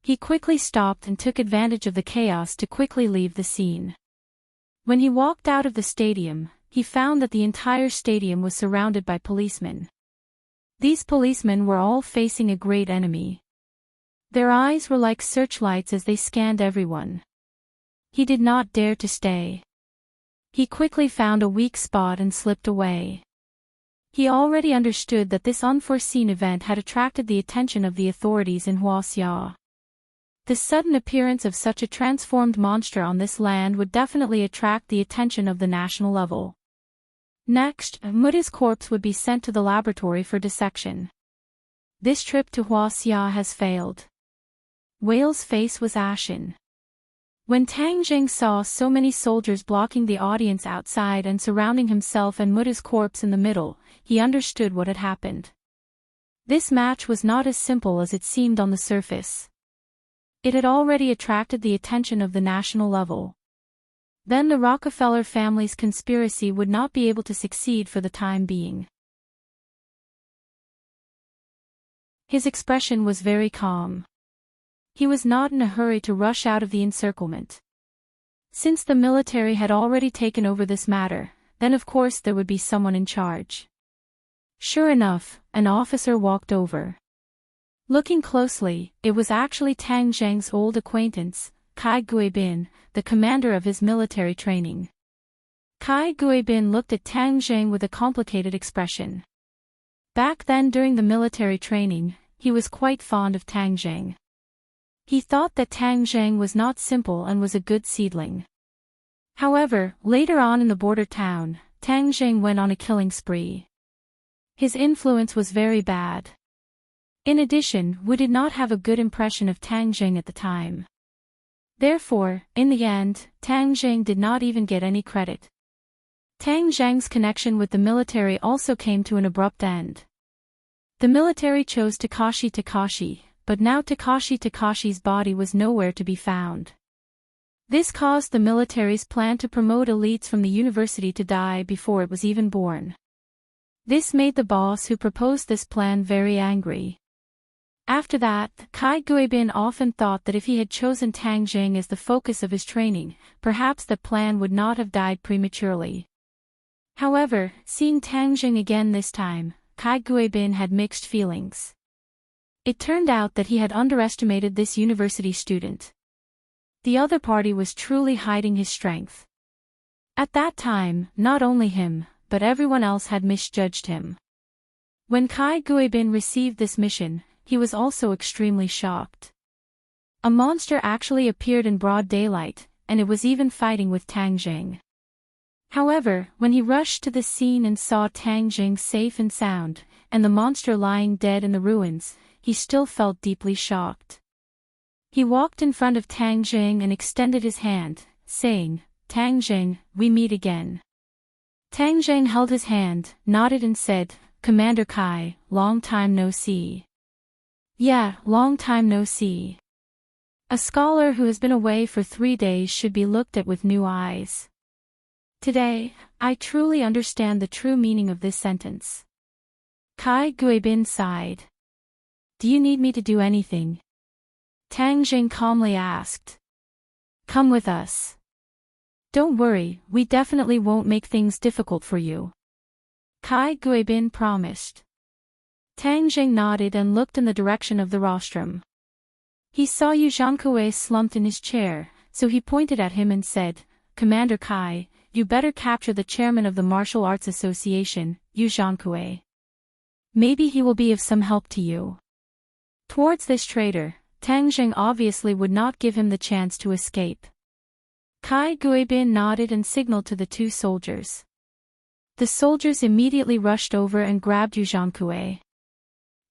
He quickly stopped and took advantage of the chaos to quickly leave the scene. When he walked out of the stadium, he found that the entire stadium was surrounded by policemen. These policemen were all facing a great enemy. Their eyes were like searchlights as they scanned everyone. He did not dare to stay. He quickly found a weak spot and slipped away. He already understood that this unforeseen event had attracted the attention of the authorities in Huaxia. The sudden appearance of such a transformed monster on this land would definitely attract the attention of the national level. Next, Muda's corpse would be sent to the laboratory for dissection. This trip to Huaxia has failed. Wales' face was ashen. When Tang Jing saw so many soldiers blocking the audience outside and surrounding himself and Muda's corpse in the middle, he understood what had happened. This match was not as simple as it seemed on the surface. It had already attracted the attention of the national level. Then the Rockefeller family's conspiracy would not be able to succeed for the time being. His expression was very calm. He was not in a hurry to rush out of the encirclement. Since the military had already taken over this matter, then of course there would be someone in charge. Sure enough, an officer walked over. Looking closely, it was actually Tang Zheng's old acquaintance, Kai Guibin, the commander of his military training. Kai Guibin looked at Tang Zheng with a complicated expression. Back then during the military training, he was quite fond of Tang Zheng. He thought that Tang Zheng was not simple and was a good seedling. However, later on in the border town, Tang Zheng went on a killing spree. His influence was very bad. In addition, we did not have a good impression of Tang Zheng at the time. Therefore, in the end, Tang Zheng did not even get any credit. Tang Zheng's connection with the military also came to an abrupt end. The military chose Takashi, but now Takashi's body was nowhere to be found. This caused the military's plan to promote elites from the university to die before it was even born. This made the boss who proposed this plan very angry. After that, Kai Guibin often thought that if he had chosen Tang Zheng as the focus of his training, perhaps the plan would not have died prematurely. However, seeing Tang Zheng again this time, Kai Guibin had mixed feelings. It turned out that he had underestimated this university student. The other party was truly hiding his strength. At that time, not only him, but everyone else had misjudged him. When Kai Guibin received this mission, he was also extremely shocked. A monster actually appeared in broad daylight, and it was even fighting with Tang Zheng. However, when he rushed to the scene and saw Tang Zheng safe and sound, and the monster lying dead in the ruins, he still felt deeply shocked. He walked in front of Tang Zheng and extended his hand, saying, "Tang Zheng, we meet again." Tang Zheng held his hand, nodded and said, "Commander Kai, long time no see." "Yeah, long time no see." A scholar who has been away for 3 days should be looked at with new eyes. Today, I truly understand the true meaning of this sentence. Kai Guibin sighed. "Do you need me to do anything?" Tang Zheng calmly asked. "Come with us. Don't worry, we definitely won't make things difficult for you," Kai Guibin promised. Tang Zheng nodded and looked in the direction of the rostrum. He saw Yu Zhankue slumped in his chair, So he pointed at him and said, "Commander Kai, you better capture the chairman of the Martial Arts Association, Yu Zhankue. Maybe he will be of some help to you." Towards this traitor, Tang Zheng obviously would not give him the chance to escape. Kai Guibin nodded and signaled to the two soldiers. The soldiers immediately rushed over and grabbed Yu Zhankue.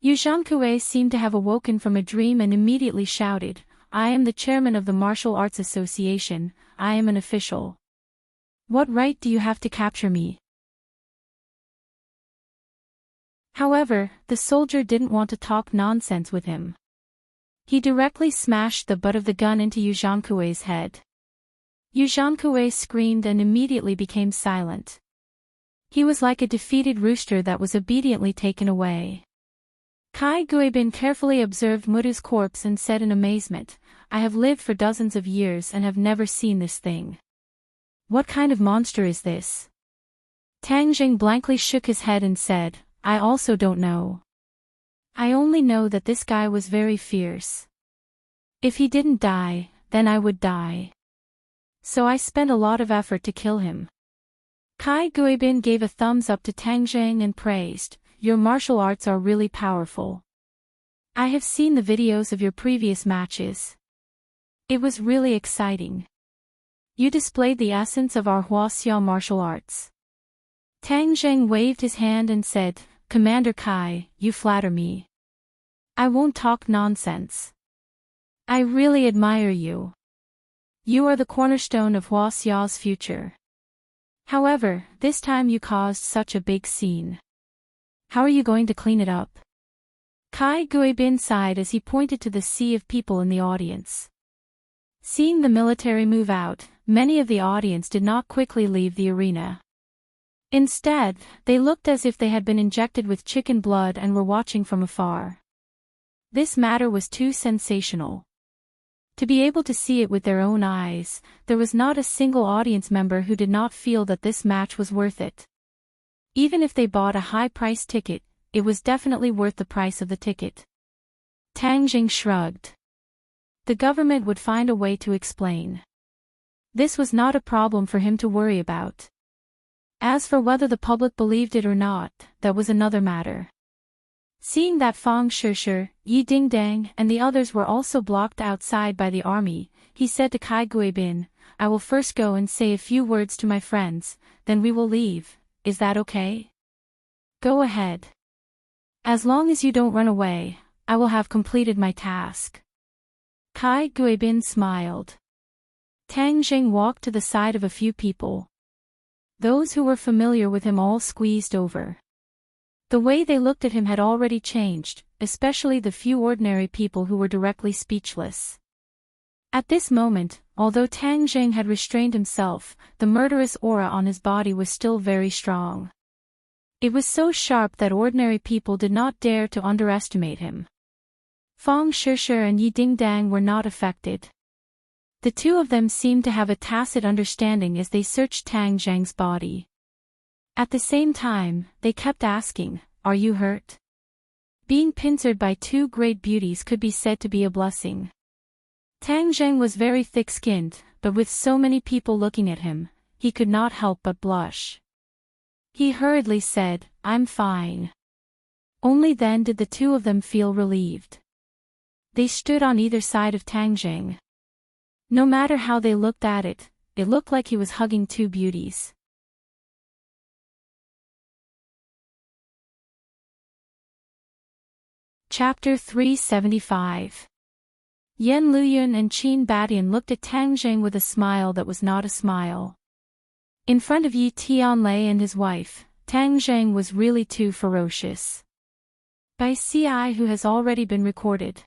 Yu Zhankue seemed to have awoken from a dream and immediately shouted, "I am the chairman of the Martial Arts Association, I am an official. What right do you have to capture me?" However, the soldier didn't want to talk nonsense with him. He directly smashed the butt of the gun into Yu Zhankue's head. Yu Zhankue screamed and immediately became silent. He was like a defeated rooster that was obediently taken away. Kai Guibin carefully observed Muru's corpse and said in amazement, "I have lived for dozens of years and have never seen this thing. What kind of monster is this?" Tang Jing blankly shook his head and said, "I also don't know. I only know that this guy was very fierce. If he didn't die, then I would die. So I spent a lot of effort to kill him." Kai Guibin gave a thumbs up to Tang Zheng and praised, "Your martial arts are really powerful. I have seen the videos of your previous matches. It was really exciting. You displayed the essence of our Huaxia martial arts." Tang Zheng waved his hand and said, "Commander Kai, you flatter me. I won't talk nonsense. I really admire you. You are the cornerstone of Huaxia's future. However, this time you caused such a big scene. How are you going to clean it up?" Kai Guibin sighed as he pointed to the sea of people in the audience. Seeing the military move out, many of the audience did not quickly leave the arena. Instead, they looked as if they had been injected with chicken blood and were watching from afar. This matter was too sensational. To be able to see it with their own eyes, there was not a single audience member who did not feel that this match was worth it. Even if they bought a high-priced ticket, it was definitely worth the price of the ticket. Tang Jing shrugged. The government would find a way to explain. This was not a problem for him to worry about. As for whether the public believed it or not, that was another matter. Seeing that Fang Shishir, Yi Dingdang and the others were also blocked outside by the army, he said to Kai Guibin, "I will first go and say a few words to my friends, then we will leave, is that okay?" "Go ahead. As long as you don't run away, I will have completed my task." Kai Guibin smiled. Tang Jing walked to the side of a few people. Those who were familiar with him all squeezed over. The way they looked at him had already changed, especially the few ordinary people who were directly speechless. At this moment, although Tang Jing had restrained himself, the murderous aura on his body was still very strong. It was so sharp that ordinary people did not dare to underestimate him. Fang Shishir and Yi Dingdang were not affected. The two of them seemed to have a tacit understanding as they searched Tang Zheng's body. At the same time, they kept asking, "Are you hurt?" Being pincered by two great beauties could be said to be a blessing. Tang Zheng was very thick-skinned, but with so many people looking at him, he could not help but blush. He hurriedly said, "I'm fine." Only then did the two of them feel relieved. They stood on either side of Tang Zheng. No matter how they looked at it, it looked like he was hugging two beauties. Chapter 375. Yan Luyun and Qin Badian looked at Tang Zheng with a smile that was not a smile. In front of Yi Tianlei and his wife, Tang Zheng was really too ferocious. By CI who has already been recorded.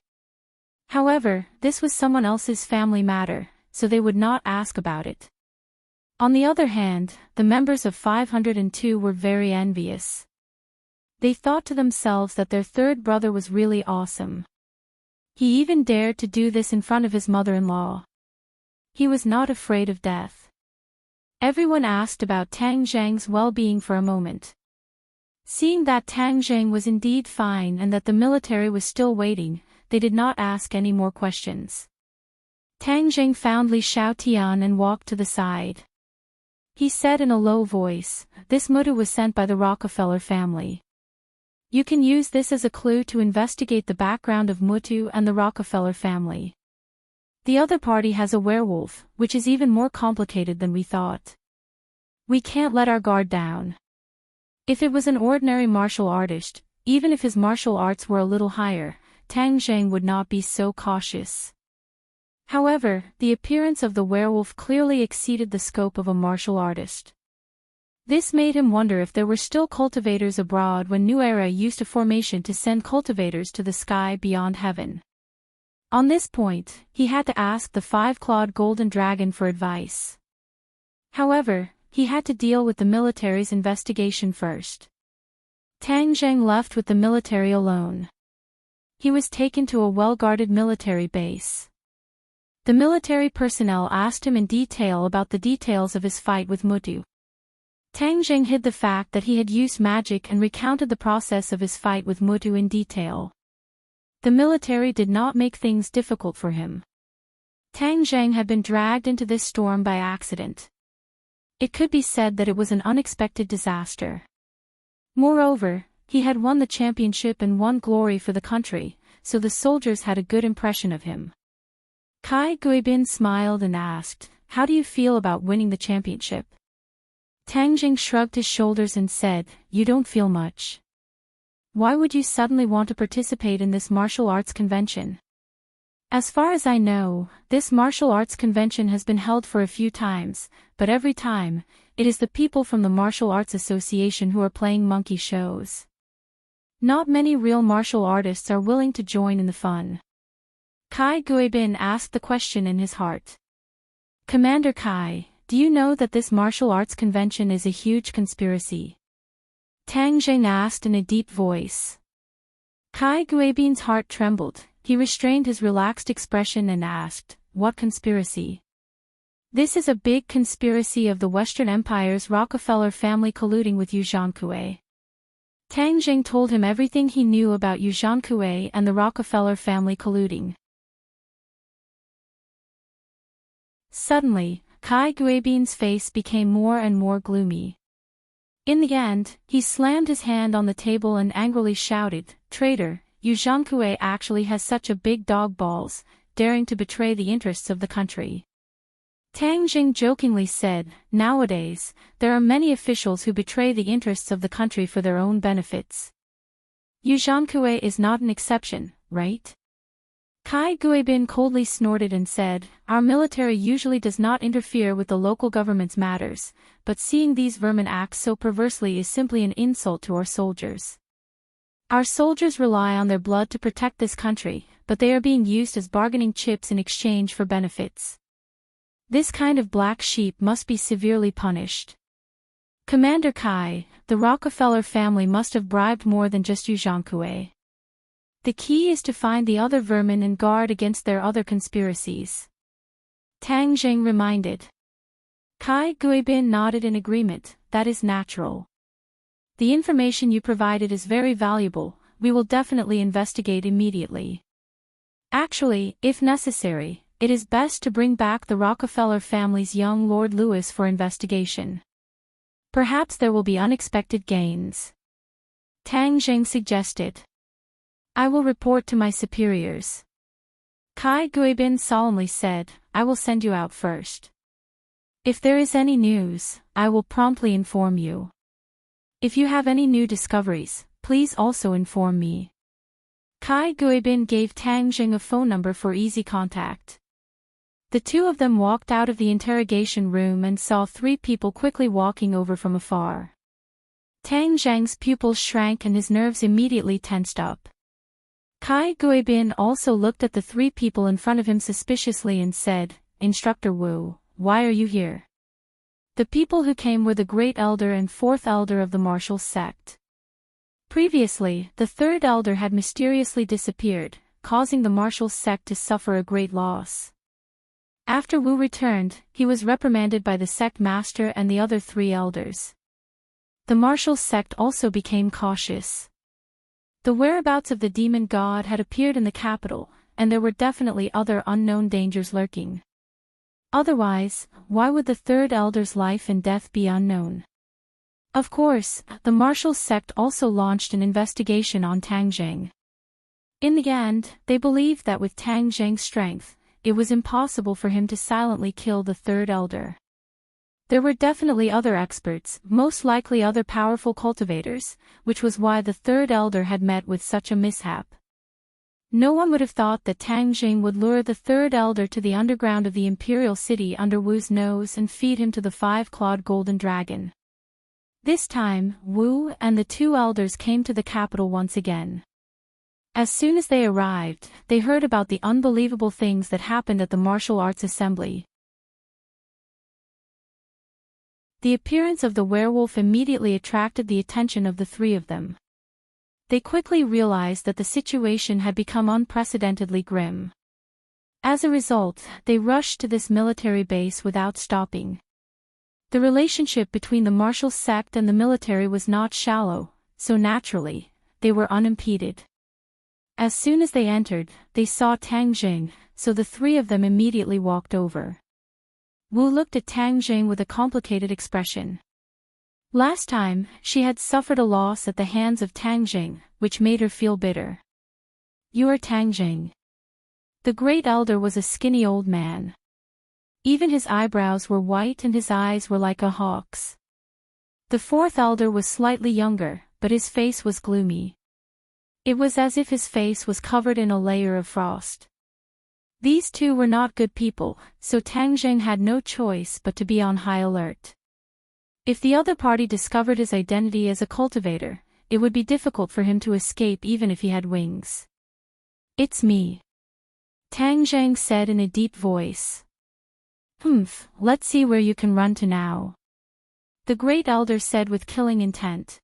However, this was someone else's family matter, so they would not ask about it. On the other hand, the members of 502 were very envious. They thought to themselves that their third brother was really awesome. He even dared to do this in front of his mother-in-law. He was not afraid of death. Everyone asked about Tang Zheng's well-being for a moment. Seeing that Tang Zheng was indeed fine and that the military was still waiting, they did not ask any more questions. Tang Jing found Li Xiaotian and walked to the side. He said in a low voice, "This mutu was sent by the Rockefeller family. You can use this as a clue to investigate the background of Mutu and the Rockefeller family. The other party has a werewolf, which is even more complicated than we thought. We can't let our guard down. If it was an ordinary martial artist, even if his martial arts were a little higher, Tang Zheng would not be so cautious." However, the appearance of the werewolf clearly exceeded the scope of a martial artist. This made him wonder if there were still cultivators abroad when New Era used a formation to send cultivators to the sky beyond heaven. On this point, he had to ask the five-clawed golden dragon for advice. However, he had to deal with the military's investigation first. Tang Zheng left with the military alone. He was taken to a well-guarded military base. The military personnel asked him in detail about the details of his fight with Mutu. Tang Zheng hid the fact that he had used magic and recounted the process of his fight with Mutu in detail. The military did not make things difficult for him. Tang Zheng had been dragged into this storm by accident. It could be said that it was an unexpected disaster. Moreover, he had won the championship and won glory for the country, so the soldiers had a good impression of him. Kai Guibin smiled and asked, "How do you feel about winning the championship?" Tang Jing shrugged his shoulders and said, "You don't feel much. Why would you suddenly want to participate in this martial arts convention? As far as I know, this martial arts convention has been held for a few times, but every time, it is the people from the Martial Arts Association who are playing monkey shows. Not many real martial artists are willing to join in the fun." Kai Guibin asked the question in his heart. "Commander Kai, do you know that this martial arts convention is a huge conspiracy?" Tang Zheng asked in a deep voice. Kai Guibin's heart trembled. He restrained his relaxed expression and asked, "What conspiracy?" "This is a big conspiracy of the Western Empire's Rockefeller family colluding with Yu Zhankue." Tang Zheng told him everything he knew about Yu Zhankue and the Rockefeller family colluding. Suddenly, Kai Guibin's face became more and more gloomy. In the end, he slammed his hand on the table and angrily shouted, "Traitor, Yu Zhankue actually has such a big dog balls, daring to betray the interests of the country." Tang Jing jokingly said, "Nowadays, there are many officials who betray the interests of the country for their own benefits. Yu Zhankue is not an exception, right?" Kai Guibin coldly snorted and said, "Our military usually does not interfere with the local government's matters, but seeing these vermin act so perversely is simply an insult to our soldiers. Our soldiers rely on their blood to protect this country, but they are being used as bargaining chips in exchange for benefits. This kind of black sheep must be severely punished. Commander Kai, the Rockefeller family must have bribed more than just Yu Zhankue. The key is to find the other vermin and guard against their other conspiracies." Tang Jing reminded. Kai Guibin nodded in agreement. "That is natural. The information you provided is very valuable. We will definitely investigate immediately. Actually, if necessary, it is best to bring back the Rockefeller family's young Lord Louis for investigation. Perhaps there will be unexpected gains." Tang Jing suggested. "I will report to my superiors." Kai Guibin solemnly said, "I will send you out first. If there is any news, I will promptly inform you. If you have any new discoveries, please also inform me." Kai Guibin gave Tang Jing a phone number for easy contact. The two of them walked out of the interrogation room and saw three people quickly walking over from afar. Tang Zheng's pupils shrank and his nerves immediately tensed up. Kai Guibin also looked at the three people in front of him suspiciously and said, "Instructor Wu, why are you here?" The people who came were the Great Elder and Fourth Elder of the martial sect. Previously, the Third Elder had mysteriously disappeared, causing the martial sect to suffer a great loss. After Wu returned, he was reprimanded by the sect master and the other three elders. The martial sect also became cautious. The whereabouts of the demon god had appeared in the capital, and there were definitely other unknown dangers lurking. Otherwise, why would the third elder's life and death be unknown? Of course, the martial sect also launched an investigation on Tang Zheng. In the end, they believed that with Tang Zheng's strength, it was impossible for him to silently kill the third elder. There were definitely other experts, most likely other powerful cultivators, which was why the third elder had met with such a mishap. No one would have thought that Tang Zheng would lure the third elder to the underground of the imperial city under Wu's nose and feed him to the five-clawed golden dragon. This time, Wu and the two elders came to the capital once again. As soon as they arrived, they heard about the unbelievable things that happened at the martial arts assembly. The appearance of the werewolf immediately attracted the attention of the three of them. They quickly realized that the situation had become unprecedentedly grim. As a result, they rushed to this military base without stopping. The relationship between the martial sect and the military was not shallow, so naturally, they were unimpeded. As soon as they entered, they saw Tang Zheng, so the three of them immediately walked over. Wu looked at Tang Zheng with a complicated expression. Last time, she had suffered a loss at the hands of Tang Zheng, which made her feel bitter. You are Tang Zheng. The great elder was a skinny old man. Even his eyebrows were white and his eyes were like a hawk's. The fourth elder was slightly younger, but his face was gloomy. It was as if his face was covered in a layer of frost. These two were not good people, so Tang Zheng had no choice but to be on high alert. If the other party discovered his identity as a cultivator, it would be difficult for him to escape even if he had wings. It's me, Tang Zheng said in a deep voice. Let's see where you can run to now, the great elder said with killing intent.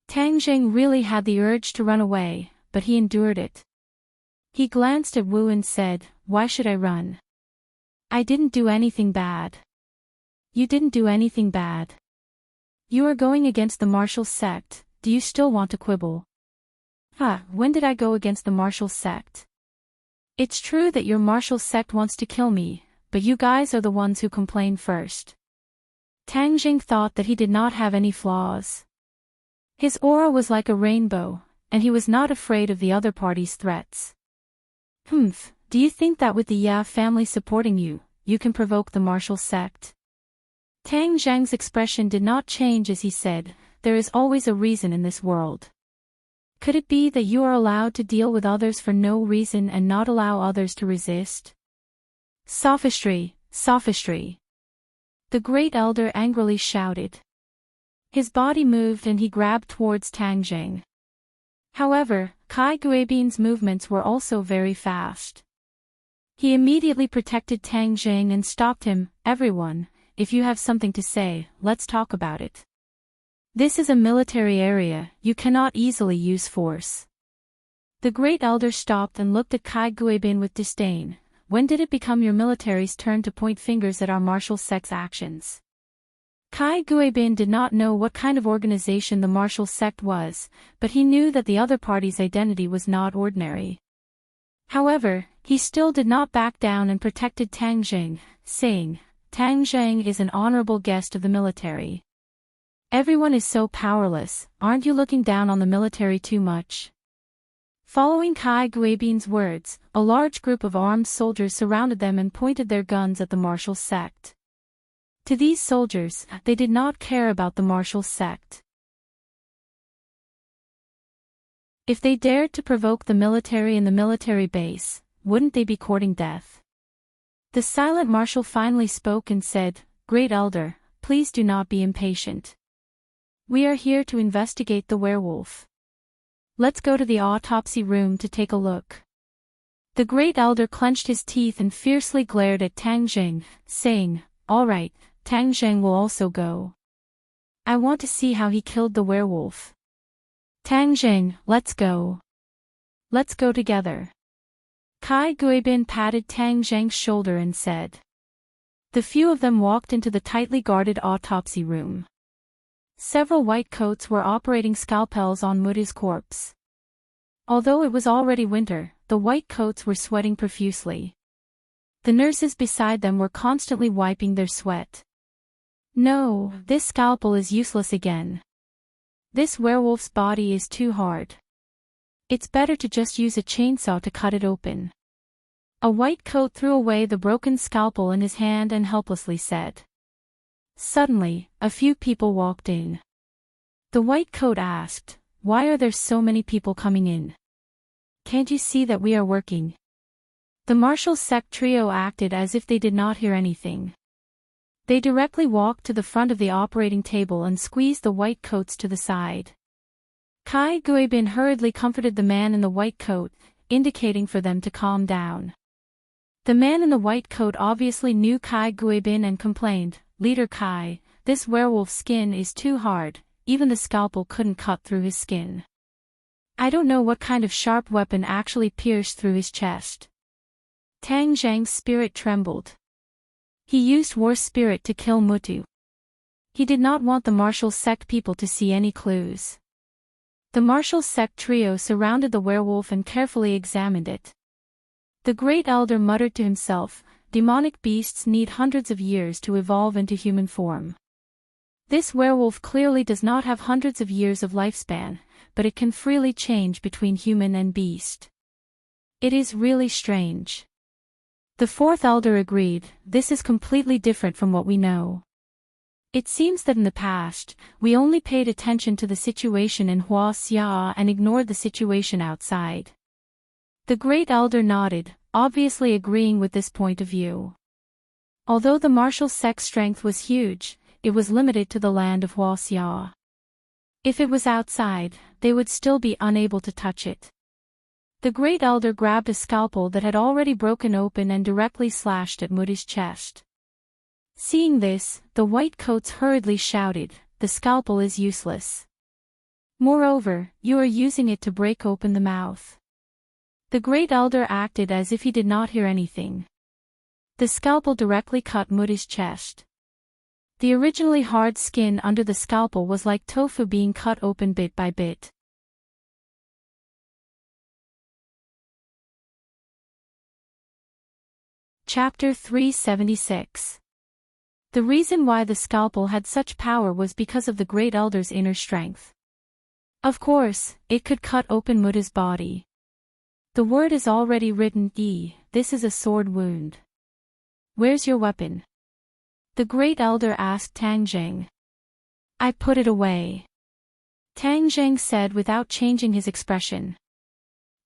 Tang Zheng really had the urge to run away, but he endured it. He glanced at Wu and said, "Why should I run? I didn't do anything bad." You didn't do anything bad. You are going against the martial sect, do you still want to quibble? When did I go against the martial sect? It's true that your martial sect wants to kill me, but you guys are the ones who complain first. Tang Zheng thought that he did not have any flaws. His aura was like a rainbow, and he was not afraid of the other party's threats. Do you think that with the Ya family supporting you, you can provoke the martial sect? Tang Zheng's expression did not change as he said, "There is always a reason in this world. Could it be that you are allowed to deal with others for no reason and not allow others to resist?" Sophistry, sophistry, the great elder angrily shouted. His body moved and he grabbed towards Tang Zheng. However, Kai Guibin's movements were also very fast. He immediately protected Tang Zheng and stopped him. "Everyone, if you have something to say, let's talk about it. This is a military area, you cannot easily use force." The great elder stopped and looked at Kai Guibin with disdain. "When did it become your military's turn to point fingers at our martial sect's actions?" Kai Guibin did not know what kind of organization the martial sect was, but he knew that the other party's identity was not ordinary. However, he still did not back down and protected Tang Zheng, saying, "Tang Zheng is an honorable guest of the military. Everyone is so powerless, aren't you looking down on the military too much?" Following Kai Guibin's words, a large group of armed soldiers surrounded them and pointed their guns at the martial sect. To these soldiers, they did not care about the martial sect. If they dared to provoke the military in the military base, wouldn't they be courting death? The silent marshal finally spoke and said, "Great elder, please do not be impatient. We are here to investigate the werewolf. Let's go to the autopsy room to take a look." The great elder clenched his teeth and fiercely glared at Tang Zheng, saying, "All right, Tang Zheng will also go. I want to see how he killed the werewolf. Tang Zheng, let's go. Let's go together." Kai Guibin patted Tang Zheng's shoulder and said. The few of them walked into the tightly guarded autopsy room. Several white coats were operating scalpels on Muda's corpse. Although it was already winter, the white coats were sweating profusely. The nurses beside them were constantly wiping their sweat. No, this scalpel is useless again. This werewolf's body is too hard. It's better to just use a chainsaw to cut it open. A white coat threw away the broken scalpel in his hand and helplessly said. Suddenly, a few people walked in. The white coat asked, "Why are there so many people coming in? Can't you see that we are working?" The martial sect trio acted as if they did not hear anything. They directly walked to the front of the operating table and squeezed the white coats to the side. Kai Guibin hurriedly comforted the man in the white coat, indicating for them to calm down. The man in the white coat obviously knew Kai Guibin and complained, "Leader Kai, this werewolf's skin is too hard, even the scalpel couldn't cut through his skin. I don't know what kind of sharp weapon actually pierced through his chest." Tang Zhang's spirit trembled. He used war spirit to kill Mutu. He did not want the martial sect people to see any clues. The martial sect trio surrounded the werewolf and carefully examined it. The great elder muttered to himself, "Demonic beasts need hundreds of years to evolve into human form. This werewolf clearly does not have hundreds of years of lifespan, but it can freely change between human and beast. It is really strange." The fourth elder agreed, "This is completely different from what we know. It seems that in the past, we only paid attention to the situation in Huaxia and ignored the situation outside." The great elder nodded, obviously agreeing with this point of view. Although the martial sect's strength was huge, it was limited to the land of Huaxia. If it was outside, they would still be unable to touch it. The great elder grabbed a scalpel that had already broken open and directly slashed at Muti's chest. Seeing this, the white coats hurriedly shouted, "The scalpel is useless. Moreover, you are using it to break open the mouth." The great elder acted as if he did not hear anything. The scalpel directly cut Muti's chest. The originally hard skin under the scalpel was like tofu being cut open bit by bit. Chapter 376. The reason why the scalpel had such power was because of the great elder's inner strength. Of course, it could cut open Muta's body. The word is already written, "This is a sword wound." "Where's your weapon?" the great elder asked Tang Zheng. "I put it away," Tang Zheng said without changing his expression.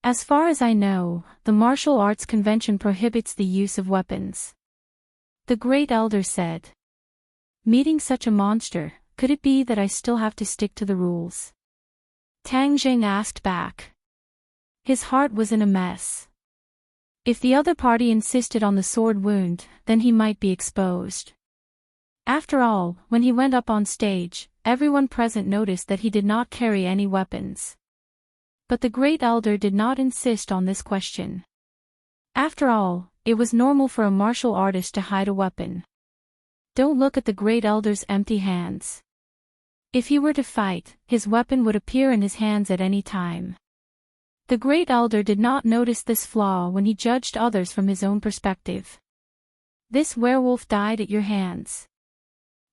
"As far as I know, the martial arts convention prohibits the use of weapons," the great elder said. "Meeting such a monster, could it be that I still have to stick to the rules?" Tang Zheng asked back. His heart was in a mess. If the other party insisted on the sword wound, then he might be exposed. After all, when he went up on stage, everyone present noticed that he did not carry any weapons. But the great elder did not insist on this question. After all, it was normal for a martial artist to hide a weapon. Don't look at the great elder's empty hands. If he were to fight, his weapon would appear in his hands at any time. The great elder did not notice this flaw when he judged others from his own perspective. This werewolf died at your hands.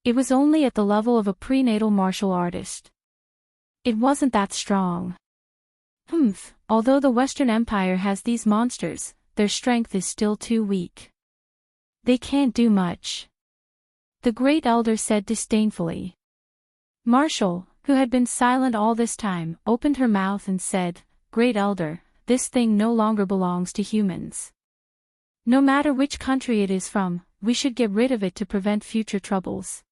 It was only at the level of a prenatal martial artist. It wasn't that strong. Although the Western Empire has these monsters, their strength is still too weak. They can't do much, the great elder said disdainfully. Marshall, who had been silent all this time, opened her mouth and said, "Great elder, this thing no longer belongs to humans. No matter which country it is from, we should get rid of it to prevent future troubles."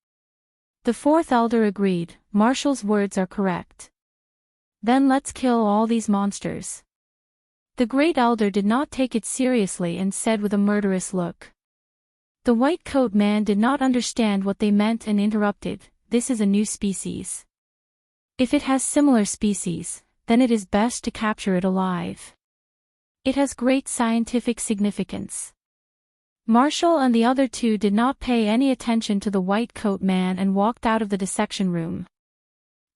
The fourth elder agreed, "Marshall's words are correct. Then let's kill all these monsters." The great elder did not take it seriously and said with a murderous look. The white coat man did not understand what they meant and interrupted, "This is a new species. If it has similar species, then it is best to capture it alive. It has great scientific significance." Marshall and the other two did not pay any attention to the white coat man and walked out of the dissection room.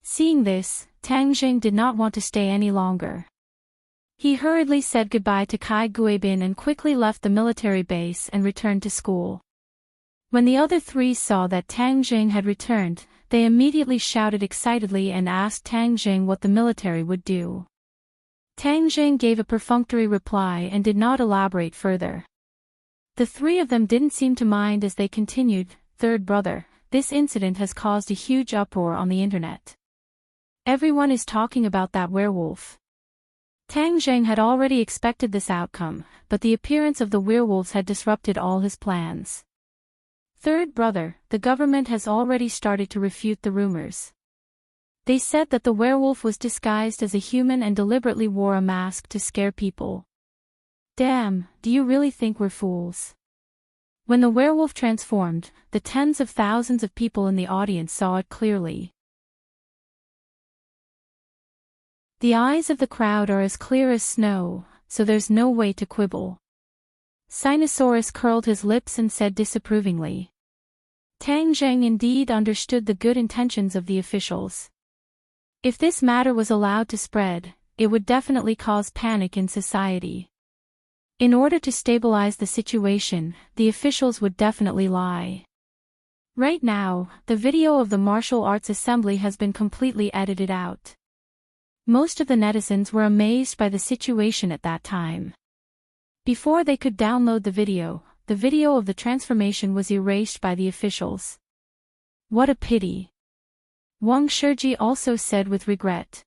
Seeing this, Tang Jing did not want to stay any longer. He hurriedly said goodbye to Kai Guibin and quickly left the military base and returned to school. When the other three saw that Tang Jing had returned, they immediately shouted excitedly and asked Tang Jing what the military would do. Tang Jing gave a perfunctory reply and did not elaborate further. The three of them didn't seem to mind as they continued, "Third brother, this incident has caused a huge uproar on the internet. Everyone is talking about that werewolf." Tang Jing had already expected this outcome, but the appearance of the werewolves had disrupted all his plans. "Third brother, the government has already started to refute the rumors. They said that the werewolf was disguised as a human and deliberately wore a mask to scare people. Damn, do you really think we're fools?" When the werewolf transformed, the tens of thousands of people in the audience saw it clearly. The eyes of the crowd are as clear as snow, so there's no way to quibble. Sinosaurus curled his lips and said disapprovingly. Tang Jing indeed understood the good intentions of the officials. If this matter was allowed to spread, it would definitely cause panic in society. In order to stabilize the situation, the officials would definitely lie. Right now, the video of the martial arts assembly has been completely edited out. Most of the netizens were amazed by the situation at that time. Before they could download the video of the transformation was erased by the officials. What a pity. Wang Shiji also said with regret.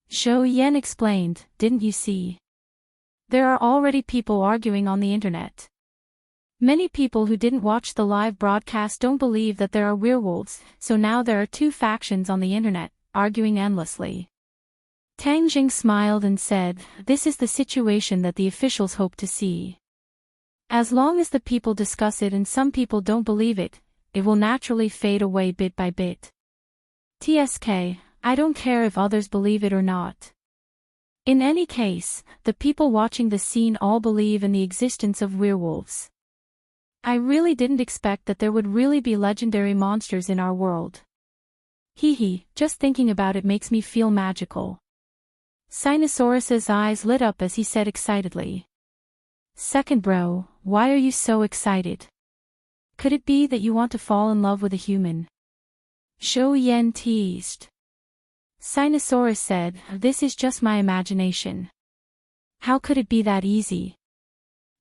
Zhou Yan explained, "Didn't you see? There are already people arguing on the internet. Many people who didn't watch the live broadcast don't believe that there are werewolves, so now there are two factions on the internet, arguing endlessly." Tang Jing smiled and said, "This is the situation that the officials hope to see. As long as the people discuss it and some people don't believe it, it will naturally fade away bit by bit. TSK, I don't care if others believe it or not. In any case, the people watching the scene all believe in the existence of werewolves. I really didn't expect that there would really be legendary monsters in our world. Hee, just thinking about it makes me feel magical." Sinosaurus's eyes lit up as he said excitedly. "Second bro, why are you so excited? Could it be that you want to fall in love with a human?" Zhou Yan teased. Sinosaurus said, "This is just my imagination. How could it be that easy?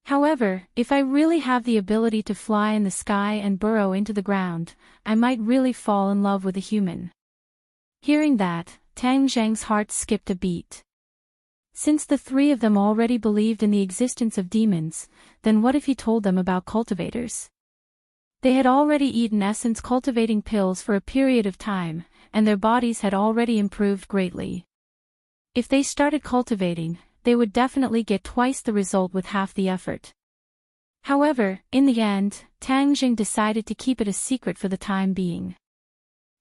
However, if I really have the ability to fly in the sky and burrow into the ground, I might really fall in love with a human." Hearing that, Tang Jing's heart skipped a beat. Since the three of them already believed in the existence of demons, then what if he told them about cultivators? They had already eaten essence cultivating pills for a period of time, and their bodies had already improved greatly. If they started cultivating, they would definitely get twice the result with half the effort. However, in the end, Tang Jing decided to keep it a secret for the time being.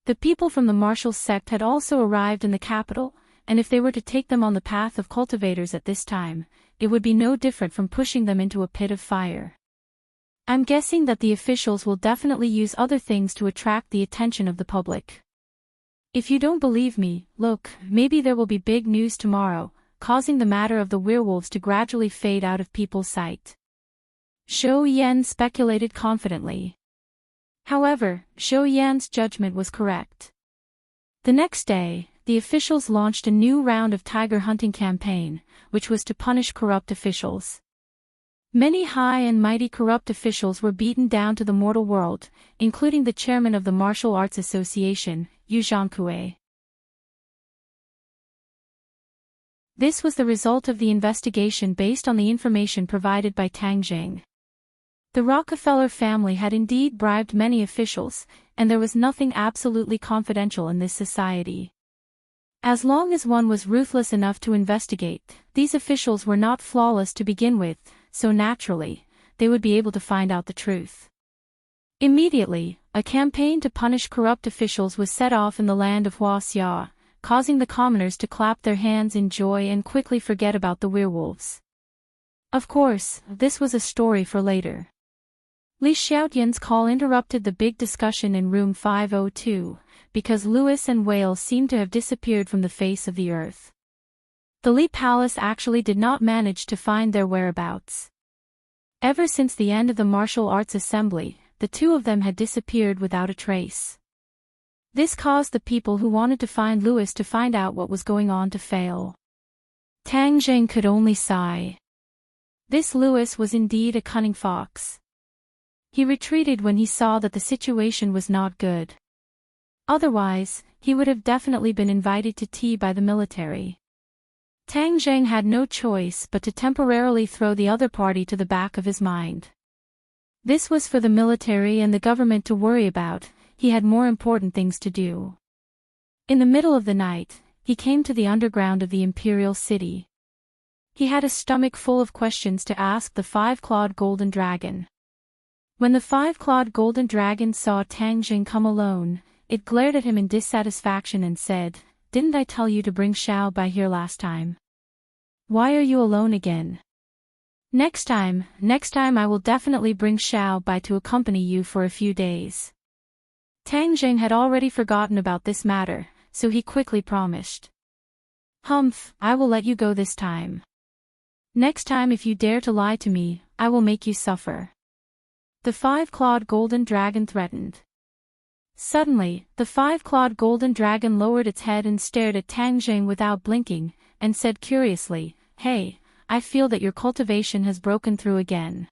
The people from the martial sect had also arrived in the capital, and if they were to take them on the path of cultivators at this time, it would be no different from pushing them into a pit of fire. I'm guessing that the officials will definitely use other things to attract the attention of the public. If you don't believe me, look, maybe there will be big news tomorrow, causing the matter of the werewolves to gradually fade out of people's sight. Zhou Yan speculated confidently. However, Zhou Yan's judgment was correct. The next day, the officials launched a new round of tiger hunting campaign, which was to punish corrupt officials. Many high and mighty corrupt officials were beaten down to the mortal world, including the chairman of the Martial Arts Association, Yu Zhangkue. This was the result of the investigation based on the information provided by Tang Jing. The Rockefeller family had indeed bribed many officials, and there was nothing absolutely confidential in this society. As long as one was ruthless enough to investigate, these officials were not flawless to begin with, so naturally, they would be able to find out the truth. Immediately, a campaign to punish corrupt officials was set off in the land of Huaxia, causing the commoners to clap their hands in joy and quickly forget about the werewolves. Of course, this was a story for later. Li Xiaotian's call interrupted the big discussion in room 502, because Lewis and Whale seemed to have disappeared from the face of the earth. The Li Palace actually did not manage to find their whereabouts. Ever since the end of the martial arts assembly, the two of them had disappeared without a trace. This caused the people who wanted to find Louis to find out what was going on to fail. Tang Jing could only sigh. This Louis was indeed a cunning fox. He retreated when he saw that the situation was not good. Otherwise, he would have definitely been invited to tea by the military. Tang Jing had no choice but to temporarily throw the other party to the back of his mind. This was for the military and the government to worry about. He had more important things to do. In the middle of the night, he came to the underground of the imperial city. He had a stomach full of questions to ask the five-clawed golden dragon. When the five-clawed golden dragon saw Tang Jing come alone, it glared at him in dissatisfaction and said, "Didn't I tell you to bring Xiao Bai here last time? Why are you alone again? Next time I will definitely bring Xiao Bai to accompany you for a few days." Tang Jing had already forgotten about this matter, so he quickly promised. "Humph, I will let you go this time. Next time if you dare to lie to me, I will make you suffer," the five-clawed golden dragon threatened. Suddenly, the five-clawed golden dragon lowered its head and stared at Tang Jing without blinking, and said curiously, "Hey, I feel that your cultivation has broken through again."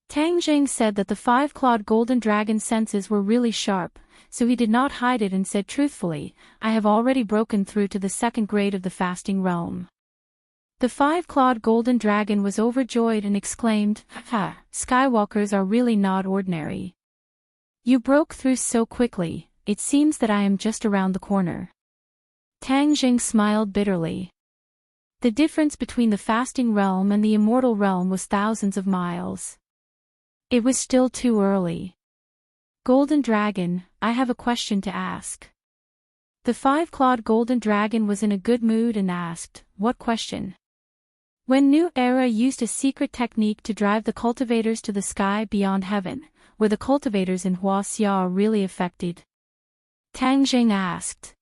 Tang Jing said that the five-clawed golden dragon's senses were really sharp, so he did not hide it and said truthfully, "I have already broken through to the second grade of the fasting realm." The five-clawed golden dragon was overjoyed and exclaimed, "Ha, Skywalkers are really not ordinary. You broke through so quickly, it seems that I am just around the corner." Tang Jing smiled bitterly. The difference between the fasting realm and the immortal realm was thousands of miles. It was still too early. "Golden Dragon, I have a question to ask." The five-clawed golden dragon was in a good mood and asked, "What question?" When New Era used a secret technique to drive the cultivators to the sky beyond heaven, were the cultivators in Huaxia really affected? Tang Jing asked.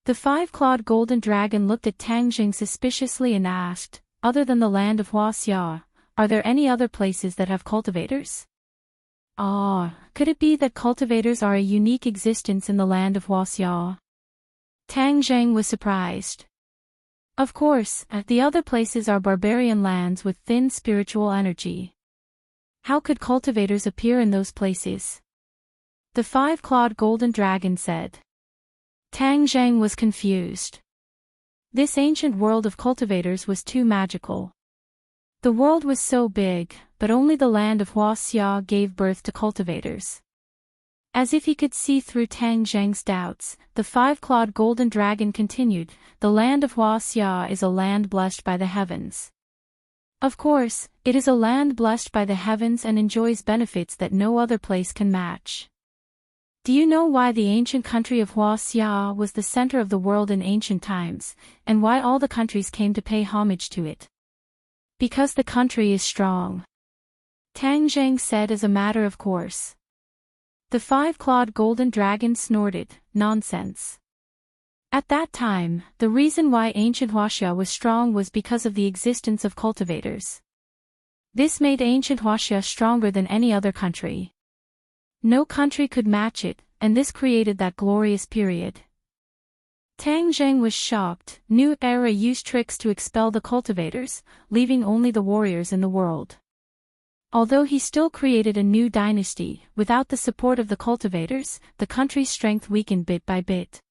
The five-clawed golden dragon looked at Tang Jing suspiciously and asked, "Other than the land of Huaxia, are there any other places that have cultivators?" Could it be that cultivators are a unique existence in the land of Huaxia? Tang Jing was surprised. Of course, the other places are barbarian lands with thin spiritual energy. How could cultivators appear in those places? The five-clawed golden dragon said. Tang Jing was confused. This ancient world of cultivators was too magical. The world was so big, but only the land of Huaxia gave birth to cultivators. As if he could see through Tang Jing's doubts, the five-clawed golden dragon continued, "The land of Huaxia is a land blessed by the heavens. Of course, it is a land blessed by the heavens and enjoys benefits that no other place can match. Do you know why the ancient country of Huaxia was the center of the world in ancient times, and why all the countries came to pay homage to it? Because the country is strong," Tang Jing said as a matter of course. The five-clawed golden dragon snorted, "Nonsense. At that time, the reason why ancient Huaxia was strong was because of the existence of cultivators. This made ancient Huaxia stronger than any other country. No country could match it, and this created that glorious period." Tang Jing was shocked. New Era used tricks to expel the cultivators, leaving only the warriors in the world. Although he still created a new dynasty, without the support of the cultivators, the country's strength weakened bit by bit.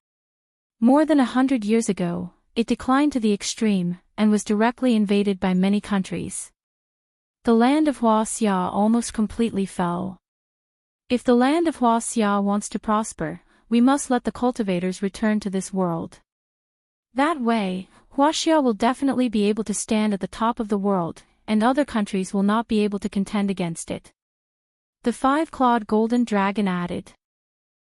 More than 100 years ago, it declined to the extreme, and was directly invaded by many countries. The land of Huaxia almost completely fell. If the land of Huaxia wants to prosper, we must let the cultivators return to this world. That way, Huaxia will definitely be able to stand at the top of the world, and other countries will not be able to contend against it. The five-clawed golden dragon added.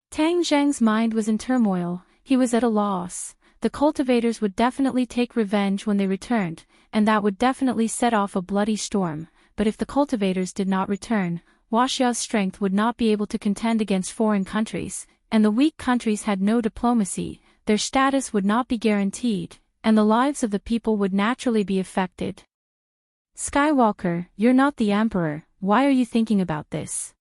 Tang Jing's mind was in turmoil. He was at a loss. The cultivators would definitely take revenge when they returned, and that would definitely set off a bloody storm, but if the cultivators did not return, Huaxia's strength would not be able to contend against foreign countries, and the weak countries had no diplomacy, their status would not be guaranteed, and the lives of the people would naturally be affected. Skywalker, you're not the Emperor, why are you thinking about this?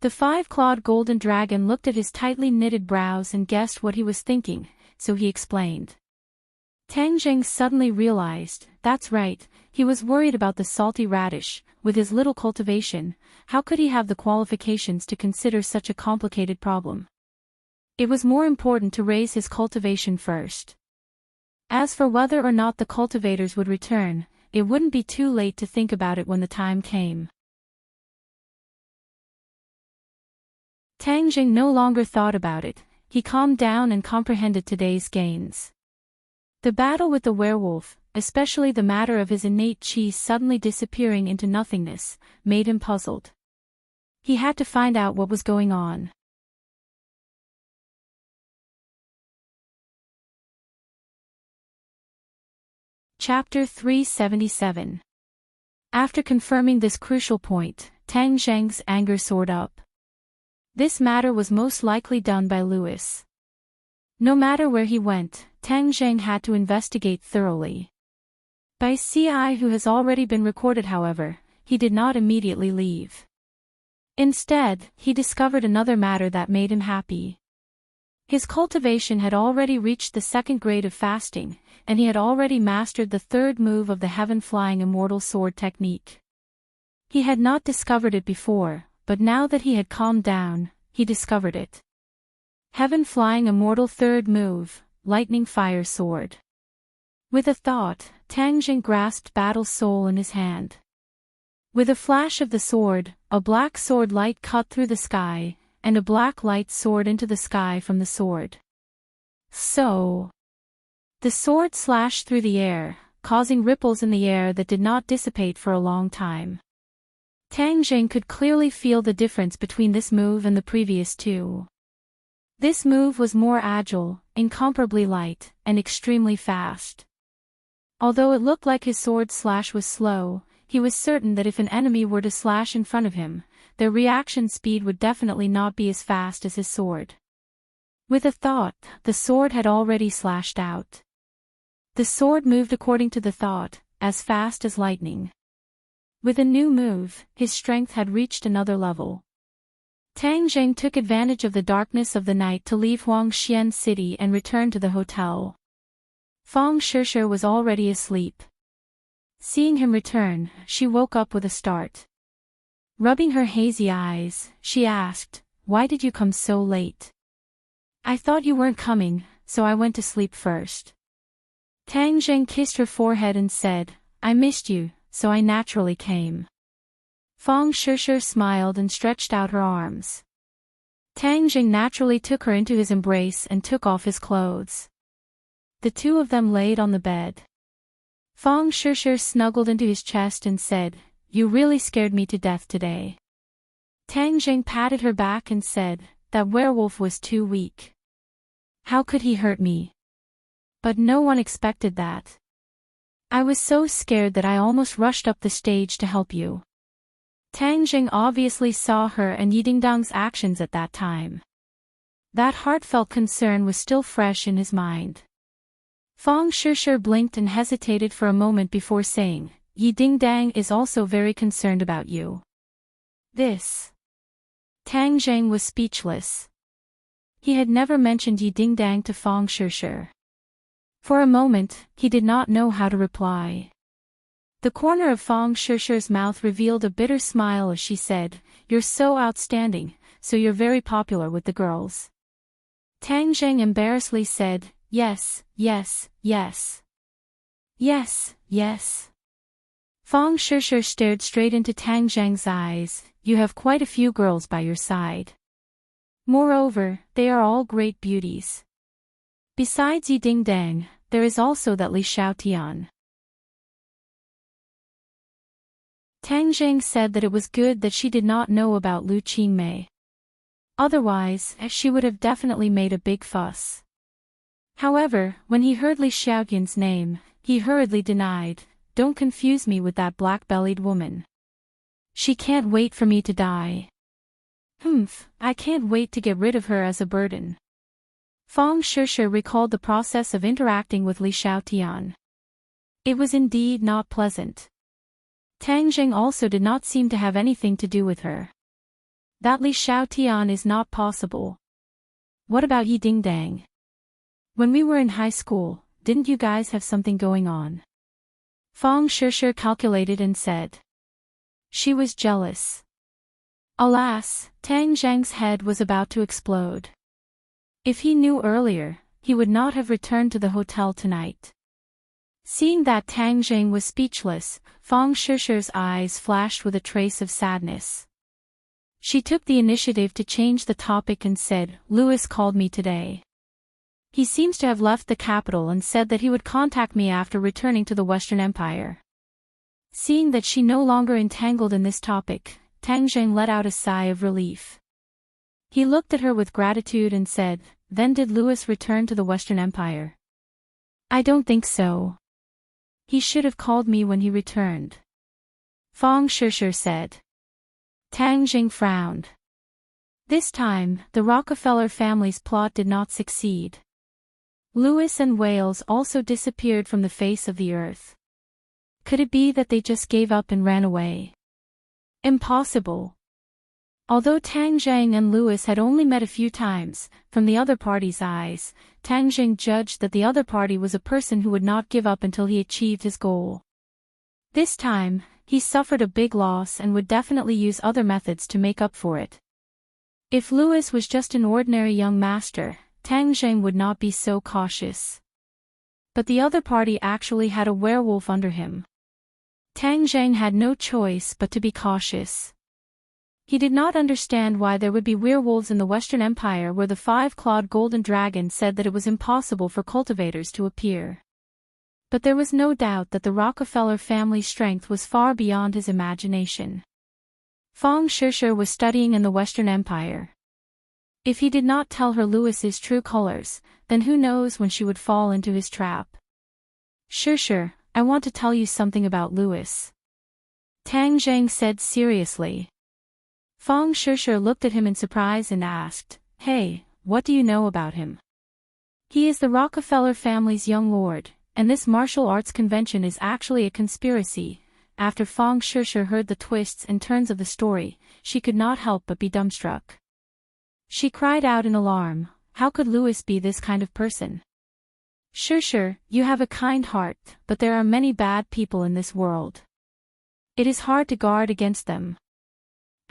The five-clawed golden dragon looked at his tightly knitted brows and guessed what he was thinking, so he explained. Tang Jing suddenly realized, that's right, he was worried about the salty radish. With his little cultivation, how could he have the qualifications to consider such a complicated problem? It was more important to raise his cultivation first. As for whether or not the cultivators would return, it wouldn't be too late to think about it when the time came. Tang Jing no longer thought about it, he calmed down and comprehended today's gains. The battle with the werewolf, especially the matter of his innate qi suddenly disappearing into nothingness, made him puzzled. He had to find out what was going on. Chapter 377. After confirming this crucial point, Tang Zheng's anger soared up. This matter was most likely done by Louis. No matter where he went, Tang Zheng had to investigate thoroughly. By CI who has already been recorded however, he did not immediately leave. Instead, he discovered another matter that made him happy. His cultivation had already reached the second grade of fasting, and he had already mastered the third move of the heaven-flying immortal sword technique. He had not discovered it before, but now that he had calmed down, he discovered it. Heaven-flying immortal third move, lightning fire sword. With a thought, Tang Jing grasped Battle Soul in his hand. With a flash of the sword, a black sword light cut through the sky, and a black light soared into the sky from the sword. So, the sword slashed through the air, causing ripples in the air that did not dissipate for a long time. Tang Jing could clearly feel the difference between this move and the previous two. This move was more agile, incomparably light, and extremely fast. Although it looked like his sword slash was slow, he was certain that if an enemy were to slash in front of him, their reaction speed would definitely not be as fast as his sword. With a thought, the sword had already slashed out. The sword moved according to the thought, as fast as lightning. With a new move, his strength had reached another level. Tang Jing took advantage of the darkness of the night to leave Huangxian City and return to the hotel. Fang Shishir was already asleep. Seeing him return, she woke up with a start. Rubbing her hazy eyes, she asked, "Why did you come so late?" "I thought you weren't coming, so I went to sleep first." Tang Jing kissed her forehead and said, "I missed you, so I naturally came." Fang Shishir smiled and stretched out her arms. Tang Jing naturally took her into his embrace and took off his clothes. The two of them laid on the bed. Fang Shishir snuggled into his chest and said, "You really scared me to death today." Tang Jing patted her back and said, "That werewolf was too weak. How could he hurt me? But no one expected that. I was so scared that I almost rushed up the stage to help you." Tang Jing obviously saw her and Yidingdang's actions at that time. That heartfelt concern was still fresh in his mind. Fang Shishir blinked and hesitated for a moment before saying, "Yidingdang is also very concerned about you." This. Tang Jing was speechless. He had never mentioned Yidingdang to Fang Shishir. For a moment, he did not know how to reply. The corner of Fang Shishir's mouth revealed a bitter smile as she said, "You're so outstanding, so you're very popular with the girls." Tang Jing embarrassedly said, "Yes, yes, yes. Yes, yes." Fang Shishir stared straight into Tang Jing's eyes, "You have quite a few girls by your side. Moreover, they are all great beauties. Besides Yidingdang, there is also that Li Xiaotian." Tang Jing said that it was good that she did not know about Lu Qingmei. Otherwise, she would have definitely made a big fuss. However, when he heard Li Xiaotian's name, he hurriedly denied, "Don't confuse me with that black-bellied woman. She can't wait for me to die. I can't wait to get rid of her as a burden." Fang Shishe recalled the process of interacting with Li Xiaotian. It was indeed not pleasant. Tang Jing also did not seem to have anything to do with her. That Li Xiaotian is not possible. What about Yi Dingdang? When we were in high school, didn't you guys have something going on? Fang Shishe calculated and said. She was jealous. Alas, Tang Zhang's head was about to explode. If he knew earlier, he would not have returned to the hotel tonight. Seeing that Tang Zhang was speechless, Fang Shishi's eyes flashed with a trace of sadness. She took the initiative to change the topic and said, Louis called me today. He seems to have left the capital and said that he would contact me after returning to the Western Empire. Seeing that she no longer entangled in this topic, Tang Zhang let out a sigh of relief. He looked at her with gratitude and said, Then did Louis return to the Western Empire? I don't think so. He should have called me when he returned. Fang Shishe said. Tang Jing frowned. This time, the Rockefeller family's plot did not succeed. Louis and Wales also disappeared from the face of the earth. Could it be that they just gave up and ran away? Impossible. Although Tang Zhang and Louis had only met a few times, from the other party's eyes, Tang Jing judged that the other party was a person who would not give up until he achieved his goal. This time, he suffered a big loss and would definitely use other methods to make up for it. If Louis was just an ordinary young master, Tang Zhang would not be so cautious. But the other party actually had a werewolf under him. Tang Zhang had no choice but to be cautious. He did not understand why there would be werewolves in the Western Empire where the five-clawed golden dragon said that it was impossible for cultivators to appear. But there was no doubt that the Rockefeller family's strength was far beyond his imagination. Fang Shishe was studying in the Western Empire. If he did not tell her Louis's true colors, then who knows when she would fall into his trap. Shishe, I want to tell you something about Louis. Tang Zhang said seriously. Fang Shishe looked at him in surprise and asked, Hey, what do you know about him? He is the Rockefeller family's young lord, and this martial arts convention is actually a conspiracy. After Fang Shishe heard the twists and turns of the story, she could not help but be dumbstruck. She cried out in alarm, how could Louis be this kind of person? Shishe, you have a kind heart, but there are many bad people in this world. It is hard to guard against them.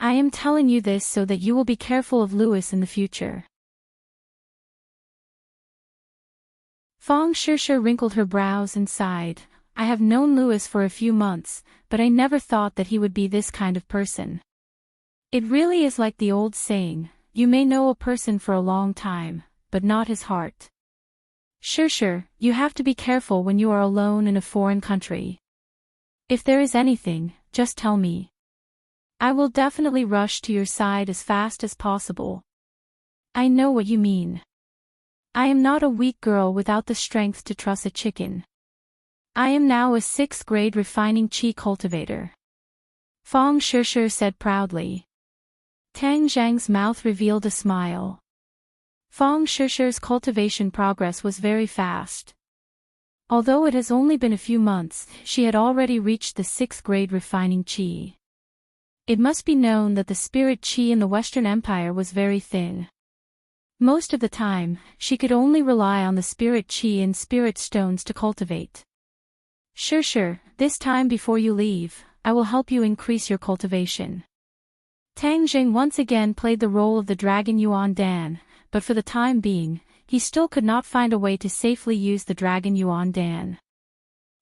I am telling you this so that you will be careful of Louis in the future. Fang Shishe wrinkled her brows and sighed. I have known Louis for a few months, but I never thought that he would be this kind of person. It really is like the old saying, you may know a person for a long time, but not his heart. Shishe, you have to be careful when you are alone in a foreign country. If there is anything, just tell me. I will definitely rush to your side as fast as possible. I know what you mean. I am not a weak girl without the strength to truss a chicken. I am now a 6th grade refining chi cultivator. Fang Shishe said proudly. Tang Zhang's mouth revealed a smile. Fang Shishe's cultivation progress was very fast. Although it has only been a few months, she had already reached the 6th grade refining chi. It must be known that the spirit chi in the Western Empire was very thin. Most of the time, she could only rely on the spirit chi and spirit stones to cultivate. Shishe, this time before you leave, I will help you increase your cultivation. Tang Jing once again played the role of the dragon Yuan Dan, but for the time being, he still could not find a way to safely use the dragon Yuan Dan.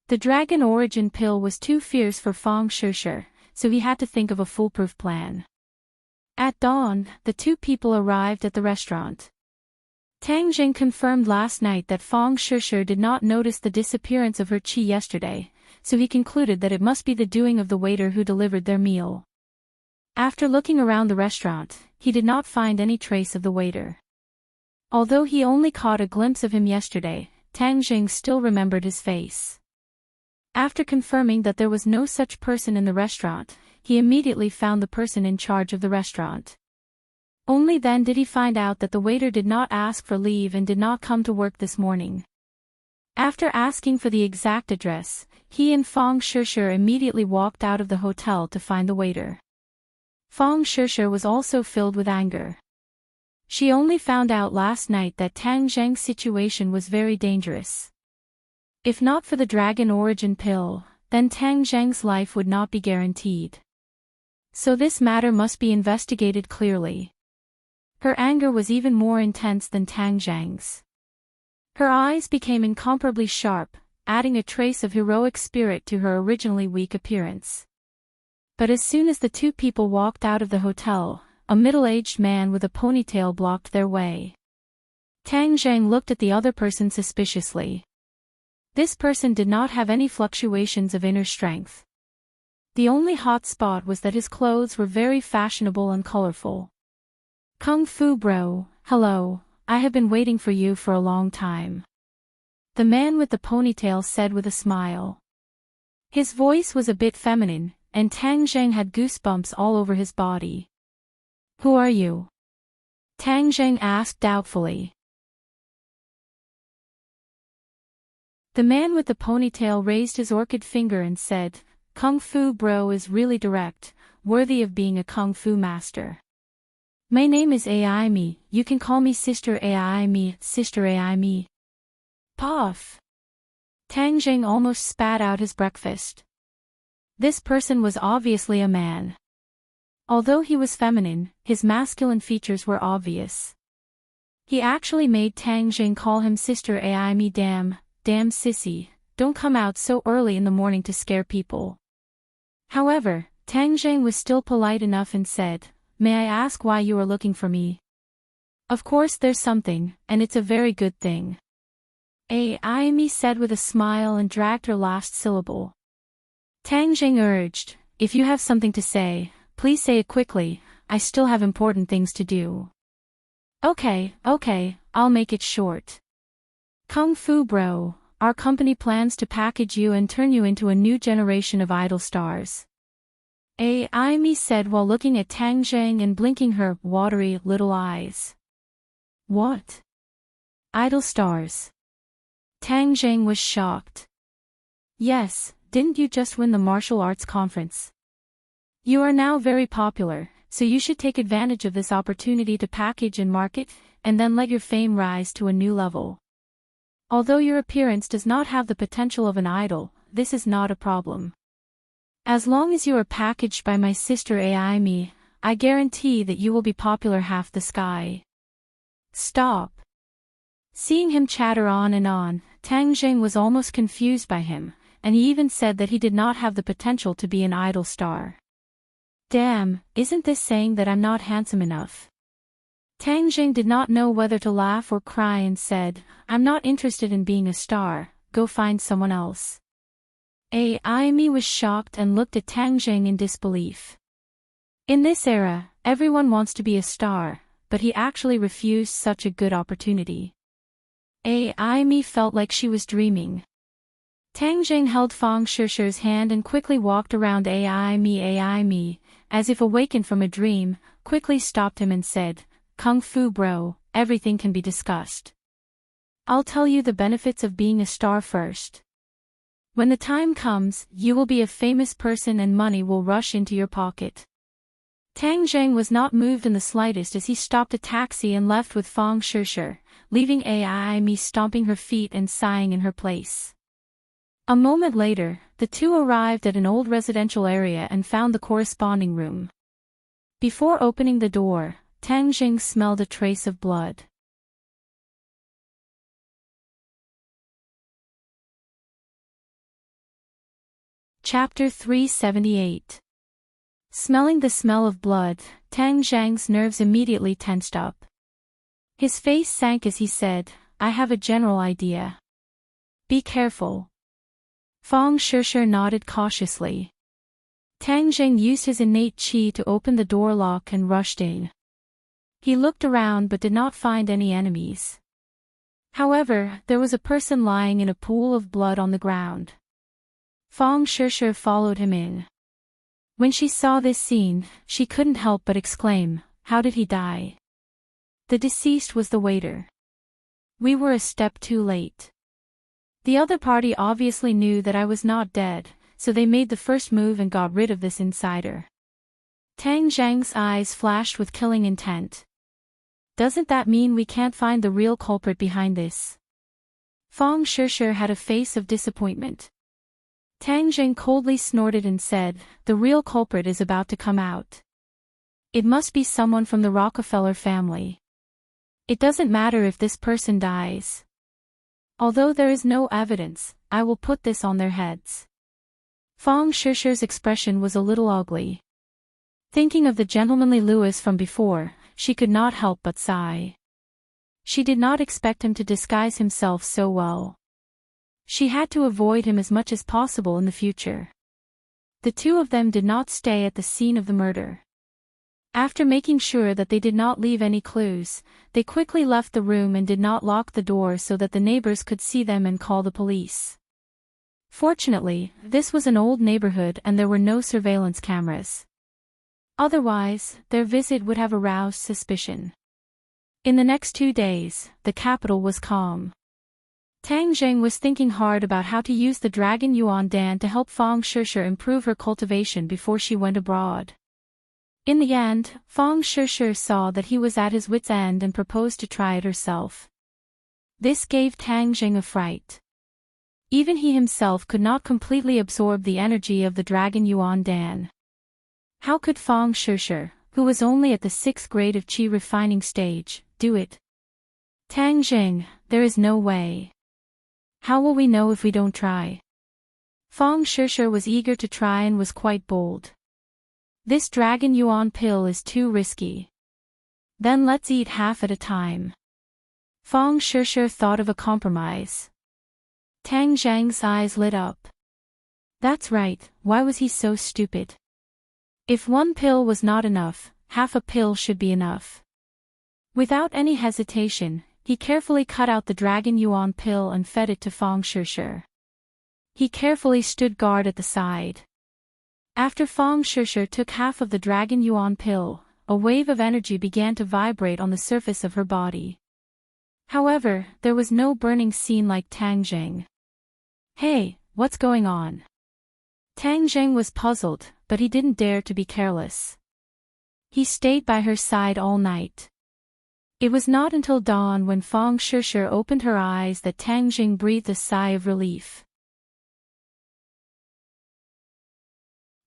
The dragon origin pill was too fierce for Fang Shishe, so he had to think of a foolproof plan. At dawn, the two people arrived at the restaurant. Tang Jing confirmed last night that Fang Shishe did not notice the disappearance of her chi yesterday, so he concluded that it must be the doing of the waiter who delivered their meal. After looking around the restaurant, he did not find any trace of the waiter. Although he only caught a glimpse of him yesterday, Tang Jing still remembered his face. After confirming that there was no such person in the restaurant, he immediately found the person in charge of the restaurant. Only then did he find out that the waiter did not ask for leave and did not come to work this morning. After asking for the exact address, he and Fang Shishir immediately walked out of the hotel to find the waiter. Fang Shishir was also filled with anger. She only found out last night that Tang Zheng's situation was very dangerous. If not for the dragon origin pill, then Tang Zheng's life would not be guaranteed. So this matter must be investigated clearly. Her anger was even more intense than Tang Zheng's. Her eyes became incomparably sharp, adding a trace of heroic spirit to her originally weak appearance. But as soon as the two people walked out of the hotel, a middle-aged man with a ponytail blocked their way. Tang Zheng looked at the other person suspiciously. This person did not have any fluctuations of inner strength. The only hot spot was that his clothes were very fashionable and colorful. Kung Fu Bro, hello, I have been waiting for you for a long time. The man with the ponytail said with a smile. His voice was a bit feminine, and Tang Zheng had goosebumps all over his body. Who are you? Tang Zheng asked doubtfully. The man with the ponytail raised his orchid finger and said, Kung Fu Bro is really direct, worthy of being a Kung Fu master. My name is Ai Mi, you can call me Sister Ai Mi, Sister Ai Mi. Puff. Tang Zheng almost spat out his breakfast. This person was obviously a man. Although he was feminine, his masculine features were obvious. He actually made Tang Zheng call him Sister Ai Mi. Damn sissy, don't come out so early in the morning to scare people. However, Tang Zheng was still polite enough and said, May I ask why you are looking for me? Of course there's something, and it's a very good thing. Ai Mi said with a smile and dragged her last syllable. Tang Zheng urged, if you have something to say, please say it quickly, I still have important things to do. Okay, I'll make it short. Kung Fu Bro, our company plans to package you and turn you into a new generation of idol stars. Ai Mi said while looking at Tang Zheng and blinking her watery little eyes. What? Idol stars? Tang Zheng was shocked. Yes, didn't you just win the martial arts conference? You are now very popular, so you should take advantage of this opportunity to package and market, and then let your fame rise to a new level. Although your appearance does not have the potential of an idol, this is not a problem. As long as you are packaged by my sister Ai Mi, I guarantee that you will be popular half the sky. Stop. Seeing him chatter on and on, Tang Zheng was almost confused by him, and he even said that he did not have the potential to be an idol star. Damn, isn't this saying that I'm not handsome enough? Tang Zheng did not know whether to laugh or cry and said, I'm not interested in being a star, go find someone else. Ai Mi was shocked and looked at Tang Zheng in disbelief. In this era, everyone wants to be a star, but he actually refused such a good opportunity. Ai Mi felt like she was dreaming. Tang Zheng held Fang Shishir's hand and quickly walked around Ai Mi, as if awakened from a dream, quickly stopped him and said, Kung Fu Bro, everything can be discussed. I'll tell you the benefits of being a star first. When the time comes, you will be a famous person and money will rush into your pocket. Tang Zheng was not moved in the slightest as he stopped a taxi and left with Fang Shishir, leaving Ai Mi stomping her feet and sighing in her place. A moment later, the two arrived at an old residential area and found the corresponding room. Before opening the door, Tang Zheng smelled a trace of blood. Chapter 378. Smelling the smell of blood, Tang Zheng's nerves immediately tensed up. His face sank as he said, I have a general idea. Be careful. Fang Shishir nodded cautiously. Tang Zheng used his innate qi to open the door lock and rushed in. He looked around but did not find any enemies. However, there was a person lying in a pool of blood on the ground. Fang Shishir followed him in. When she saw this scene, she couldn't help but exclaim, How did he die? The deceased was the waiter. We were a step too late. The other party obviously knew that I was not dead, so they made the first move and got rid of this insider. Tang Zhang's eyes flashed with killing intent. Doesn't that mean we can't find the real culprit behind this? Fang Shishir had a face of disappointment. Tang Zhang coldly snorted and said, the real culprit is about to come out. It must be someone from the Rockefeller family. It doesn't matter if this person dies. Although there is no evidence, I will put this on their heads. Fang Shishir's expression was a little ugly. Thinking of the gentlemanly Louis from before, she could not help but sigh. She did not expect him to disguise himself so well. She had to avoid him as much as possible in the future. The two of them did not stay at the scene of the murder. After making sure that they did not leave any clues, they quickly left the room and did not lock the door so that the neighbors could see them and call the police. Fortunately, this was an old neighborhood and there were no surveillance cameras. Otherwise, their visit would have aroused suspicion. In the next 2 days, the capital was calm. Tang Zhang was thinking hard about how to use the dragon Yuan Dan to help Fang Shishir improve her cultivation before she went abroad. In the end, Fang Shishir saw that he was at his wit's end and proposed to try it herself. This gave Tang Zhang a fright. Even he himself could not completely absorb the energy of the dragon Yuan Dan. How could Fang Shishir, who was only at the 6th grade of qi refining stage, do it? Tang Zhang, there is no way. How will we know if we don't try? Fang Shishir was eager to try and was quite bold. This dragon yuan pill is too risky. Then let's eat half at a time. Fang Shishir thought of a compromise. Tang Zhang's eyes lit up. That's right, why was he so stupid? If one pill was not enough, half a pill should be enough. Without any hesitation, he carefully cut out the dragon yuan pill and fed it to Fang Shishir. He carefully stood guard at the side. After Fang Shishir took half of the dragon yuan pill, a wave of energy began to vibrate on the surface of her body. However, there was no burning scene like Tang Zhang. Hey, what's going on? Tang Zhang was puzzled, but he didn't dare to be careless. He stayed by her side all night. It was not until dawn when Fang Shishir opened her eyes that Tang Zhang breathed a sigh of relief.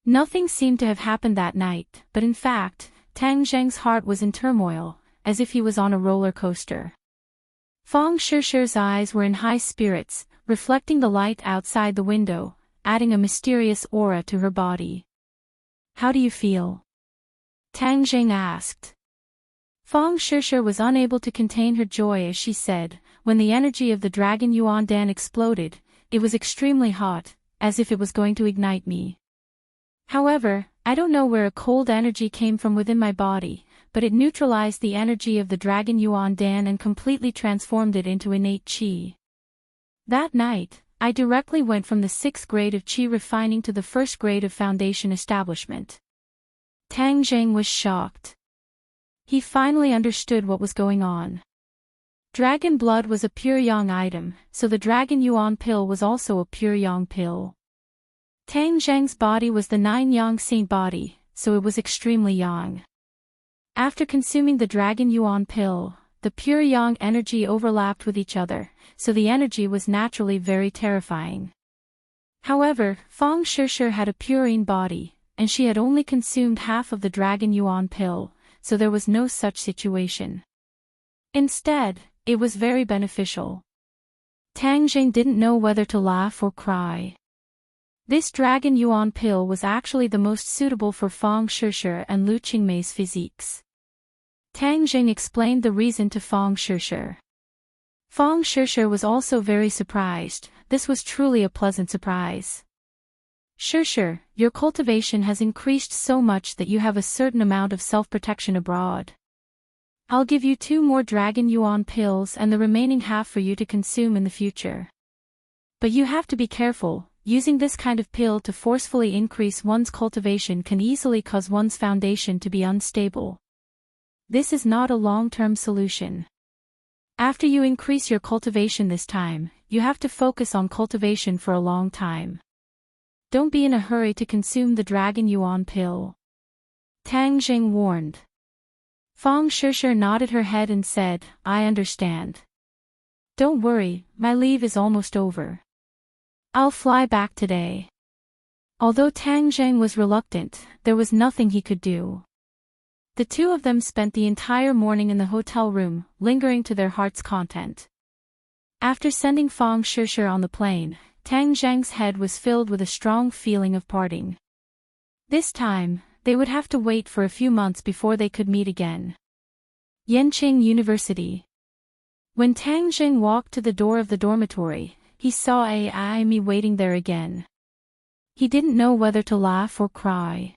Nothing seemed to have happened that night, but in fact, Tang Zhang's heart was in turmoil, as if he was on a roller coaster. Fang Shishir's eyes were in high spirits, reflecting the light outside the window, adding a mysterious aura to her body. How do you feel? Tang Zhang asked. Fang Shishir was unable to contain her joy as she said, when the energy of the dragon Yuan Dan exploded, it was extremely hot, as if it was going to ignite me. However, I don't know where a cold energy came from within my body, but it neutralized the energy of the dragon Yuan Dan and completely transformed it into innate qi. That night, I directly went from the 6th grade of qi refining to the 1st grade of foundation establishment. Tang Zhang was shocked. He finally understood what was going on. Dragon blood was a pure yang item, so the dragon yuan pill was also a pure yang pill. Tang Zhang's body was the 9 yang saint body, so it was extremely yang. After consuming the dragon yuan pill, the pure yang energy overlapped with each other, so the energy was naturally very terrifying. However, Fang Shishir had a purine body, and she had only consumed half of the dragon yuan pill, so there was no such situation. Instead, it was very beneficial. Tang Zhang didn't know whether to laugh or cry. This dragon yuan pill was actually the most suitable for Fang Shishir and Lu Qingmei's physiques. Tang Zhang explained the reason to Fang Shishir. Fang Shishir was also very surprised. This was truly a pleasant surprise. Shishir, your cultivation has increased so much that you have a certain amount of self-protection abroad. I'll give you 2 more dragon yuan pills and the remaining half for you to consume in the future. But you have to be careful. Using this kind of pill to forcefully increase one's cultivation can easily cause one's foundation to be unstable. This is not a long-term solution. After you increase your cultivation this time, you have to focus on cultivation for a long time. Don't be in a hurry to consume the dragon yuan pill. Tang Jing warned. Fang Shishir nodded her head and said, I understand. Don't worry, my leave is almost over. I'll fly back today. Although Tang Jing was reluctant, there was nothing he could do. The two of them spent the entire morning in the hotel room, lingering to their heart's content. After sending Fang Shishir on the plane, Tang Zhang's head was filled with a strong feeling of parting. This time, they would have to wait for a few months before they could meet again. Yanqing University. When Tang Jing walked to the door of the dormitory, he saw Amy waiting there again. He didn't know whether to laugh or cry.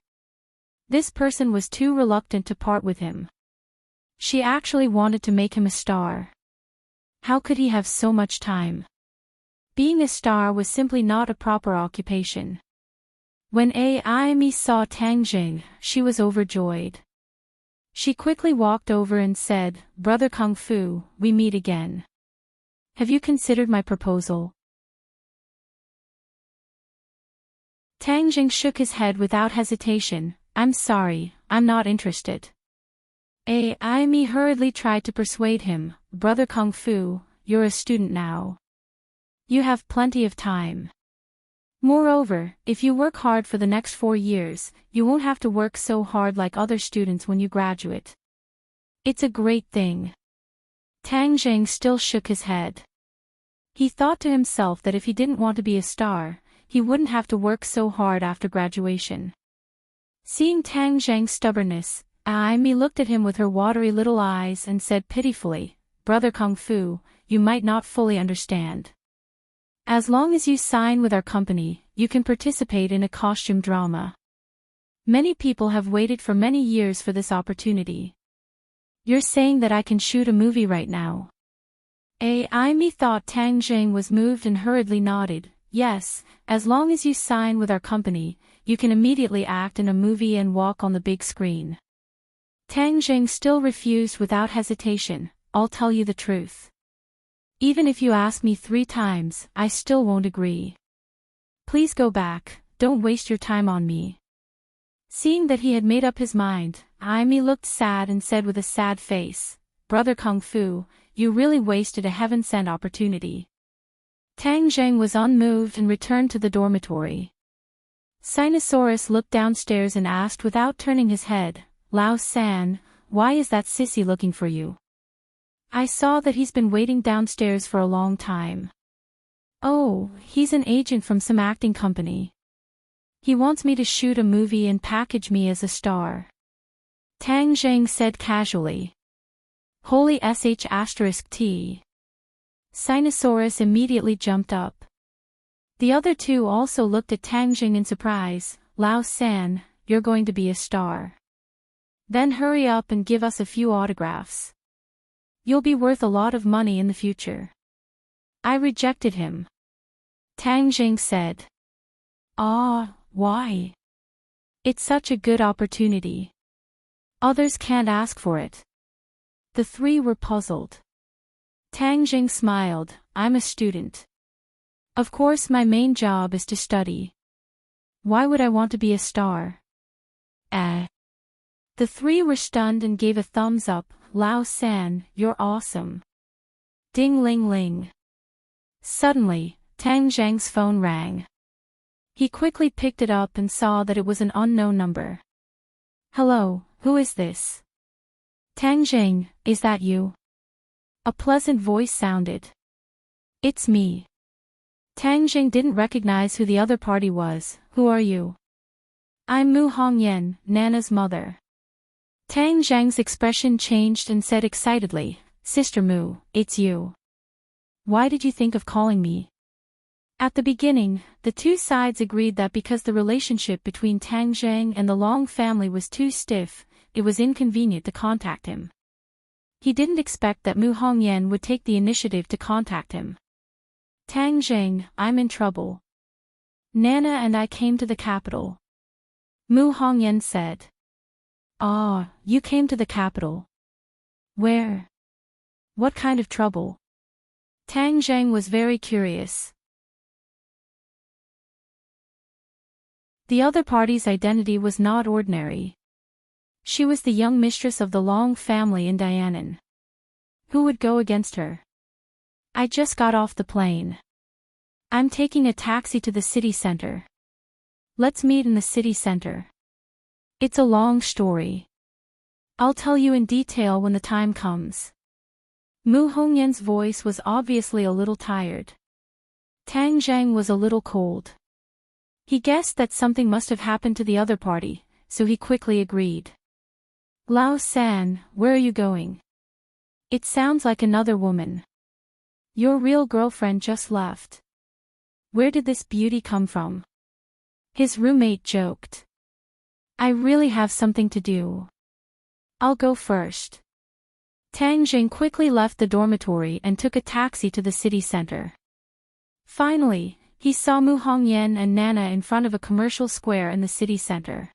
This person was too reluctant to part with him. She actually wanted to make him a star. How could he have so much time? Being a star was simply not a proper occupation. When Amy saw Tang Jing, she was overjoyed. She quickly walked over and said, Brother Kung Fu, we meet again. Have you considered my proposal? Tang Jing shook his head without hesitation. I'm sorry, I'm not interested. Amy hurriedly tried to persuade him, Brother Kung Fu, you're a student now. You have plenty of time. Moreover, if you work hard for the next 4 years, you won't have to work so hard like other students when you graduate. It's a great thing. Tang Jing still shook his head. He thought to himself that if he didn't want to be a star, he wouldn't have to work so hard after graduation. Seeing Tang Zhang's stubbornness, Amy looked at him with her watery little eyes and said pitifully, Brother Kung Fu, you might not fully understand. As long as you sign with our company, you can participate in a costume drama. Many people have waited for many years for this opportunity. You're saying that I can shoot a movie right now? Amy thought Tang Jing was moved and hurriedly nodded. Yes, as long as you sign with our company, you can immediately act in a movie and walk on the big screen. Tang Jing still refused without hesitation. I'll tell you the truth. Even if you ask me 3 times, I still won't agree. Please go back, don't waste your time on me. Seeing that he had made up his mind, Amy looked sad and said with a sad face, Brother Kung Fu, you really wasted a heaven-sent opportunity. Tang Jing was unmoved and returned to the dormitory. Sinosaurus looked downstairs and asked without turning his head, Lao San, why is that sissy looking for you? I saw that he's been waiting downstairs for a long time. Oh, he's an agent from some acting company. He wants me to shoot a movie and package me as a star. Tang Jing said casually. Holy sh*t. Sinosaurus immediately jumped up. The other two also looked at Tang Jing in surprise. Lao San, you're going to be a star. Then hurry up and give us a few autographs. You'll be worth a lot of money in the future. I rejected him. Tang Jing said. Why? It's such a good opportunity. Others can't ask for it. The 3 were puzzled. Tang Jing smiled, I'm a student. Of course my main job is to study. Why would I want to be a star? The 3 were stunned and gave a thumbs up. Lao San, you're awesome. Ding ling ling. Suddenly, Tang Zhang's phone rang. He quickly picked it up and saw that it was an unknown number. Hello, who is this? Tang Jing, is that you? A pleasant voice sounded. It's me. Tang Jing didn't recognize who the other party was. Who are you? I'm Mu Hongyan, Nana's mother. Tang Zhang's expression changed and said excitedly, Sister Mu, it's you. Why did you think of calling me? At the beginning, the 2 sides agreed that because the relationship between Tang Zhang and the Long family was too stiff, it was inconvenient to contact him. He didn't expect that Mu Hongyan would take the initiative to contact him. Tang Jing, I'm in trouble. Nana and I came to the capital. Mu Hongyan said. You came to the capital. Where? What kind of trouble? Tang Zheng was very curious. The other party's identity was not ordinary. She was the young mistress of the Long family in Dianan. Who would go against her? I just got off the plane. I'm taking a taxi to the city center. Let's meet in the city center. It's a long story. I'll tell you in detail when the time comes. Mu Hongyan's voice was obviously a little tired. Tang Zheng was a little cold. He guessed that something must have happened to the other party, so he quickly agreed. Lao San, where are you going? It sounds like another woman. Your real girlfriend just left. Where did this beauty come from? His roommate joked. I really have something to do. I'll go first. Tang Jing quickly left the dormitory and took a taxi to the city center. Finally, he saw Mu Hongyan and Nana in front of a commercial square in the city center.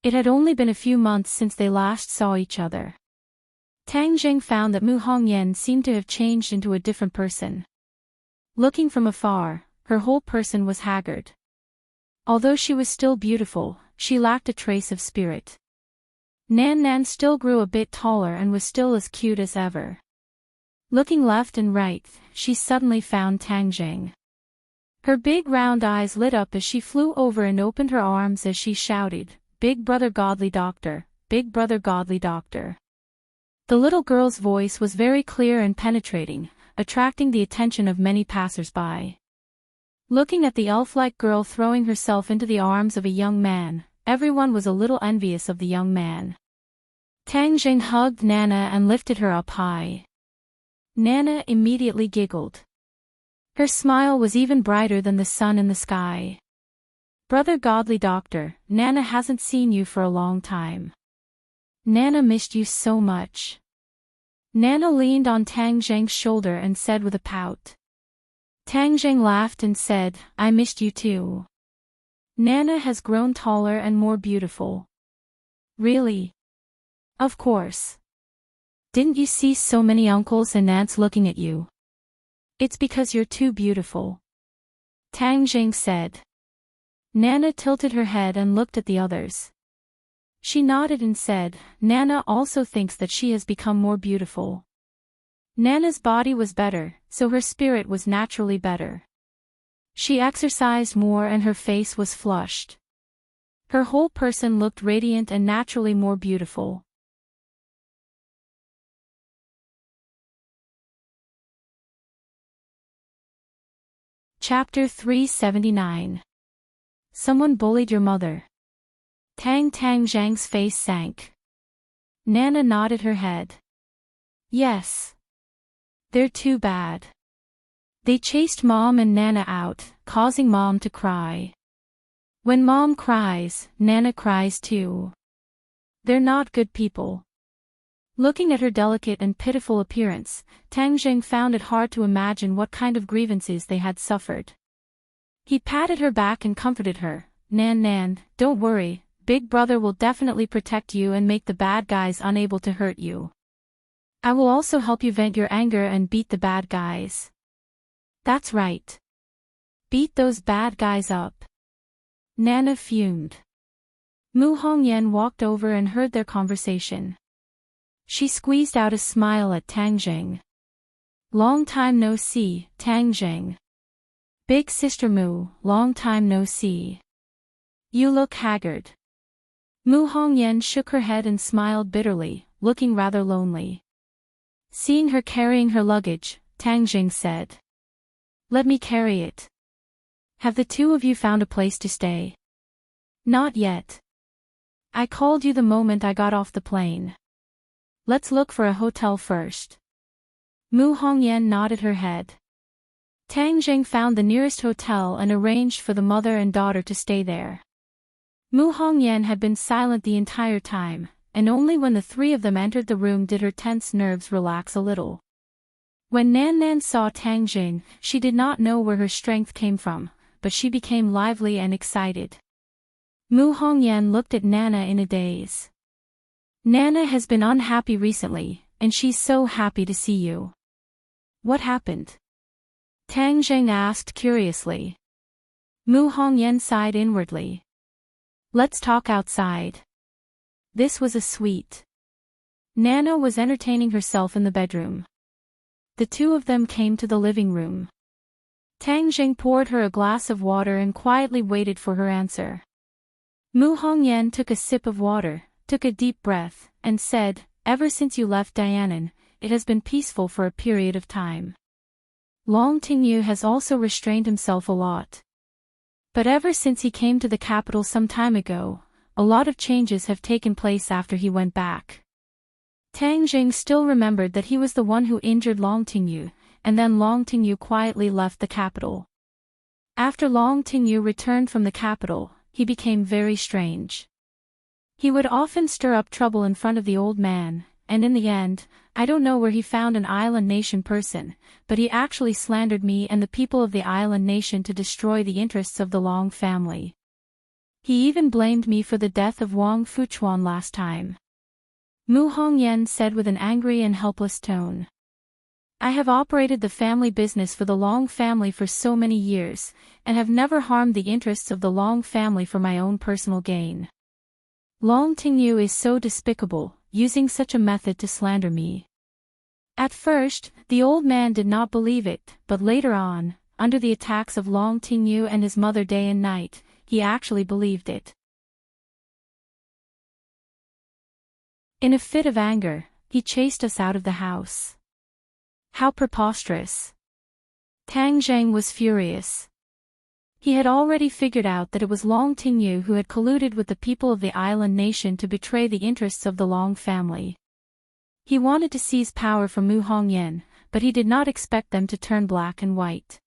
It had only been a few months since they last saw each other. Tang Jing found that Mu Hongyan seemed to have changed into a different person. Looking from afar, her whole person was haggard. Although she was still beautiful, she lacked a trace of spirit. Nan Nan still grew a bit taller and was still as cute as ever. Looking left and right, she suddenly found Tang Jing. Her big round eyes lit up as she flew over and opened her arms as she shouted, "Big brother godly doctor, big brother godly doctor." The little girl's voice was very clear and penetrating, attracting the attention of many passers-by. Looking at the elf-like girl throwing herself into the arms of a young man, everyone was a little envious of the young man. Tang Jing hugged Nana and lifted her up high. Nana immediately giggled. Her smile was even brighter than the sun in the sky. Brother godly doctor, Nana hasn't seen you for a long time. Nana missed you so much. Nana leaned on Tang Zheng's shoulder and said with a pout. Tang Zheng laughed and said, I missed you too. Nana has grown taller and more beautiful. Really? Of course. Didn't you see so many uncles and aunts looking at you? It's because you're too beautiful. Tang Zheng said. Nana tilted her head and looked at the others. She nodded and said, Nana also thinks that she has become more beautiful. Nana's body was better, so her spirit was naturally better. She exercised more and her face was flushed. Her whole person looked radiant and naturally more beautiful. Chapter 379. Someone bullied your mother. Tang Zhang's face sank. Nana nodded her head. Yes. They're too bad. They chased Mom and Nana out, causing Mom to cry. When Mom cries, Nana cries too. They're not good people. Looking at her delicate and pitiful appearance, Tang Jing found it hard to imagine what kind of grievances they had suffered. He patted her back and comforted her. Nan, don't worry, Big Brother will definitely protect you and make the bad guys unable to hurt you. I will also help you vent your anger and beat the bad guys. That's right. Beat those bad guys up. Nana fumed. Mu Hongyan walked over and heard their conversation. She squeezed out a smile at Tang Jing. Long time no see, Tang Jing. Big sister Mu, long time no see. You look haggard. Mu Hongyan shook her head and smiled bitterly, looking rather lonely. Seeing her carrying her luggage, Tang Jing said. Let me carry it. Have the two of you found a place to stay? Not yet. I called you the moment I got off the plane. Let's look for a hotel first. Mu Hongyan nodded her head. Tang Jing found the nearest hotel and arranged for the mother and daughter to stay there. Mu Hongyan had been silent the entire time, and only when the three of them entered the room did her tense nerves relax a little. When Nan saw Tang Jing, she did not know where her strength came from, but she became lively and excited. Mu Hongyan looked at Nana in a daze. Nana has been unhappy recently, and she's so happy to see you. What happened? Tang Zheng asked curiously. Mu Hongyan sighed inwardly. Let's talk outside. This was a suite. Nana was entertaining herself in the bedroom. The two of them came to the living room. Tang Zheng poured her a glass of water and quietly waited for her answer. Mu Hongyan took a sip of water, took a deep breath, and said, "Ever since you left Dianan, it has been peaceful for a period of time. Long Tingyu has also restrained himself a lot. But ever since he came to the capital some time ago, a lot of changes have taken place after he went back." Tang Zheng still remembered that he was the one who injured Long Tingyu, and then Long Tingyu quietly left the capital. After Long Tingyu returned from the capital, he became very strange. He would often stir up trouble in front of the old man, and in the end, I don't know where he found an island nation person, but he actually slandered me and the people of the island nation to destroy the interests of the Long family. He even blamed me for the death of Wang Fuchuan last time. Mu Hongyan said with an angry and helpless tone. I have operated the family business for the Long family for so many years, and have never harmed the interests of the Long family for my own personal gain. Long Tingyu is so despicable, using such a method to slander me. At first, the old man did not believe it, but later on, under the attacks of Long Tingyu and his mother day and night, he actually believed it. In a fit of anger, he chased us out of the house. How preposterous. Tang Zheng was furious. He had already figured out that it was Long Tingyu who had colluded with the people of the island nation to betray the interests of the Long family. He wanted to seize power from Mu Hongyan, but he did not expect them to turn black and white.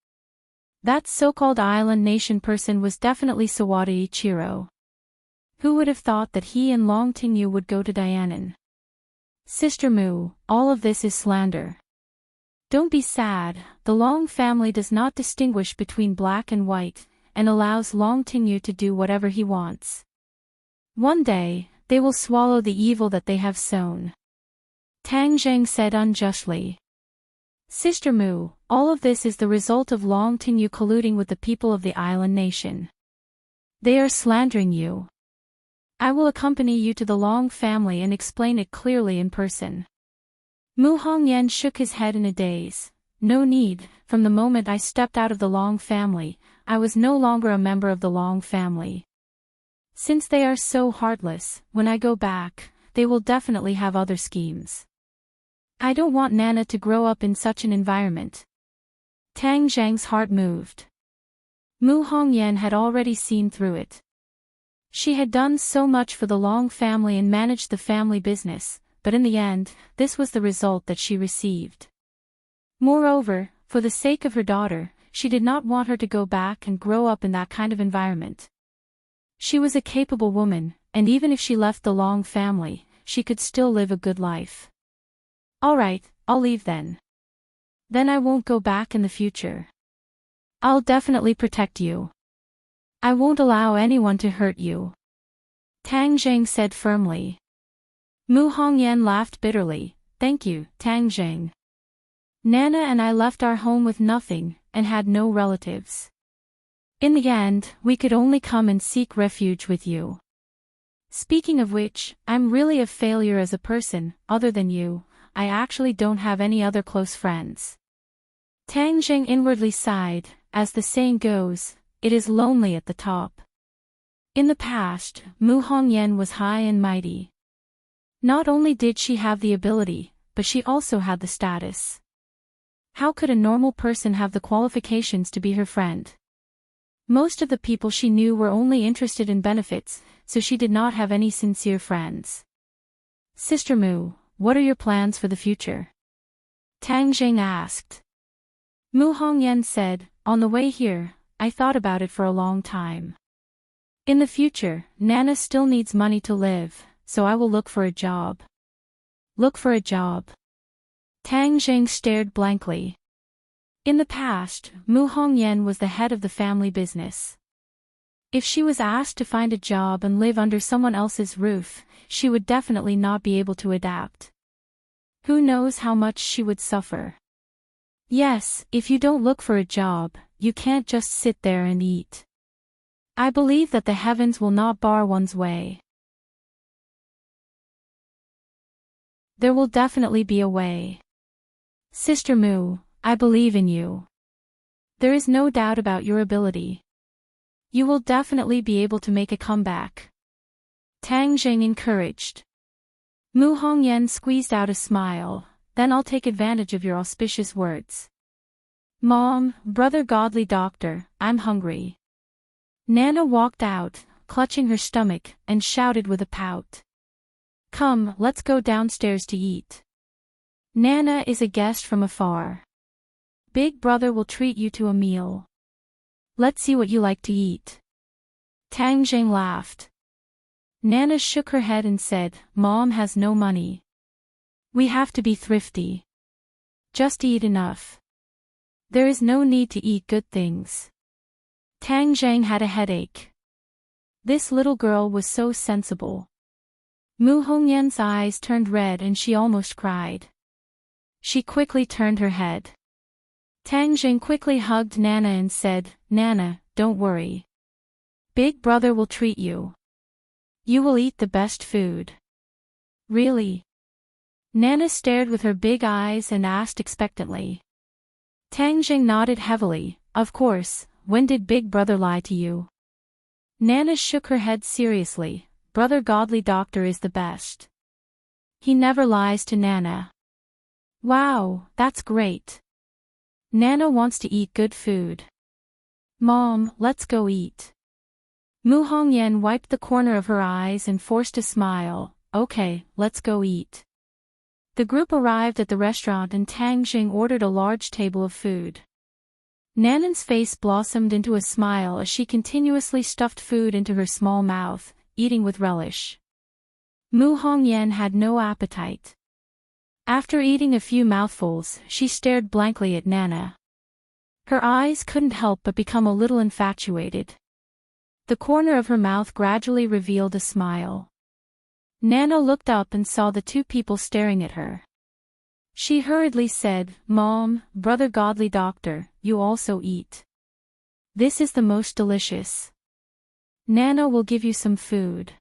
That so-called island nation person was definitely Sawada Ichiro. Who would have thought that he and Long Tingyu would go to Dianan? Sister Mu, all of this is slander. Don't be sad, the Long family does not distinguish between black and white, and allows Long Tingyu to do whatever he wants. One day, they will swallow the evil that they have sown. Tang Zheng said unjustly. Sister Mu, all of this is the result of Long Tingyu colluding with the people of the island nation. They are slandering you. I will accompany you to the Long family and explain it clearly in person. Mu Hongyan shook his head in a daze. No need, from the moment I stepped out of the Long family, I was no longer a member of the Long family. Since they are so heartless, when I go back, they will definitely have other schemes. I don't want Nana to grow up in such an environment. Tang Zheng's heart moved. Mu Hongyan had already seen through it. She had done so much for the Long family and managed the family business, but in the end, this was the result that she received. Moreover, for the sake of her daughter, she did not want her to go back and grow up in that kind of environment. She was a capable woman, and even if she left the Long family, she could still live a good life. All right, I'll leave then. Then I won't go back in the future. I'll definitely protect you. I won't allow anyone to hurt you. Tang Zheng said firmly. Mu Hongyan laughed bitterly. Thank you, Tang Zheng. Nana and I left our home with nothing, and had no relatives. In the end, we could only come and seek refuge with you. Speaking of which, I'm really a failure as a person. Other than you, I actually don't have any other close friends. Tang Zheng inwardly sighed. As the saying goes, it is lonely at the top. In the past, Mu Hongyan was high and mighty. Not only did she have the ability, but she also had the status. How could a normal person have the qualifications to be her friend? Most of the people she knew were only interested in benefits, so she did not have any sincere friends. Sister Mu, what are your plans for the future? Tang Zheng asked. Mu Hongyan said, on the way here, I thought about it for a long time. In the future, Nana still needs money to live, so I will look for a job. Look for a job. Tang Zheng stared blankly. In the past, Mu Hongyan was the head of the family business. If she was asked to find a job and live under someone else's roof, she would definitely not be able to adapt. Who knows how much she would suffer. Yes, if you don't look for a job, you can't just sit there and eat. I believe that the heavens will not bar one's way. There will definitely be a way. Sister Mu, I believe in you. There is no doubt about your ability. You will definitely be able to make a comeback. Tang Jing encouraged. Mu Hongyan squeezed out a smile. Then I'll take advantage of your auspicious words. Mom, brother godly doctor, I'm hungry. Nana walked out, clutching her stomach, and shouted with a pout. Come, let's go downstairs to eat. Nana is a guest from afar. Big brother will treat you to a meal. Let's see what you like to eat. Tang Jing laughed. Nana shook her head and said, Mom has no money. We have to be thrifty. Just eat enough. There is no need to eat good things. Tang Zhang had a headache. This little girl was so sensible. Mu Hongyan's eyes turned red and she almost cried. She quickly turned her head. Tang Jing quickly hugged Nana and said, Nana, don't worry. Big brother will treat you. You will eat the best food. Really? Nana stared with her big eyes and asked expectantly. Tang Jing nodded heavily. Of course, when did Big Brother lie to you? Nana shook her head seriously. Brother Godly Doctor is the best. He never lies to Nana. Wow, that's great. Nana wants to eat good food. Mom, let's go eat. Mu Hongyan wiped the corner of her eyes and forced a smile. Okay, let's go eat. The group arrived at the restaurant and Tang Jing ordered a large table of food. Nanan's face blossomed into a smile as she continuously stuffed food into her small mouth, eating with relish. Mu Hongyan had no appetite. After eating a few mouthfuls, she stared blankly at Nana. Her eyes couldn't help but become a little infatuated. The corner of her mouth gradually revealed a smile. Nana looked up and saw the two people staring at her. She hurriedly said, Mom, brother Godly Doctor, you also eat. This is the most delicious. Nana will give you some food.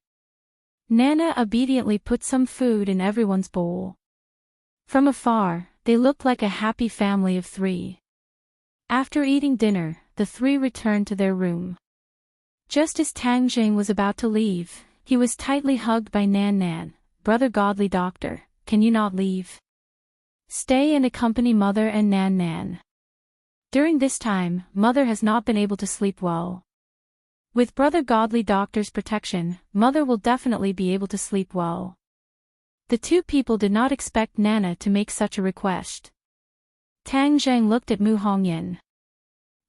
Nana obediently put some food in everyone's bowl. From afar, they looked like a happy family of three. After eating dinner, the three returned to their room. Just as Tang Jing was about to leave, he was tightly hugged by Nan Nan. Brother Godly Doctor, can you not leave? Stay and accompany Mother and Nan Nan. During this time, Mother has not been able to sleep well. With Brother Godly Doctor's protection, Mother will definitely be able to sleep well. The two people did not expect Nana to make such a request. Tang Zhang looked at Mu Hongyan.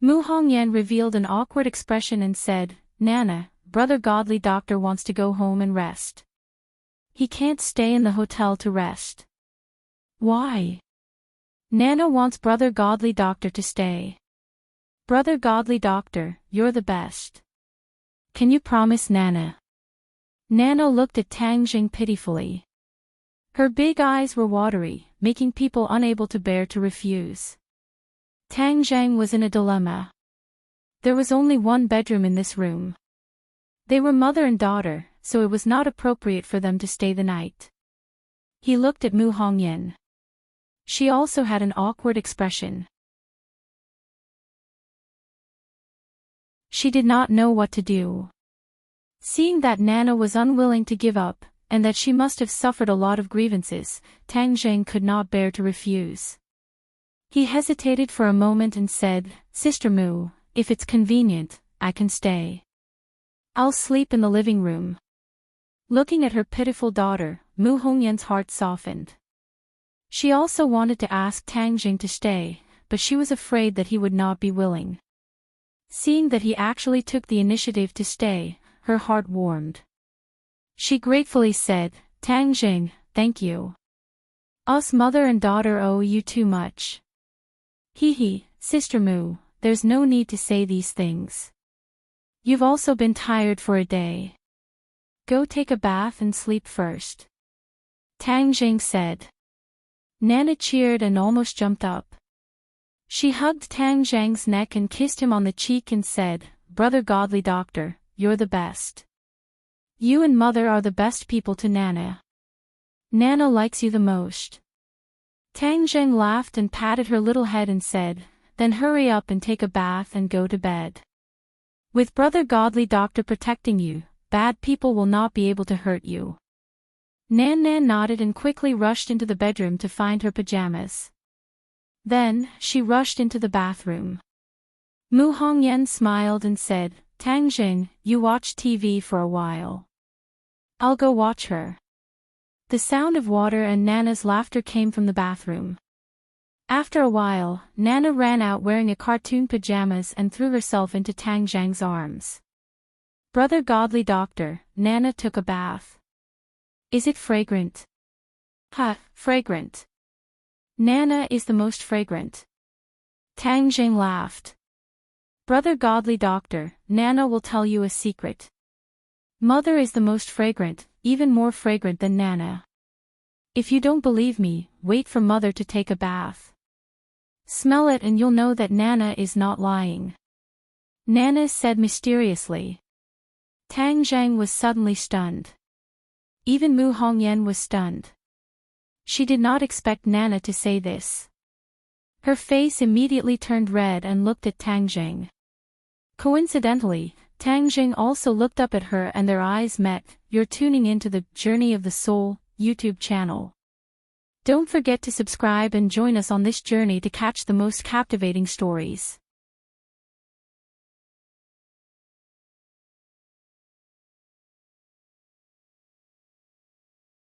Mu Hongyan revealed an awkward expression and said, Nana, Brother Godly Doctor wants to go home and rest. He can't stay in the hotel to rest. Why? Nana wants Brother Godly Doctor to stay. Brother Godly Doctor, you're the best. Can you promise Nana? Nana looked at Tang Jing pitifully. Her big eyes were watery, making people unable to bear to refuse. Tang Zhang was in a dilemma. There was only one bedroom in this room. They were mother and daughter, so it was not appropriate for them to stay the night. He looked at Mu Hongyan. She also had an awkward expression. She did not know what to do. Seeing that Nana was unwilling to give up, and that she must have suffered a lot of grievances, Tang Zheng could not bear to refuse. He hesitated for a moment and said, Sister Mu, if it's convenient, I can stay. I'll sleep in the living room. Looking at her pitiful daughter, Mu Hongyan's heart softened. She also wanted to ask Tang Jing to stay, but she was afraid that he would not be willing. Seeing that he actually took the initiative to stay, her heart warmed. She gratefully said, Tang Jing, thank you. Us mother and daughter owe you too much. Hee, Sister Mu, there's no need to say these things. You've also been tired for a day. Go take a bath and sleep first. Tang Jing said. Nana cheered and almost jumped up. She hugged Tang Zhang's neck and kissed him on the cheek and said, "Brother Godly Doctor, you're the best. You and Mother are the best people to Nana. Nana likes you the most." Tang Zhang laughed and patted her little head and said, "Then hurry up and take a bath and go to bed. With Brother Godly Doctor protecting you, bad people will not be able to hurt you." Nan Nan nodded and quickly rushed into the bedroom to find her pajamas. Then, she rushed into the bathroom. Mu Hongyan smiled and said, "Tang Zheng, you watch TV for a while. I'll go watch her." The sound of water and Nana's laughter came from the bathroom. After a while, Nana ran out wearing a cartoon pajamas and threw herself into Tang Zhang's arms. "Brother Godly Doctor," Nana took a bath. "Is it fragrant?" "Ha, fragrant. Nana is the most fragrant." Tang Zhang laughed. "Brother Godly Doctor, Nana will tell you a secret. Mother is the most fragrant, even more fragrant than Nana. If you don't believe me, wait for Mother to take a bath. Smell it and you'll know that Nana is not lying," Nana said mysteriously. Tang Zhang was suddenly stunned. Even Mu Hongyan was stunned. She did not expect Nana to say this. Her face immediately turned red and looked at Tang Zhang. Coincidentally, Tang Zhang also looked up at her and their eyes met. You're tuning into the Journey of the Soul YouTube channel. Don't forget to subscribe and join us on this journey to catch the most captivating stories.